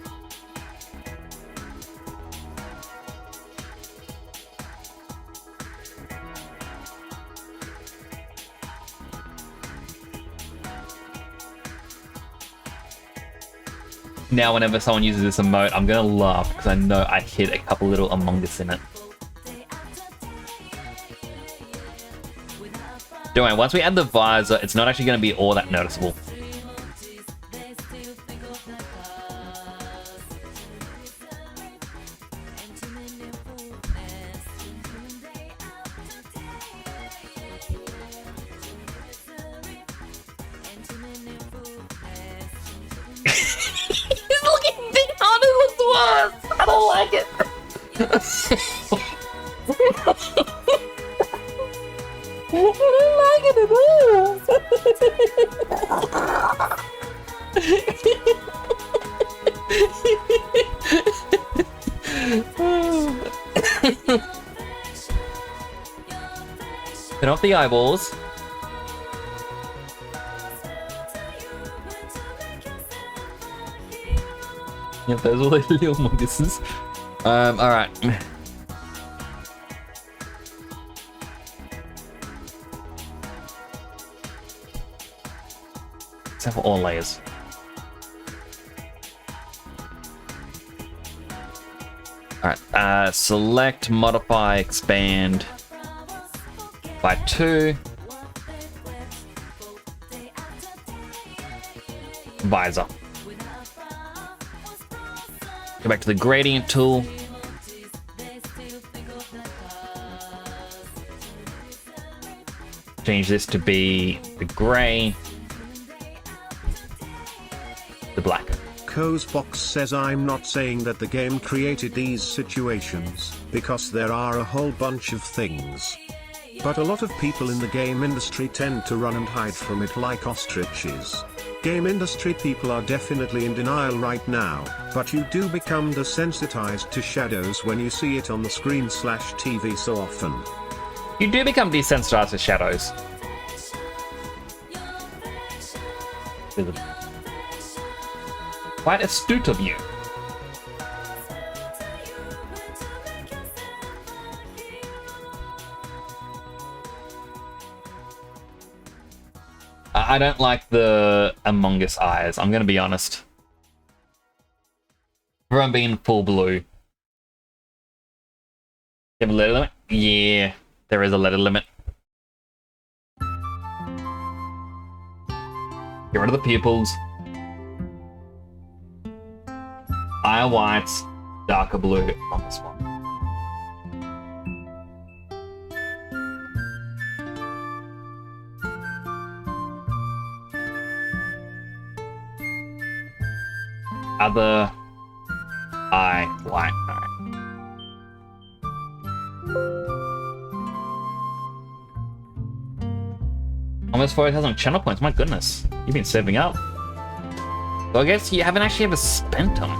Now whenever someone uses this emote, I'm gonna laugh because I know I hit a couple little Among Us in it. Don't worry, once we add the visor, it's not actually going to be all that noticeable. He's looking down, it looks worse! I don't like it! I don't like it at all. Turn off the eyeballs. Yep, those are the little mongooses. Alright. Except for all layers. Alright, select, modify, expand by 2. Visor. Go back to the gradient tool. Change this to be the gray, the black. Cozebox says I'm not saying that the game created these situations, because there are a whole bunch of things. But a lot of people in the game industry tend to run and hide from it like ostriches. Game industry people are definitely in denial right now, but you do become desensitized to shadows when you see it on the screen/TV so often. You do become desensitized to shadows. Quite astute of you. I don't like the Among Us eyes, I'm gonna be honest. Everyone being full blue. You have a letter limit? Yeah, there is a letter limit. Get rid of the pupils. Eye whites, darker blue on this one. Other eye white. Alright. Almost 40,000 channel points, my goodness. You've been saving up. So I guess you haven't actually ever spent them.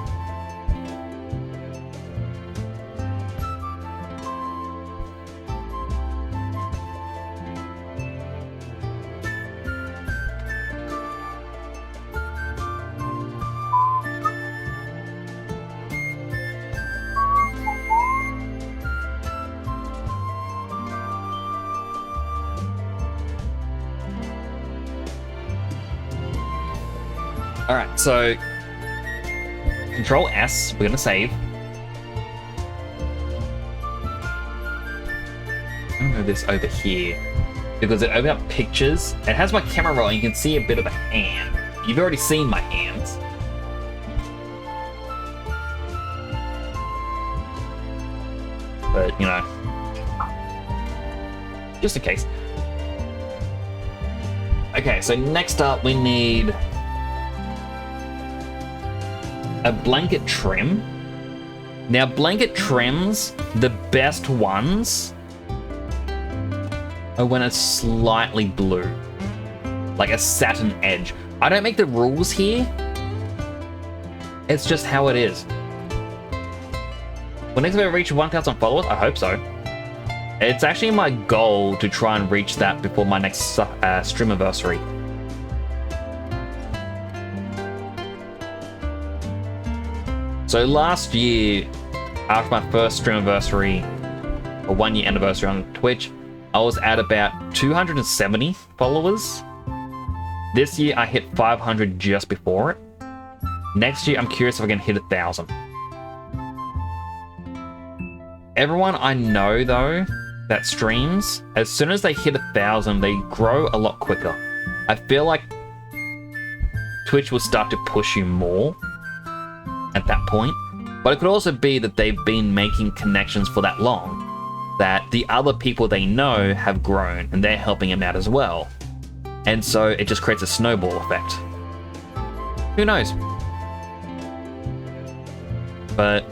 Alright, so Control S, we're gonna save. I'm gonna move this over here because it opened up pictures. It has my camera rolling, you can see a bit of a hand. You've already seen my hands. But, you know, just in case. Okay, so next up we need a blanket trim. Now, blanket trims, the best ones are when it's slightly blue, like a satin edge. I don't make the rules here. It's just how it is. Will next ever reach 1,000 followers? I hope so. It's actually my goal to try and reach that before my next streamiversary. So last year, after my first streamiversary, or 1 year anniversary on Twitch, I was at about 270 followers. This year I hit 500 just before it. Next year I'm curious if I can hit 1,000. Everyone I know though that streams, as soon as they hit 1,000, they grow a lot quicker. I feel like Twitch will start to push you more at that point, but it could also be that they've been making connections for that long, that the other people they know have grown and they're helping them out as well, and so it just creates a snowball effect. Who knows? But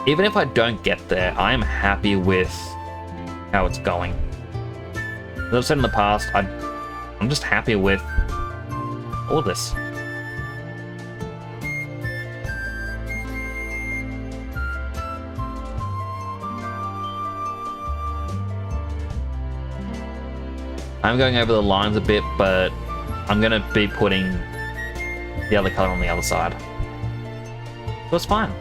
even if I don't get there, I am happy with how it's going. As I've said in the past, I'm just happy with all this. I'm going over the lines a bit, but I'm going to be putting the other color on the other side. So it's fine.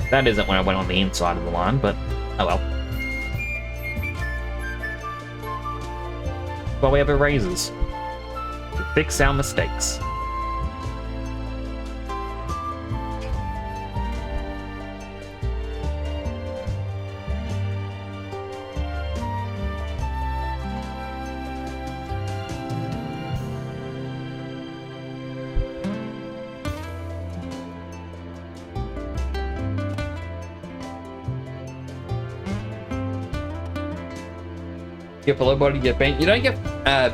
That isn't when I went on the inside of the line, but oh well. Well, we have erasers to fix our mistakes. Get follow botted, get banned. You don't get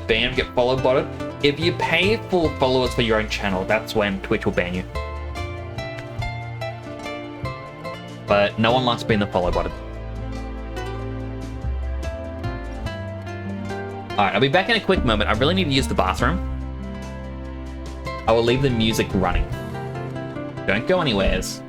banned, get follow botted. If you pay for followers for your own channel, that's when Twitch will ban you. But no one likes being the follow botted. Alright, I'll be back in a quick moment. I really need to use the bathroom. I will leave the music running. Don't go anywheres.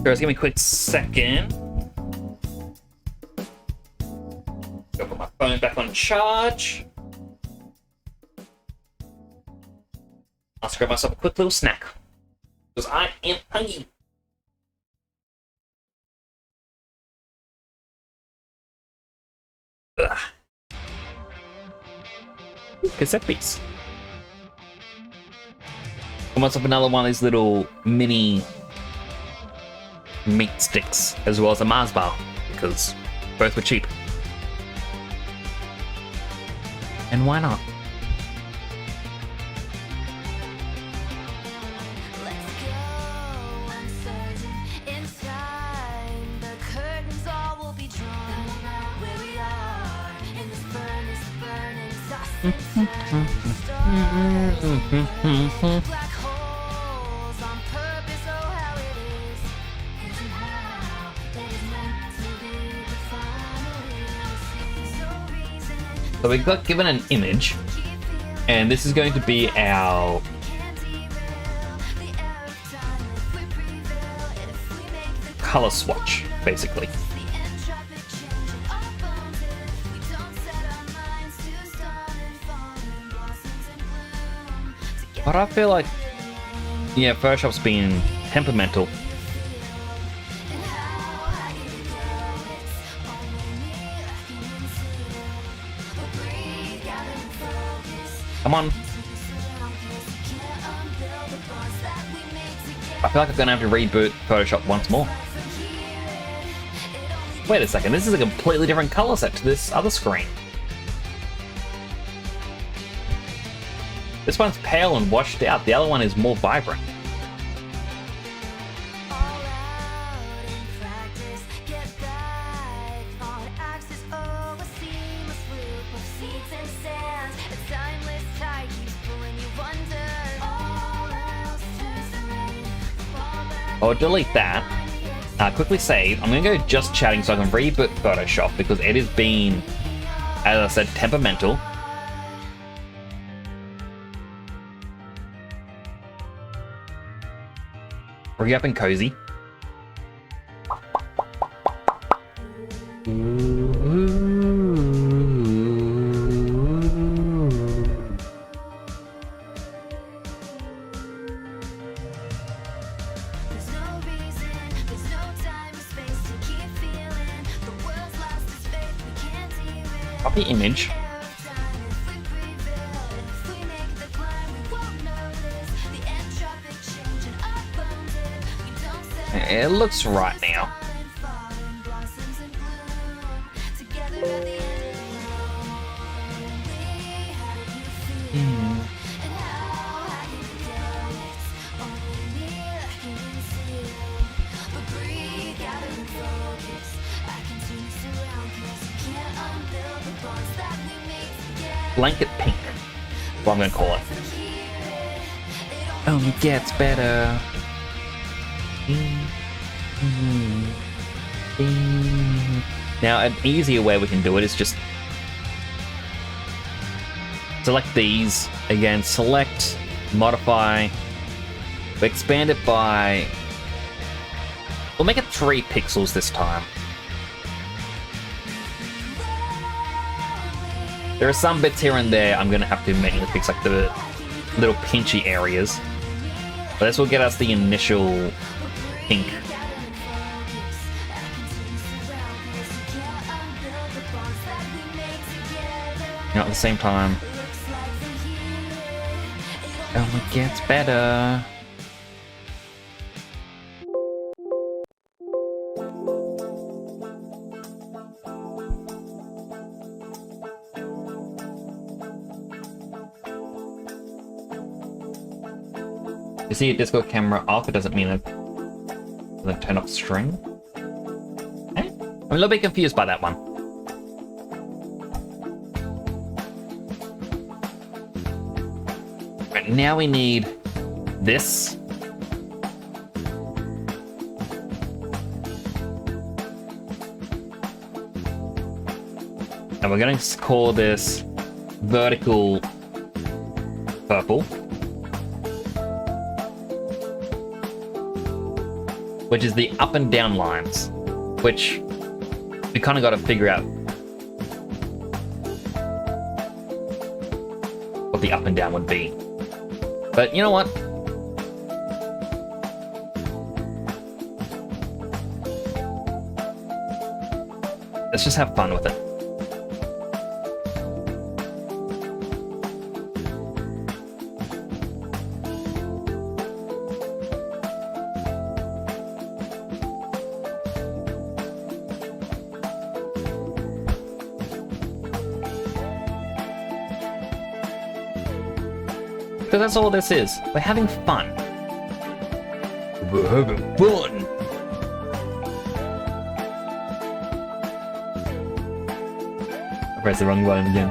Guys, give me a quick second. Go put my phone back on charge. I'll grab myself a quick little snack. Because I am hungry. Ugh. Cassette piece. I want myself another one of these little mini meat sticks, as well as a Mars bar, because both were cheap. And why not? Let's go uncertain in time. The curtains all will be drawn. Where we are in this burning, tossing stars. Black holes on purpose. Oh, how it is. Isn't how it is meant to be. The final reason. So we got given an image, and this is going to be our color swatch, basically. But I feel like, yeah, Photoshop's been temperamental. Come on. I feel like I'm gonna have to reboot Photoshop once more. Wait a second, this is a completely different color set to this other screen. This one's pale and washed out, the other one is more vibrant. I'll delete that. Quickly save. I'm gonna go just chatting so I can reboot Photoshop because it has been, as I said, temperamental. Hurry up and cozy. Copy image. It looks right now. Blanket pink, what I'm gonna call it. Only gets better. Now, an easier way we can do it is just select these again, select, modify, we expand it by, we'll make it 3 pixels this time. There are some bits here and there I'm gonna have to manually fix, like the little pinchy areas. But this will get us the initial pink. At the same time, it only gets better. You see a Discord camera off, it doesn't mean it doesn't turn off string. Eh? I'm a little bit confused by that one. Right, now we need this. And we're going to call this vertical purple. Which is the up and down lines, which we kind of got to figure out what the up and down would be. But you know what? Let's just have fun with it. Because that's all this is. We're having fun. We're having fun! I pressed the wrong button again.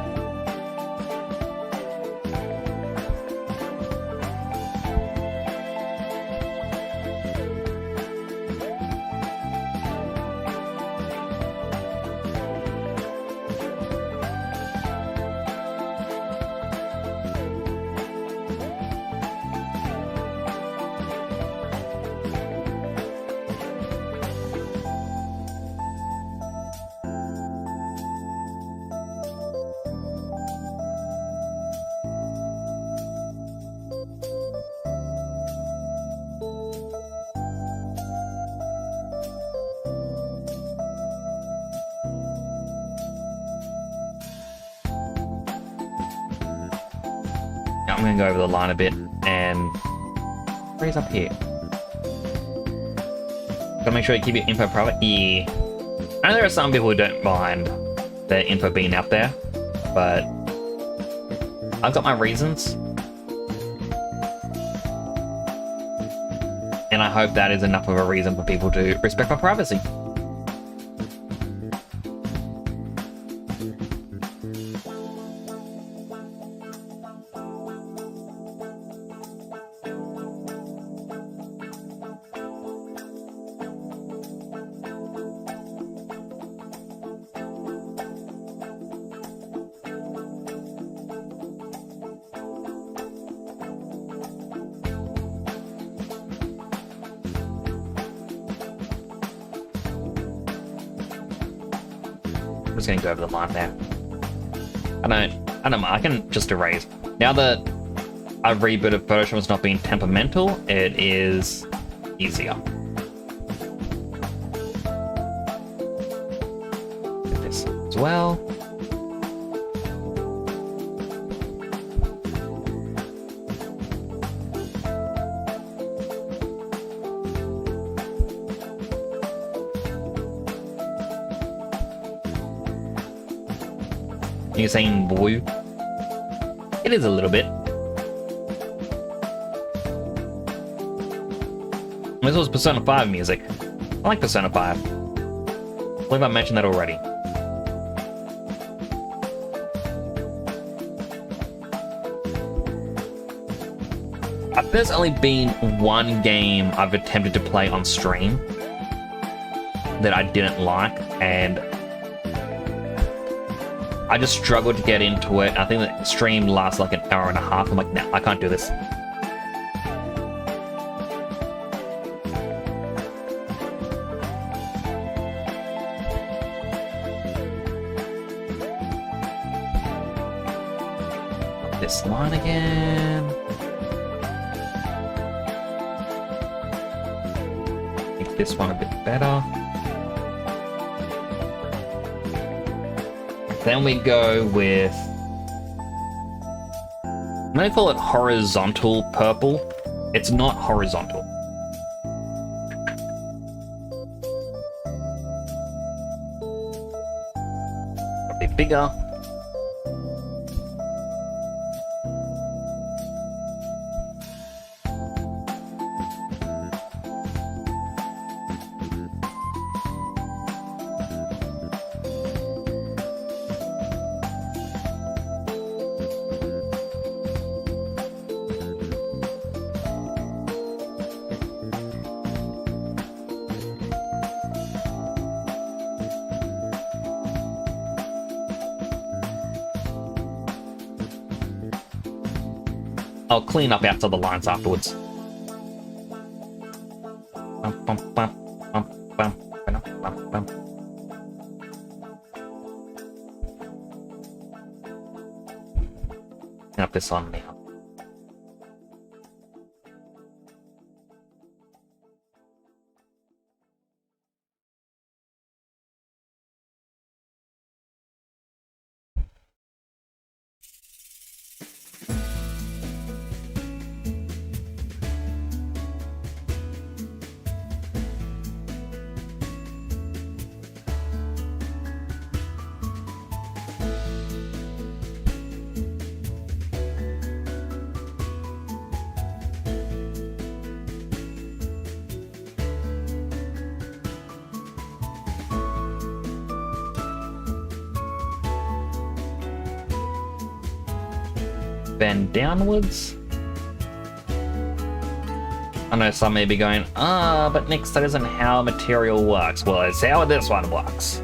I'm gonna go over the line a bit and raise up here. Gotta make sure you keep your info private. Yeah. I know there are some people who don't mind their info being out there, but I've got my reasons. And I hope that is enough of a reason for people to respect my privacy. I'm just gonna go over the line there. I don't mind. I can just erase. Now that I've rebooted Photoshop as not being temperamental, it is easier. Get this as well. You're saying blue? It is a little bit. This was Persona 5 music. I like Persona 5. I believe I mentioned that already. There's only been one game I've attempted to play on stream that I didn't like, and I just struggled to get into it. I think the stream lasts like an hour and a half. I'm like, no, I can't do this. This line again. Make this one a bit better. Then we go with, I'm gonna call it horizontal purple. It's not horizontal. A bit bigger. I'll clean up outside the lines afterwards. Clean up this on now. Bend downwards. I know some may be going, but Nix, that isn't how material works. Well, it's how this one works.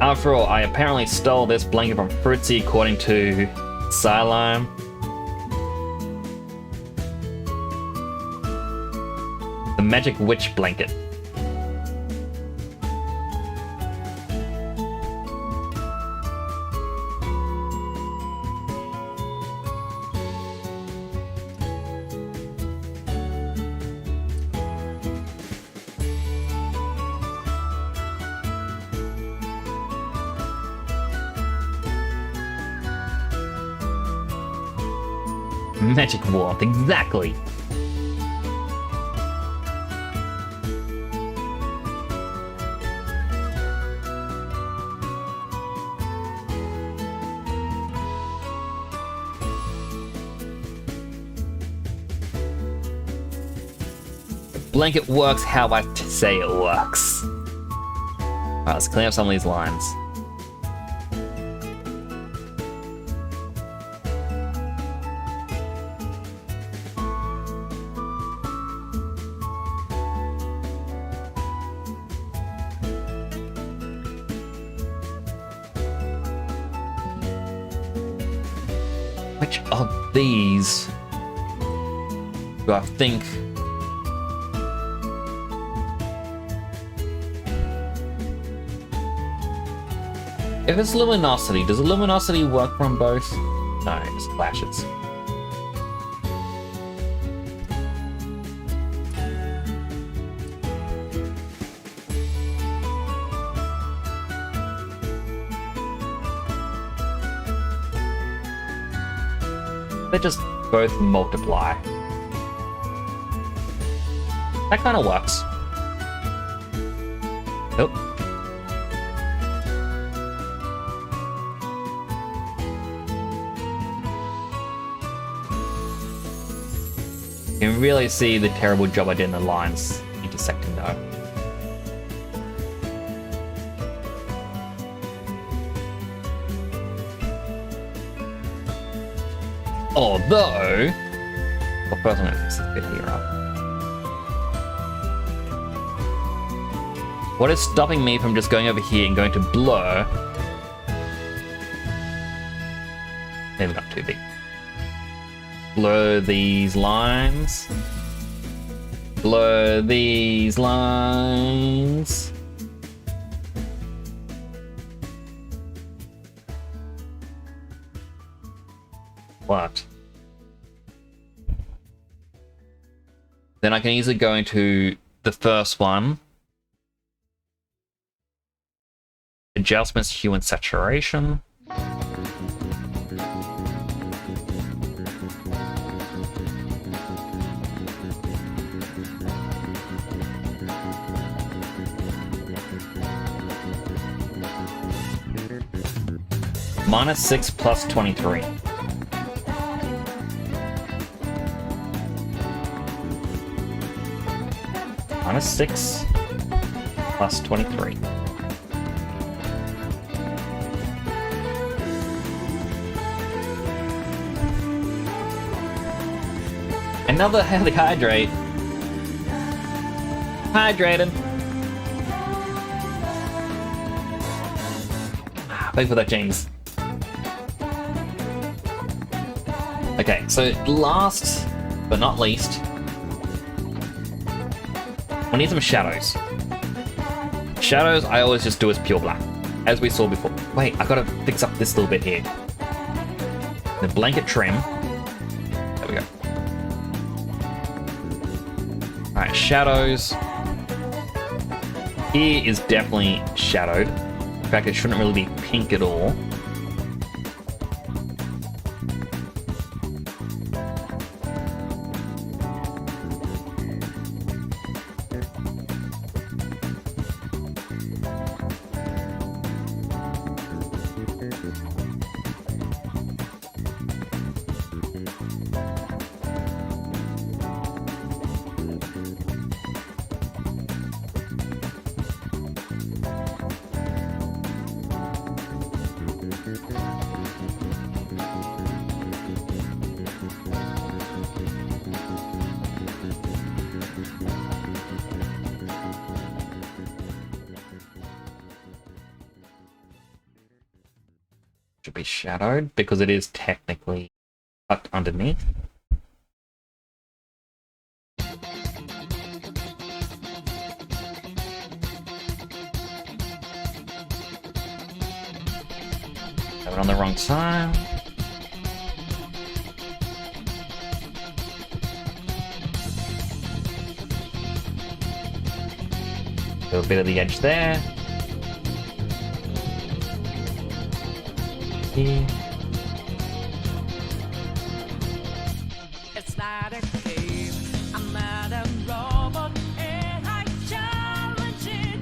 After all, I apparently stole this blanket from Fruitsy according to Psylime. The Magic Witch blanket. Magic warmth, exactly. Blanket works how I say it works. Alright, let's clean up some of these lines. Which of these do I think? If it's luminosity, does luminosity work from both? No, it just flashes. They just both multiply. That kind of works. Oh. You can really see the terrible job I did in the lines intersecting though. Although, well, first I'm going to fix this bit here up. What is stopping me from just going over here and going to blur? Maybe not too big. Blur these lines. Blur these lines. What? Then I can easily go into the first one. Adjustments, hue and saturation. -6 plus 23. -6 plus 23. Another heavy hydrate. Hydrated. Wait for that, James. Okay, so last but not least, we need some shadows. Shadows I always just do as pure black, as we saw before. Wait, I gotta fix up this little bit here. The blanket trim. There we go. Alright, shadows. Here is definitely shadowed. In fact, it shouldn't really be pink at all. Should be shadowed because it is technically tucked underneath. Have it on the wrong side. Do a bit of the edge there. Here. It's not a game. I'm not a robot, and I challenge you.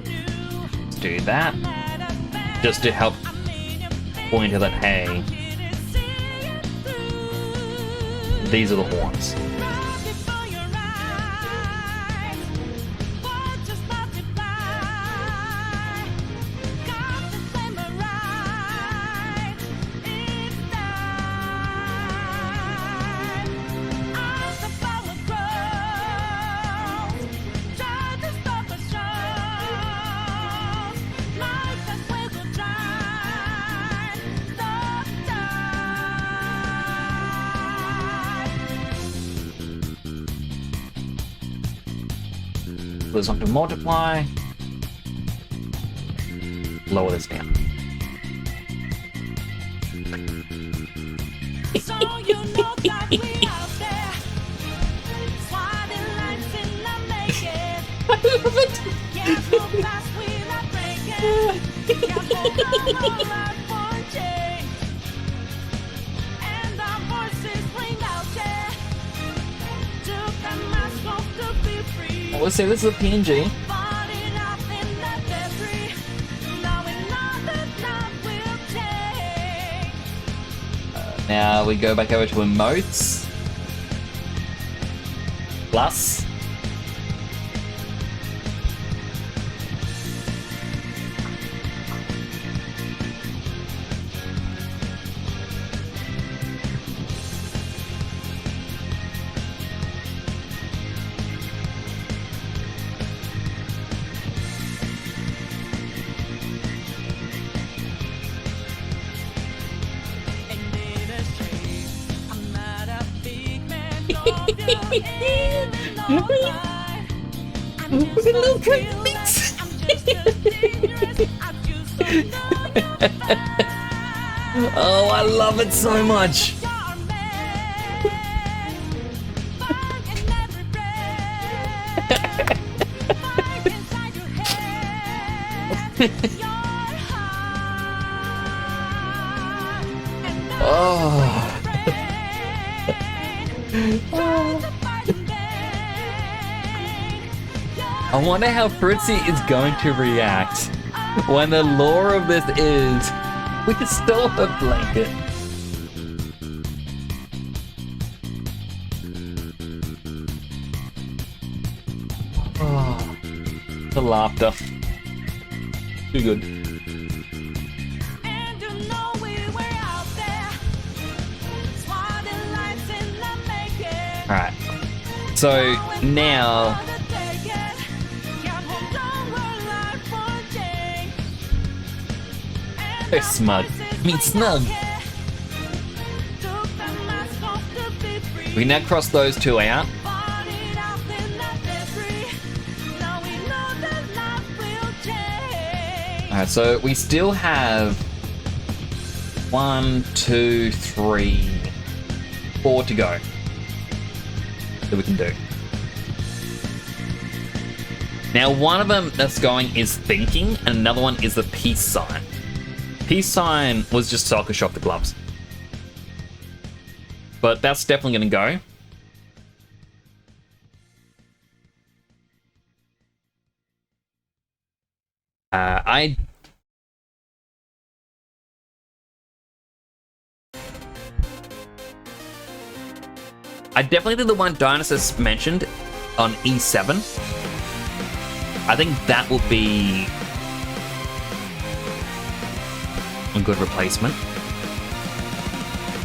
Let's do that. I'm not a man. Just to help I'm in your face. point to that, hey, I'm here to see you through. these are the horns. Right before your eyes, words just multiply. Got the flame right inside. As the power grows, try to stop the show. Life as we will try. Stop time. Goes on to multiply. Lower this down. So you know that we out there, swatting lights in the naked. I love it. Can't go fast without breaking. Can't hold on life for change. And our voices ring out, yeah. Took the mask off to be free. Let's say this is a PNG. Falling up in the debris. Knowing now that love will change. Now we go back over to emotes. Plus. And in a shade, I'm not a big man, no, even no lie. I'm just Little a cat real beats. I'm just as dangerous. I just don't know your vibe. Oh, I love it so much. You're man, fight in every breath, fight inside your head, your heart, and Oh. I wonder how Fritzy is going to react when the lore of this is we stole her blanket. Oh, the laughter. Too good. And you know we were out there, swatting lights in the making. Alright. So now they're smug. I mean snug. We can now cross those two out. Alright, so we still have 1, 2, 3, 4 to go that we can do. Now, one of them that's going is thinking, and another one is the peace sign. Peace sign was just Soccer Shop the gloves. But that's definitely going to go. I definitely did the one Dionysus mentioned on E7. I think that will be a good replacement.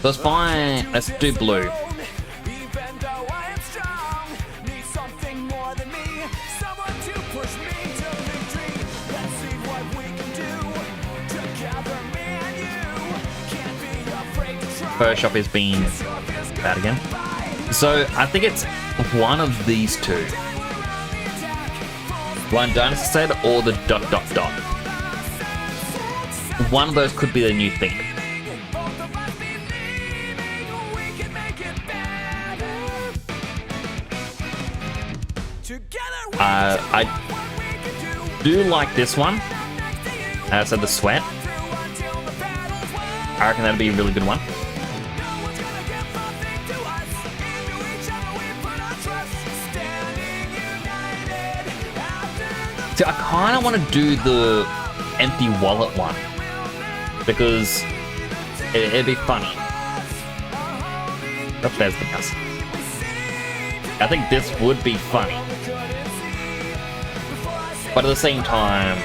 So it's fine. Let's do blue. Photoshop is being bad again. So I think it's one of these two. One Dinosaur said, or the ... One of those could be the new thing. I do like this one. So the sweat. I reckon that'd be a really good one. So I kind of want to do the empty wallet one because it'd be funny. Oh, there's the mouse. I think this would be funny, but at the same time,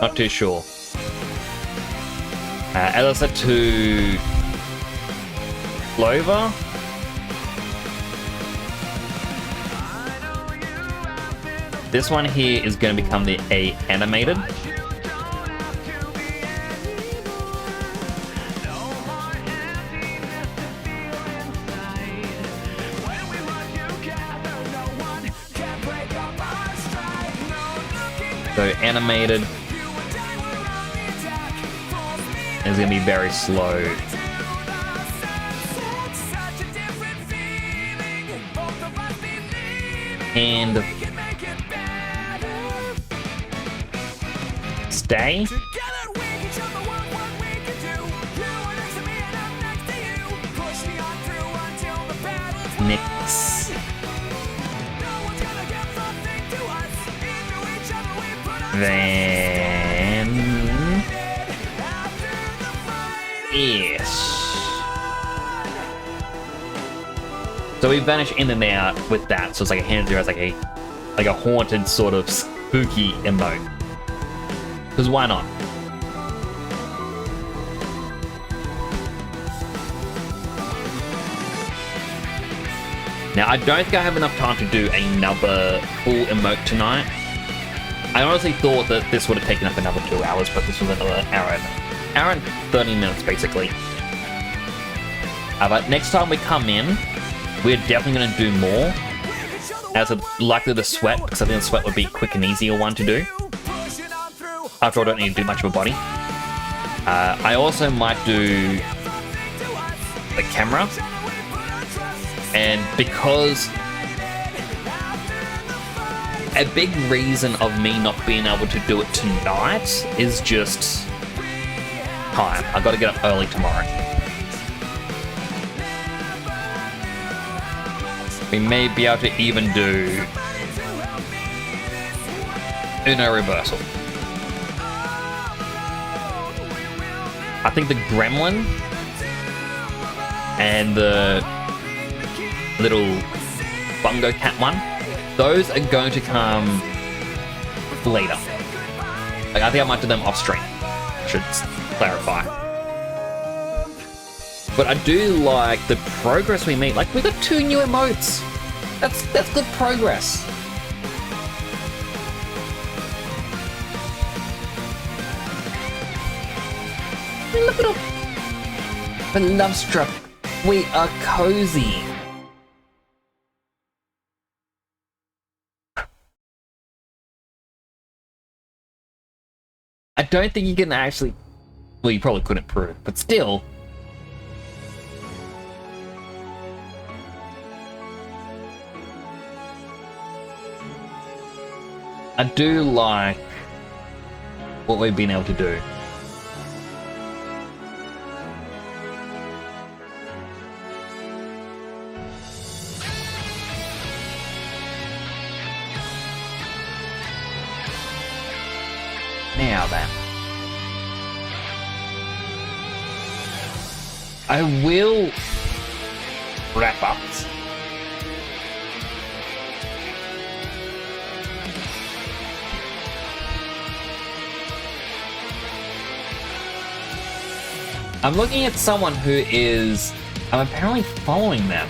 not too sure. As I said to Clover, this one here is going to become the animated. So animated is going to be very slow. And stay. Next. Then yes. So we vanish in and out with that. So it's like a hand zero, it's like a haunted sort of spooky emote. Because why not? Now I don't think I have enough time to do another full emote tonight. I honestly thought that this would have taken up another 2 hours, but this was another hour and 30 minutes basically. But next time we come in, we're definitely going to do more. As it's likely the sweat, because I think the sweat would be a quick and easier one to do. After all, I don't need to do much of a body. I also might do the camera. And because a big reason of me not being able to do it tonight is just time. I've got to get up early tomorrow. We may be able to even do Uno reversal. I think the gremlin and the little bungo cat one, those are going to come later. Like, I think I might do them off stream. Should clarify. But I do like the progress we made. Like, we got 2 new emotes. That's good progress. Hey, look at all. The love struck. We are cozy. I don't think you can actually... Well, you probably couldn't prove, but still... I do like what we've been able to do. Now then, I will wrap up. I'm looking at someone who is... I'm apparently following them.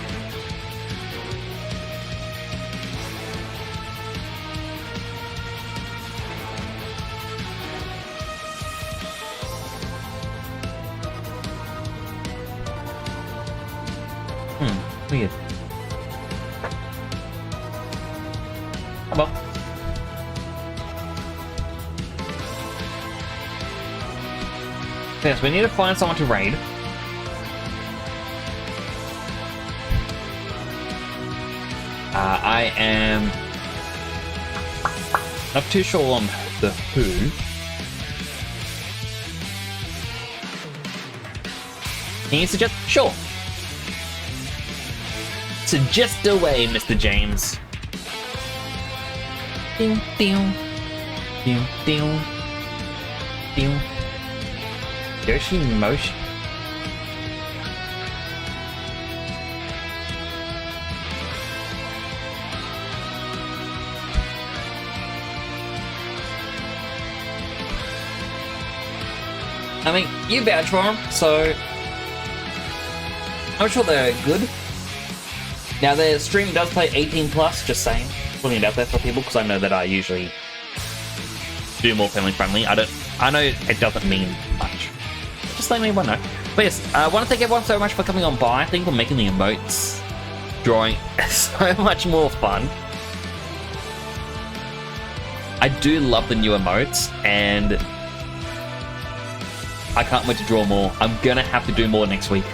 Weird. Oh well. Yes, we need to find someone to raid. I am not too sure on the who. Can you suggest? Sure. Suggest away, Mr. James. Ding, ding. Ding, ding. Ding. Yoshi motion. I mean, you vouch for them, so I'm sure they're good. Now, their stream does play 18 plus, just saying. Putting it out there for people, because I know that I usually do more family friendly. I know it doesn't mean much. Just letting anyone know. But yes, I want to thank everyone so much for coming on by. Thank you for making the emotes drawing so much more fun. I do love the new emotes, and I can't wait to draw more. I'm gonna have to do more next week.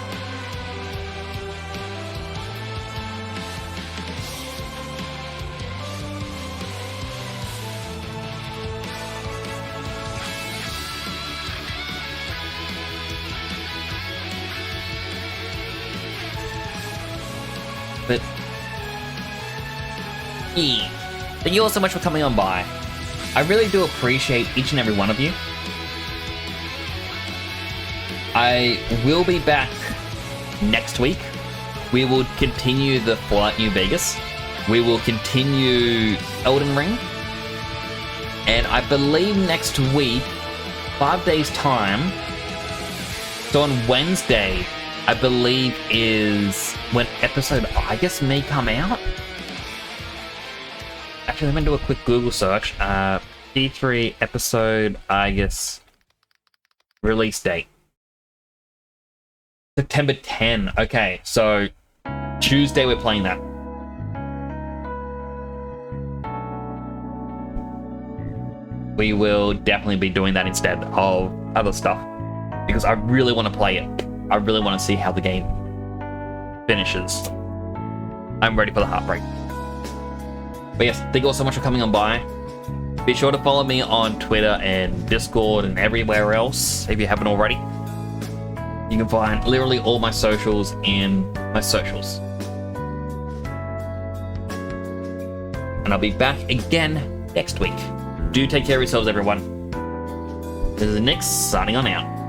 But yeah, thank you all so much for coming on by. I really do appreciate each and every one of you. I will be back next week. We will continue the Fallout New Vegas. We will continue Elden Ring. And I believe next week, 5 days time, so on Wednesday, I believe is when episode August may come out. Actually, let me do a quick Google search. P3 episode August release date. September 10. Okay, so Tuesday we're playing that. We will definitely be doing that instead of other stuff, because I really want to play it. I really want to see how the game finishes. I'm ready for the heartbreak. But yes, thank you all so much for coming on by. Be sure to follow me on Twitter and Discord and everywhere else if you haven't already. You can find literally all my socials in my socials. And I'll be back again next week. Do take care of yourselves, everyone. This is Nick signing on out.